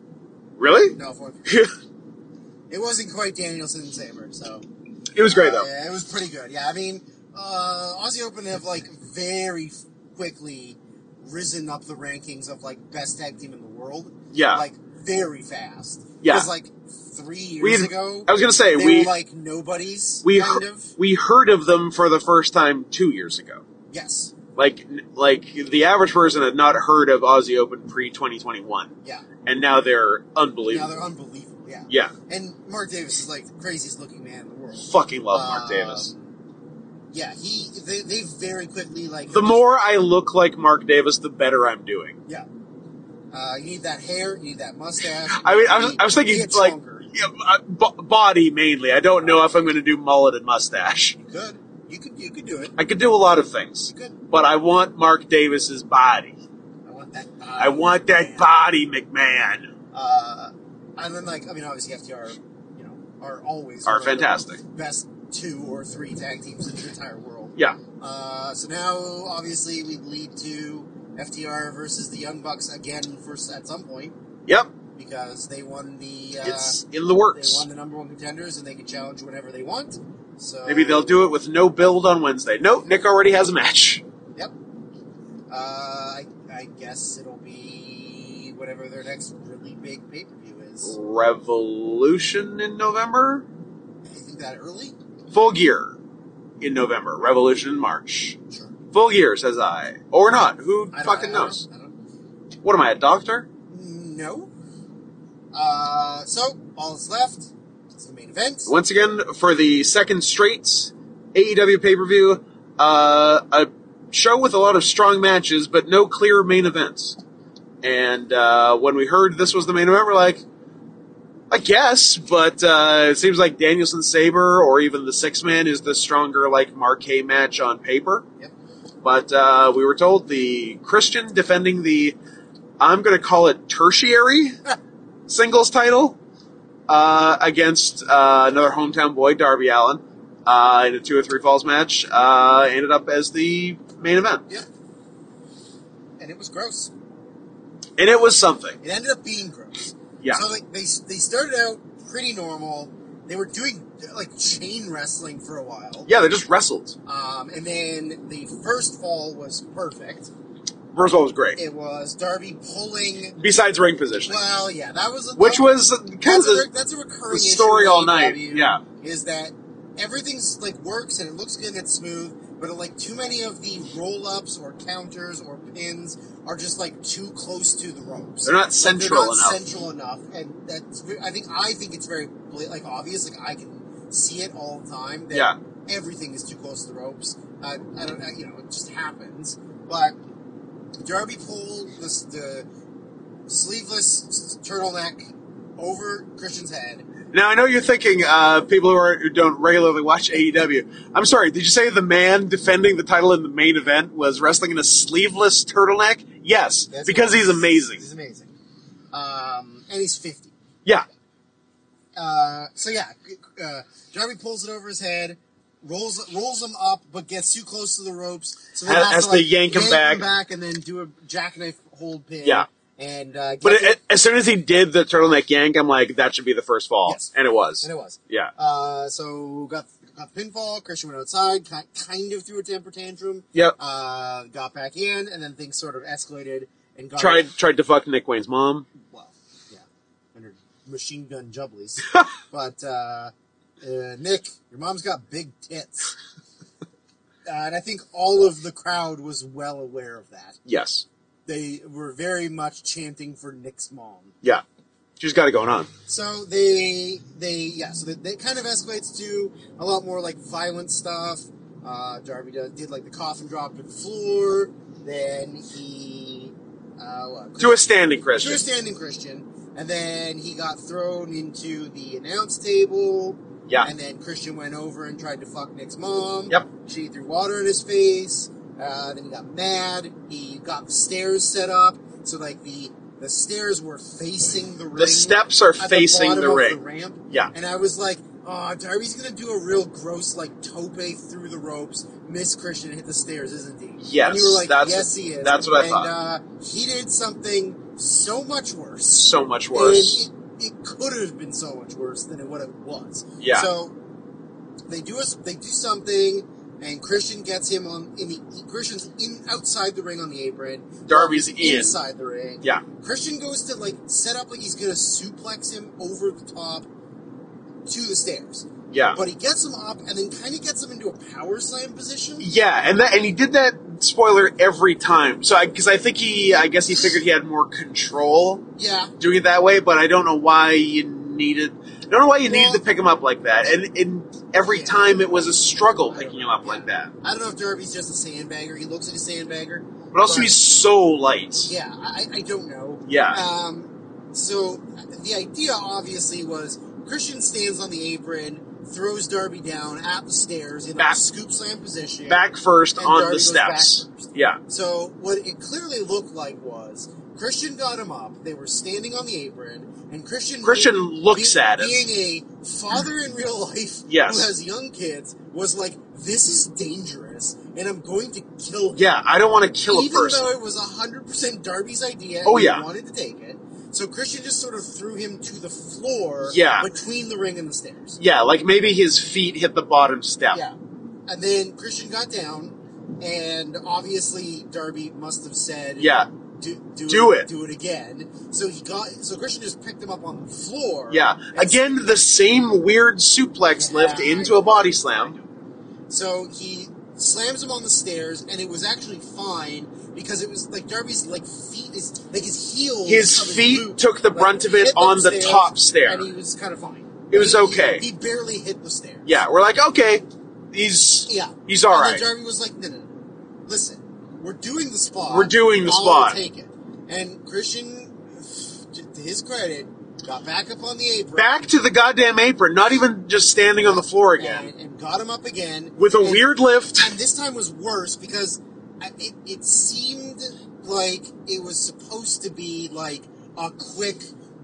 Really? No, 4. It wasn't quite Danielson and Saber, so. It was great, though. Yeah, it was pretty good. Yeah, I mean, Aussie Open have, like, very quickly risen up the rankings of, like, best tag team in the world. Yeah. Like, very fast. Yeah. Because, like, 3 years ago, I was gonna say, they were, like, nobodies, kind of. We heard of them for the first time 2 years ago. Yes. Like the average person had not heard of Aussie Open pre-2021. Yeah. And now they're unbelievable. Now they're unbelievable, yeah. Yeah. And Mark Davis is, like, the craziest looking man in the world. Fucking love Mark Davis. Yeah, they very quickly, like... The more I look like Mark Davis, the better I'm doing. Yeah. You need that hair, you need that mustache. I mean, I was thinking, like, body mainly. I don't know if I'm going to do mullet and mustache. You could do it. I could do a lot of things. You could. But I want Mark Davis's body. I want that body. I want that body, McMahon. And then, like, I mean, obviously FTR, are always... Are fantastic. Best 2 or 3 tag teams in the entire world. Yeah. So now, obviously, we lead to FTR versus the Young Bucks again at some point. Yep. Because they won the... it's in the works. They won the number 1 contenders, and they can challenge whenever they want. So maybe they'll do it with no build on Wednesday. Nope, Nick already has a match. Yep. I guess it'll be whatever their next really big pay-per-view is. Revolution in November? I think that early? Full Gear in November. Revolution in March. Sure. Full Gear, says I. Or not. Who fucking knows? I don't. What am I, a doctor? No. So, all that's left is the main event. Once again, for the second straight AEW pay-per-view, a show with a lot of strong matches, but no clear main events. And when we heard this was the main event, we're like, I guess, but it seems like Danielson Sabre or even the six-man is the stronger, like, marquee match on paper. Yep. But we were told the Christian defending the, I'm going to call it tertiary singles title against another hometown boy, Darby Allin, in a 2 or 3 falls match, ended up as the main event. Yep. And it was gross. And it was something. It ended up being gross. Yeah. So like they started out pretty normal. They were doing like chain wrestling for a while. Yeah, they just wrestled. And then the first fall was perfect. First of all, it was great. It was Darby pulling. Besides ring position. Well, yeah, that was which was kind of that's a recurring story issue all with night. AEW, Yeah. Is that everything's like works and it looks good and it's smooth, but like too many of the roll-ups or counters or pins are just like too close to the ropes. They're not central enough. Central enough, and that's. I think it's very like obvious. Like I can see it all the time. That Yeah. Everything is too close to the ropes. I don't. It just happens. But Darby pulled the sleeveless turtleneck over Christian's head. Now, I know you're thinking, people who don't regularly watch AEW, I'm sorry, did you say the man defending the title in the main event was wrestling in a sleeveless turtleneck? Yes, because he's amazing. He's amazing. And he's 50. Yeah. Darby pulls it over his head, rolls him up, but gets too close to the ropes. So has to yank him back and then do a jackknife hold pin. Yeah. And but as soon as he did the turtleneck yank, I'm like, that should be the first fall. Yes. And it was. Yeah. So got the pinfall. Christian went outside, kind of threw a temper tantrum. Yep. Got back in, and then things sort of escalated and got tried to fuck Nick Wayne's mom. Well, yeah, under machine gun jubblies. But Nick, your mom's got big tits, and I think all of the crowd was well aware of that. Yes. They were very much chanting for Nick's mom. Yeah. She's got it going on. So they kind of escalates to a lot more like violent stuff. Darby did like the coffin drop to the floor. Then he to a standing Christian. And then he got thrown into the announce table. Yeah. And then Christian went over and tried to fuck Nick's mom. Yep. She threw water in his face. Then he got mad. He got the stairs set up. So, like, the stairs were facing the ring. The steps are facing the ring. Of the ramp. Yeah. And I was like, oh, Darby's going to do a real gross, like, tope through the ropes, miss Christian, and hit the stairs, isn't he? Yes. And you were like, yes, he is. That's what I thought. And he did something so much worse. So much worse. And it could have been so much worse than what it was. Yeah. So, they do something... And Christian gets him Christian's outside the ring on the apron. Darby's inside the ring. Yeah. Christian goes to like set up like he's gonna suplex him over the top to the stairs. Yeah. But he gets him up and then kind of gets him into a power slam position. Yeah, and he did that, spoiler, every time. So because I guess he figured he had more control. Yeah. Doing it that way, but I don't know why you needed to pick him up like that. And every time it was a struggle picking him up like that. I don't know if Darby's just a sandbagger. He looks like a sandbagger. But also he's so light. Yeah, I don't know. Yeah. So the idea obviously was Christian stands on the apron, throws Darby down at the stairs in a scoop slam position. Back first on Darby the steps. Yeah. So what it clearly looked like was Christian got him up. They were standing on the apron, and Christian looks at him. Being a father in real life who has young kids, was like, this is dangerous, and I'm going to kill him. Yeah, I don't want to kill a person. Even though it was 100% Darby's idea, and he wanted to take it. So Christian just sort of threw him to the floor between the ring and the stairs. Yeah, like maybe his feet hit the bottom step. Yeah. And then Christian got down, and obviously Darby must have said... Yeah. Do it again. So Christian just picked him up on the floor. Yeah. Again, the same weird suplex lift into a body slam. So he slams him on the stairs, and it was actually fine because it was like Darby's like feet, his heels. His of feet boot, took the brunt of it on the top stair. and he was kind of fine. It was okay. He barely hit the stairs. Yeah, we're like, okay, he's all and right. then Darby was like, no. Listen, we're doing the spot. I'll take it. And Christian, to his credit, got back up on the apron. Back to the goddamn apron, not even just standing on the floor again. And got him up again. With a weird lift. And this time was worse because it seemed like it was supposed to be like a quick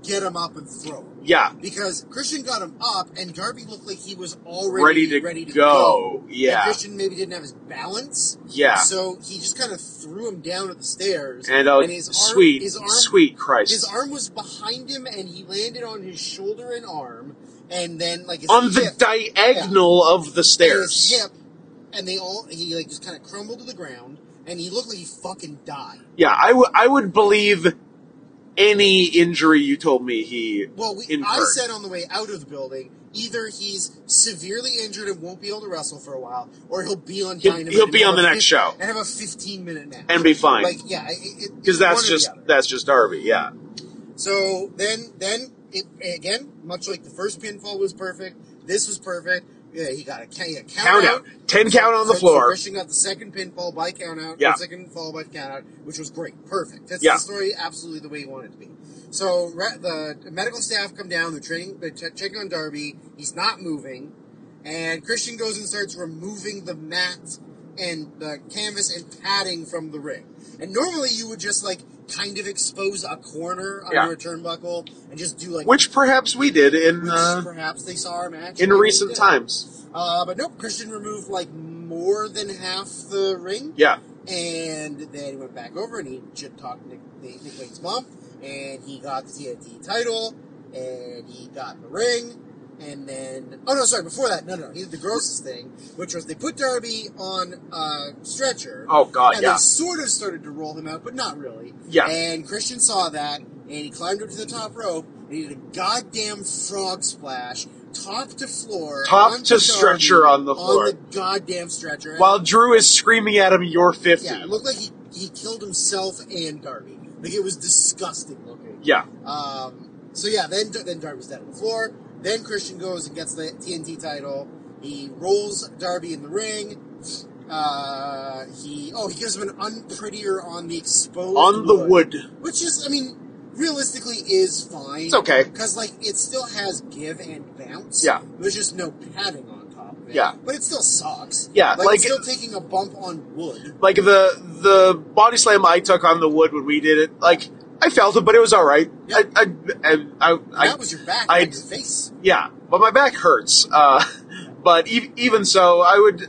get him up and throw him. Yeah. Because Christian got him up, and Darby looked like he was already ready to go. Yeah. And Christian maybe didn't have his balance. Yeah. So he just kind of threw him down at the stairs. And, his arm, sweet Christ. His arm was behind him, and he landed on his shoulder and arm, and then like his on hip, the diagonal of the stairs. and his hip, and he like just kind of crumbled to the ground, and he looked like he fucking died. Yeah, I would believe any injury you told me he incurred. I said on the way out of the building, either he's severely injured and won't be able to wrestle for a while, or he'll be on Dynamite. He'll be on the next show and have a 15-minute match and be fine. Like, yeah, because that's just Darby. Yeah. So then again, much like the first pinfall was perfect, this was perfect. Yeah, he got a count out. 10 count on the floor. So Christian got the second pinfall by count out. Yeah. The second fall by count out, which was great. Perfect. That's the story absolutely the way you want it to be. So the medical staff come down. They're checking on Darby. He's not moving. And Christian goes and starts removing the mat and the canvas and padding from the ring. And normally you would just like kind of expose a corner under a turnbuckle and just do like... Which perhaps we did in... perhaps they saw our match. In recent times. But nope, Christian removed like more than half the ring. Yeah. And then he went back over and he talked to Nick Wade's mom. And he got the TNT title. And he got the ring. And then... Oh, no, sorry, before that. No. He did the grossest thing, which was they put Darby on a stretcher. Oh, God, and they sort of started to roll him out, but not really. Yeah. And Christian saw that, and he climbed up to the top rope, and he did a goddamn frog splash, top to floor. Top to stretcher on the floor. On the goddamn stretcher. While Drew is screaming at him, "You're 50." Yeah, it looked like he killed himself and Darby. Like, it was disgusting looking. Yeah. So, yeah, then Darby's dead on the floor. Then Christian goes and gets the TNT title. He rolls Darby in the ring. He gives him an unprettier on the exposed wood. Which is, I mean, realistically is fine. It's okay. Because, like, it still has give and bounce. Yeah. There's just no padding on top of it. Yeah. But it still sucks. Yeah. Like it's still taking a bump on wood. Like, the body slam I took on the wood when we did it, like... I felt it, but it was all right. Yeah. That was your back, not your face. Yeah, but my back hurts. But even so, I was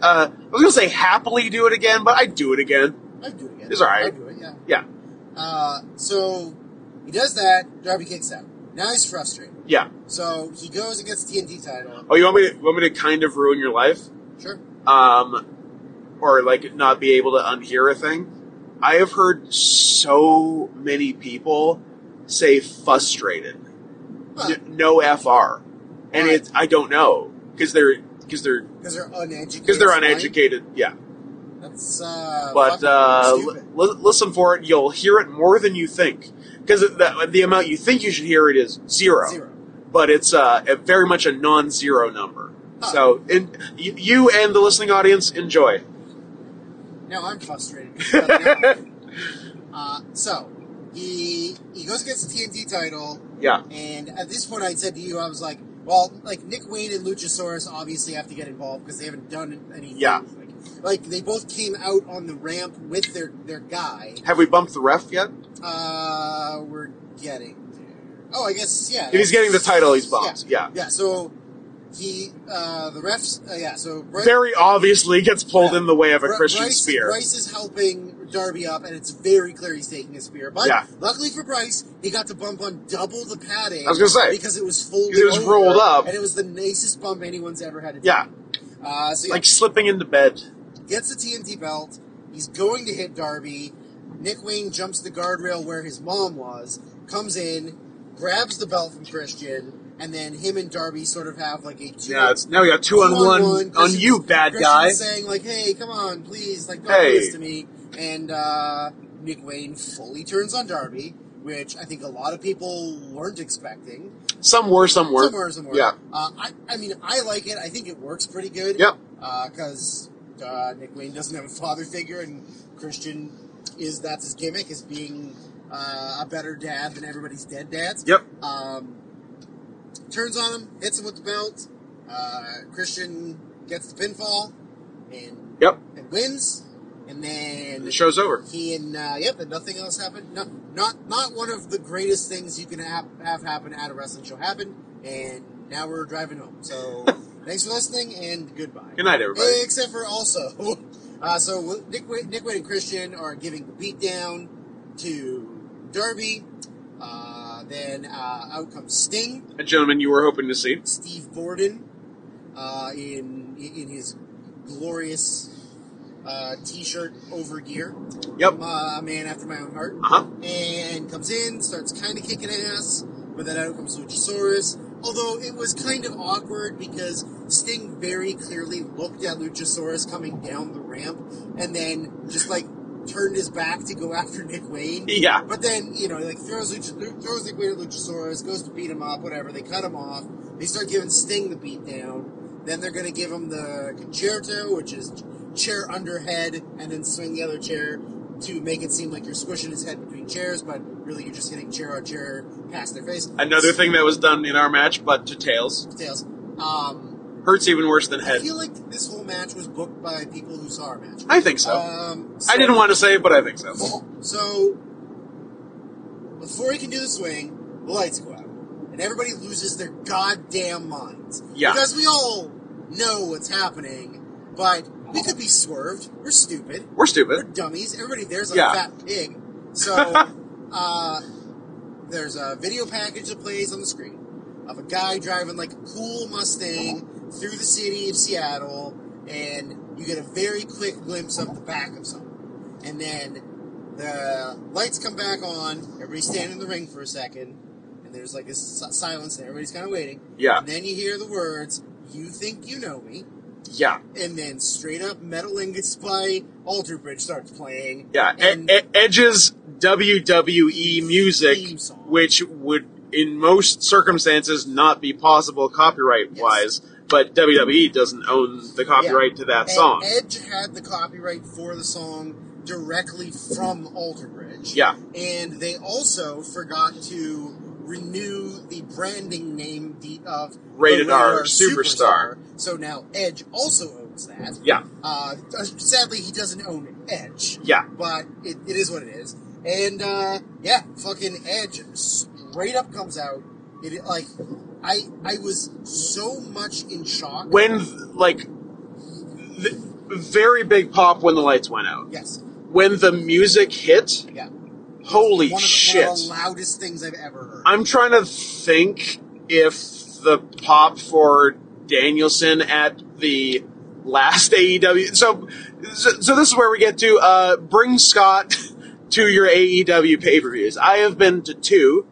going to say happily do it again, but I'd do it again. I'd do it again. It's all right. I'd do it, yeah. Yeah. So he does that. Darby kicks out. Now he's frustrated. Yeah. So he goes and gets the TNT title. Oh, you want me to kind of ruin your life? Sure. Or like not be able to unhear a thing? I have heard so many people say frustrated. Huh. No FR. And I don't know. Because they're uneducated. Because they're uneducated, yeah. That's, but, listen for it. You'll hear it more than you think. Because the amount you think you should hear it is zero. But it's very much a non-zero number. Huh. So, you and the listening audience, enjoy. Now I'm frustrated. So, he goes against the TNT title. Yeah. And at this point I said to you, I was like, well, like, Nick Wayne and Luchasaurus obviously have to get involved because they haven't done anything. Yeah. Like, they both came out on the ramp with their guy. Have we bumped the ref yet? We're getting there. Oh, I guess, yeah. If he's getting the title, he's bumped. Yeah. Yeah, so... the refs, so... Bryce, very obviously gets pulled in the way of a Christian spear. Bryce is helping Darby up, and it's very clear he's taking a spear. But luckily for Bryce, he got to bump on double the padding. I was going to say. Because it was folded it was over, rolled up. And it was the nicest bump anyone's ever had to do. Yeah. Like slipping into bed. Gets the TNT belt. He's going to hit Darby. Nick Wayne jumps the guardrail where his mom was, comes in, grabs the belt from Christian, And then him and Darby sort of have like a now we got 2-on-1 on you, bad guy. Saying like, "Hey, come on, please, like, don't do this to me." And Nick Wayne fully turns on Darby, which I think a lot of people weren't expecting. Some were, some weren't. Some were. Yeah. I mean, I like it. I think it works pretty good. Yep. Because Nick Wayne doesn't have a father figure, and Christian that's his gimmick, is being a better dad than everybody's dead dads. Yep. Turns on him, hits him with the belt. Christian gets the pinfall and wins. And then the show's over. He and and nothing else happened. No, not one of the greatest things you can have happen at a wrestling show happened. And now we're driving home. So thanks for listening and goodbye. Good night, everybody. Except for also, so Nick Wayne and Christian are giving the beatdown to Darby. Then out comes Sting, a gentleman you were hoping to see. Steve Borden, in his glorious T-shirt over gear. Yep. A man after my own heart. Uh-huh. And comes in, starts kind of kicking ass, but then out comes Luchasaurus. Although it was kind of awkward because Sting very clearly looked at Luchasaurus coming down the ramp and then just like turned his back to go after Nick Wayne. Yeah. But then, like throws Nick Wayne at Luchasaurus, goes to beat him up, whatever. They cut him off. They start giving Sting the beatdown. Then they're going to give him the concerto, which is chair under head, and then swing the other chair to make it seem like you're squishing his head between chairs, but really you're just hitting chair on chair past their face. Another thing that was done in our match, but to tails. Tails. Hurts even worse than head. I feel like this whole match was booked by people who saw our match. I think so. I didn't want to say it, but I think so. So, before he can do the swing, the lights go out. And everybody loses their goddamn minds. Yeah. Because we all know what's happening, but we could be swerved. We're stupid. We're stupid. We're dummies. Everybody there's like a fat pig. So, there's a video package that plays on the screen of a guy driving like a cool Mustang through the city of Seattle, and you get a very quick glimpse of the back of someone. And then the lights come back on, everybody's standing in the ring for a second, and there's like this silence, and everybody's kind of waiting. Yeah. And then you hear the words, "You think you know me?" Yeah. And then straight up Metal Ingots by Alter Bridge starts playing. Yeah. And Edge's WWE music, which would in most circumstances not be possible copyright-wise, but WWE doesn't own the copyright to that song. Edge had the copyright for the song directly from Alter Bridge. Yeah. And they also forgot to renew the branding name of Rated R Superstar. So now Edge also owns that. Yeah. Sadly, he doesn't own Edge. Yeah. But it is what it is. And, fucking Edge straight up comes out. I was so much in shock. When, very big pop when the lights went out. Yes. When the music hit, holy shit. One of the loudest things I've ever heard. I'm trying to think if the pop for Danielson at the last AEW... So this is where we get to bring Scott to your AEW pay-per-views. I have been to 2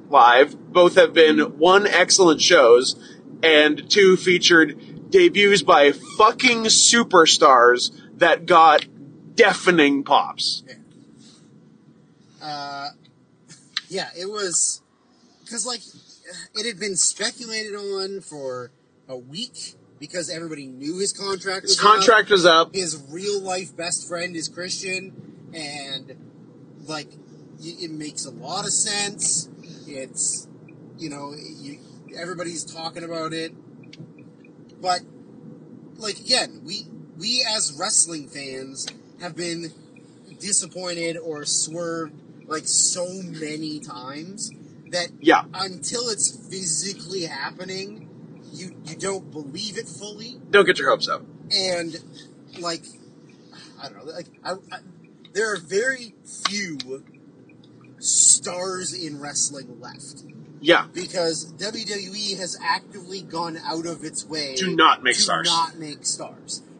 live. Both have been 1 excellent shows, and 2 featured debuts by fucking superstars that got deafening pops. Yeah, it was... Because, it had been speculated on for a week, because everybody knew his contract was up. His contract was up. His real-life best friend is Christian, and, it makes a lot of sense. It's, everybody's talking about it. But, again, we as wrestling fans have been disappointed or swerved, so many times that until it's physically happening, you don't believe it fully. Don't get your hopes up. And, I don't know, there are very few stars in wrestling left. Yeah. Because WWE has actively gone out of its way to not make stars.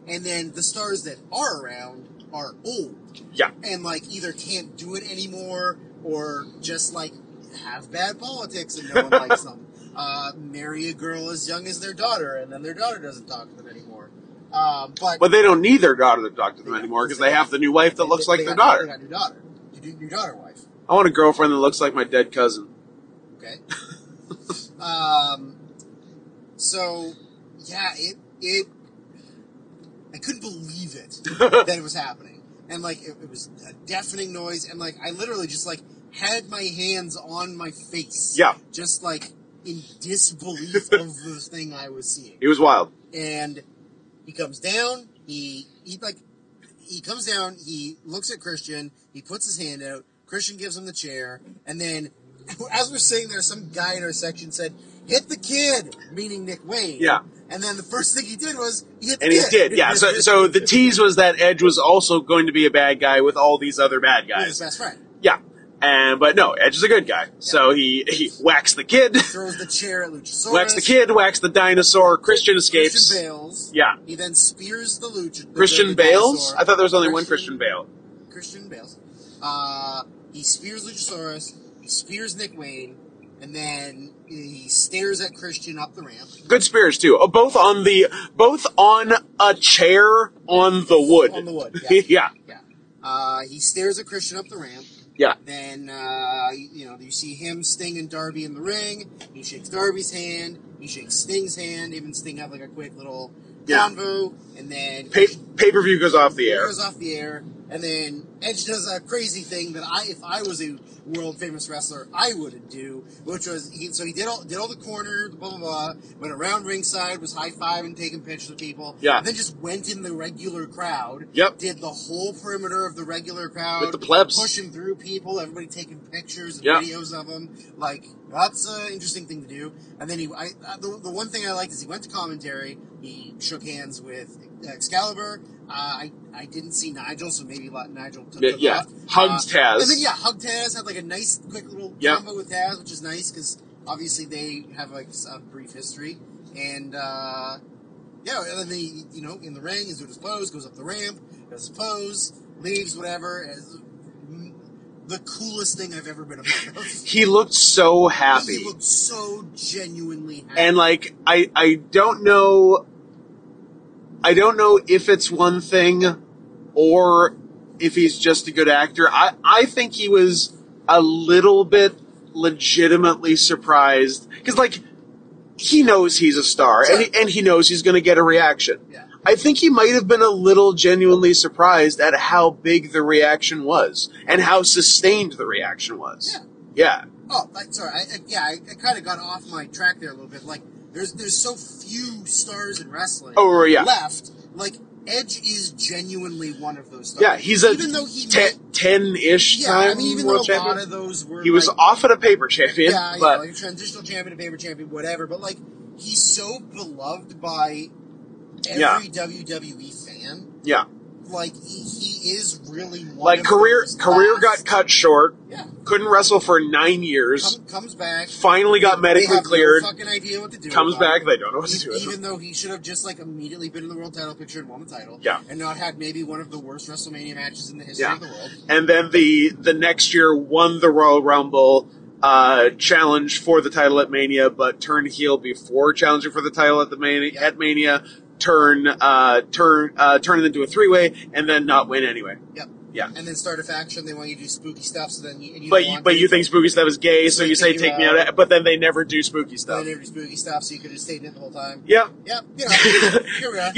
And then the stars that are around are old. Yeah. And, either can't do it anymore or just, have bad politics and no one likes them. marry a girl as young as their daughter, and then their daughter doesn't talk to them anymore. But they don't need their daughter to talk to them anymore because they have the new wife that looks like their daughter. They got new daughter. New daughter wife. I want a girlfriend that looks like my dead cousin. Okay. So, yeah, I couldn't believe it that it was happening. And, like, it was a deafening noise, and, like, I literally just, like, had my hands on my face. Yeah. Just, like, in disbelief of the thing I was seeing. He was wild. And he comes down, he comes down, he looks at Christian, he puts his hand out, Christian gives him the chair, and then, as we're sitting there, some guy in our section said, "Hit the kid," meaning Nick Wayne. Yeah. And then the first thing he did was, he hit the And kid. he did, yeah. So the tease was that Edge was also going to be a bad guy with all these other bad guys. With his best friend. Yeah. But no, Edge is a good guy. Yeah. So he whacks the kid. Throws the chair at Luchasaurus. Whacks the kid, whacks the dinosaur. Christian escapes. Christian bails. Yeah. He then spears the Luchasaurus. Christian Bales? I thought there was only one Christian Bale. Christian Bales. He spears Luchasaurus. He spears Nick Wayne. And then he stares at Christian up the ramp. Good spears too. Both on a chair on the wood. On the wood. Yeah. Yeah. He stares at Christian up the ramp. Yeah. Then you see him, Sting, and Darby in the ring. He shakes Darby's hand. He shakes Sting's hand. Even Sting have like a quick little convo. And then pay-per-view goes off the air. Goes off the air. And then Edge does a crazy thing that if I was a world famous wrestler, I wouldn't do, which was he did all the corner, blah blah blah, went around ringside, was high fiving, taking pictures of people, and then just went in the regular crowd. Yep. Did the whole perimeter of the regular crowd with the plebs, pushing through people, everybody taking pictures and videos of him. Like that's an interesting thing to do. And then the one thing I liked is he went to commentary. He shook hands with Excalibur. I didn't see Nigel, so maybe Nigel took it off. Hugged Taz. And then, hugged Taz, had like a nice, quick little combo with Taz, which is nice, because obviously they have like a brief history. And, and then he, in the ring, he's doing his pose, goes up the ramp, does his pose, leaves, whatever. The coolest thing I've ever been a part of. He looked so happy. He looked so genuinely happy. And, like, I don't know if it's one thing or if he's just a good actor. I think he was a little bit legitimately surprised. Because, like, he knows he's a star, and he knows he's going to get a reaction. Yeah. I think he might have been a little genuinely surprised at how big the reaction was, and how sustained the reaction was. Yeah. Oh, sorry. I kind of got off my track there a little bit. Like, there's so few stars in wrestling left. Like, Edge is genuinely one of those stars. Yeah, he's even though he 10-ish time even world though a champion. lot of those were he was often a paper champion. Yeah, but like a transitional champion, a paper champion, whatever. But, like, he's so beloved by every WWE fan. Yeah. Like, he is really one like, of career those got cut short. Yeah. Couldn't wrestle for 9 years. Comes back. Finally got medically cleared. No fucking idea what to do. Comes back. They don't know what to do with him. Even though he should have just like immediately been in the world title picture and won the title. Yeah. And not had maybe one of the worst WrestleMania matches in the history of the world. And then the next year won the Royal Rumble, challenged for the title at Mania, but turned heel before challenging for the title at Mania. Turn it into a 3-way, and then not win anyway. Yep. Yeah. And then start a faction. They want you to do spooky stuff. So then you think spooky stuff is gay, so you say take me out. But then they never do spooky stuff. They never do spooky stuff, so you could have stayed in it the whole time. Yeah. Yep. Here we are.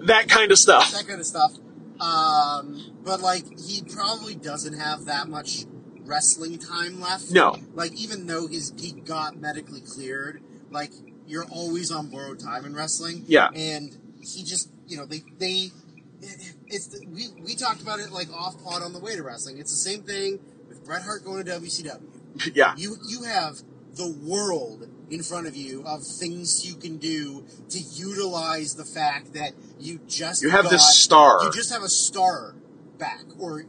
That kind of stuff. That kind of stuff. But like he probably doesn't have that much wrestling time left. No. Like even though he got medically cleared, like you're always on borrowed time in wrestling. Yeah. And he just we talked about it like off pod on the way to wrestling. It's the same thing with Bret Hart going to WCW. Yeah. You have the world in front of you of things you can do to utilize the fact that you have this star. You just have a star back, or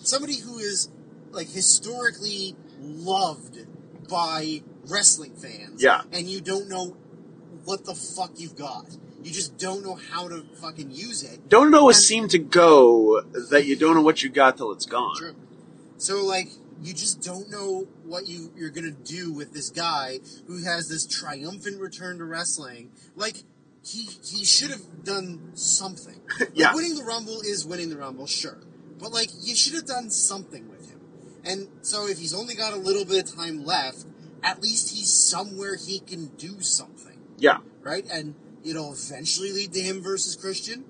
somebody who is like historically loved by wrestling fans. Yeah. And you don't know what the fuck you've got. You just don't know how to fucking use it. Don't know a seam to go that you don't know what you got till it's gone. True. So, like, you just don't know what you're going to do with this guy who has this triumphant return to wrestling. Like, he should have done something. Like, winning the Rumble is winning the Rumble, sure. But, like, you should have done something with him. And so if he's only got a little bit of time left, at least he's somewhere he can do something. Yeah. Right? And it'll eventually lead to him versus Christian.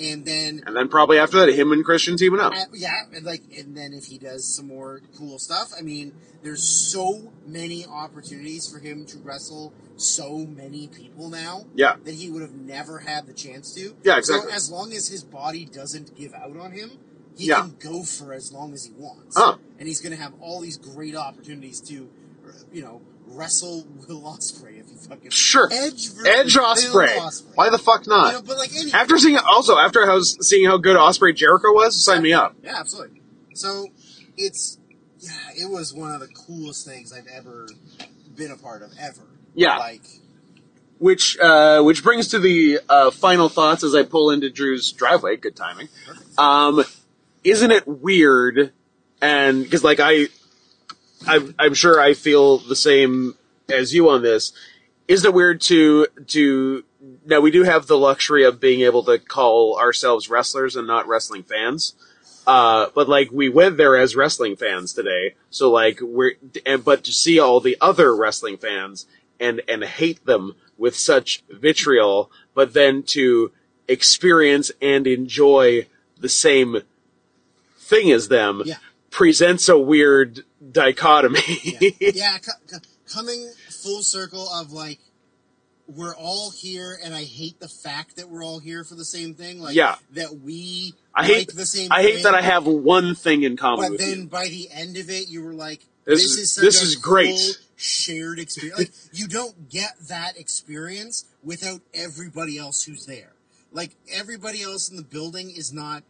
And then probably after that, him and Christian teaming up. And then if he does some more cool stuff, I mean, there's so many opportunities for him to wrestle so many people now. Yeah. That he would have never had the chance to. Yeah, exactly. So as long as his body doesn't give out on him, he Yeah. can go for as long as he wants. And he's going to have all these great opportunities to, wrestle Will Ospreay if he fucking... Sure. Edge Ospreay. Why the fuck not? But like after seeing how good Ospreay Jericho was, sign me up. Yeah, absolutely. So it was one of the coolest things I've ever been a part of, ever. Yeah. Like, which brings to the final thoughts as I pull into Drew's driveway. Good timing. Perfect. Isn't it weird? And because like I'm sure I feel the same as you on this. Isn't it weird to now we do have the luxury of being able to call ourselves wrestlers and not wrestling fans. But like we went there as wrestling fans today. So like but to see all the other wrestling fans and hate them with such vitriol, but then to experience and enjoy the same thing as them presents a weird dichotomy. Coming full circle of like, we're all here, and I hate the fact that we're all here for the same thing. Like, that we like the same thing. I hate that I have one thing in common with you. But then by the end of it, you were like, this is great. Cool shared experience. Like, you don't get that experience without everybody else who's there. Like, everybody else in the building is not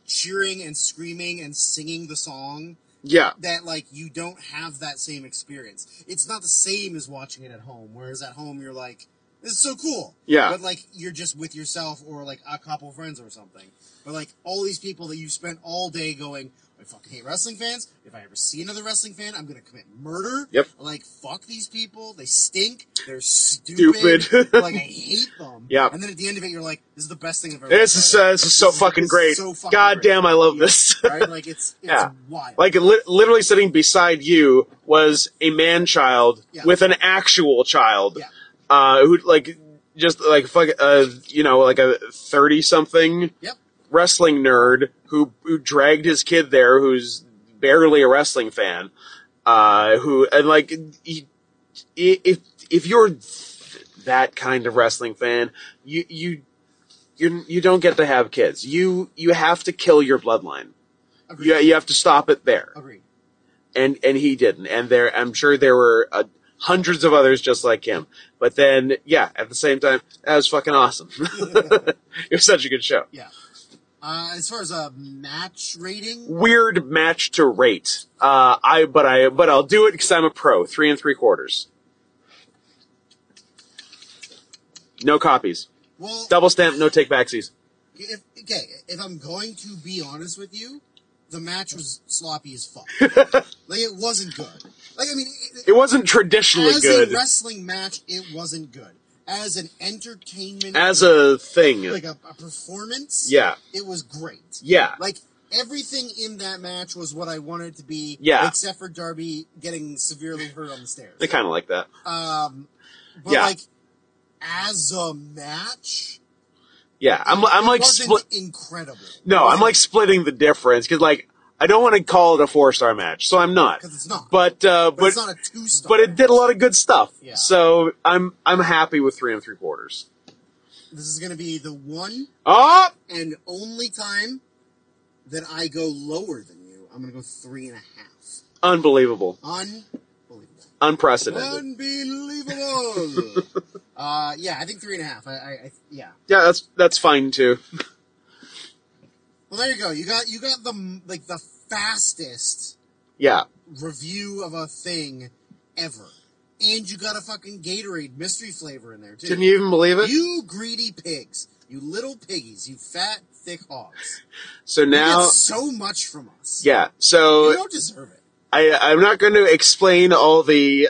cheering and screaming and singing the song. Yeah. That, like, you don't have that same experience. It's not the same as watching it at home, whereas at home you're like, this is so cool. Yeah. But, like, you're just with yourself or, like, a couple friends or something. But, like, all these people that you spent all day going, I fucking hate wrestling fans. If I ever see another wrestling fan, I'm going to commit murder. Yep. Like, fuck these people. They stink. They're stupid. Like, I hate them. Yeah. And then at the end of it, you're like, this is the best thing I've ever This is so fucking great. So fucking God great. damn, I love this. Right? Like, it's wild. Like, literally sitting beside you was a man-child with an actual child. Yeah. Who, like, just, like, fuck, like a 30-something wrestling nerd who dragged his kid there, who's barely a wrestling fan, if you're that kind of wrestling fan, you don't get to have kids. You have to kill your bloodline. You have to stop it there. Agreed. And he didn't. And I'm sure there were hundreds of others just like him. But then, at the same time, that was fucking awesome. It was such a good show. Yeah. As far as a match rating, weird match to rate. But I'll do it because I'm a pro. 3 3/4. No copies. Well, double stamp, no take backsies. If I'm going to be honest with you, the match was sloppy as fuck. Like, it wasn't good. Like, I mean, it wasn't traditionally good. As a wrestling match, it wasn't good. As an entertainment... As a thing. Like a performance... Yeah. It was great. Yeah. Like, everything in that match was what I wanted it to be. Yeah. Except for Darby getting severely hurt on the stairs. They kind of like that. But, like, as a match... Yeah, I'm like... incredible. No, I'm like splitting the difference, because, like, I don't want to call it a 4-star match, so I'm not. Because it's not. But it's not a 2-star. But it did a lot of good stuff. Yeah. So I'm happy with 3 3/4. This is going to be the one and only time that I go lower than you. I'm going to go 3.5. Unbelievable. Unprecedented. Unbelievable. Yeah, I think 3.5. Yeah. Yeah, that's fine too. Well, there you go. You got the fastest review of a thing ever. And you got a fucking Gatorade mystery flavor in there, too. Can you even believe it? You greedy pigs. You little piggies. You fat, thick hogs. So now... You get so much from us. Yeah, so... You don't deserve it. I'm not going to explain all the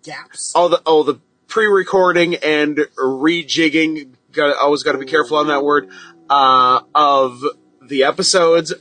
Gaps. all the pre-recording and rejigging. Always got to be careful on that word. Of the episodes,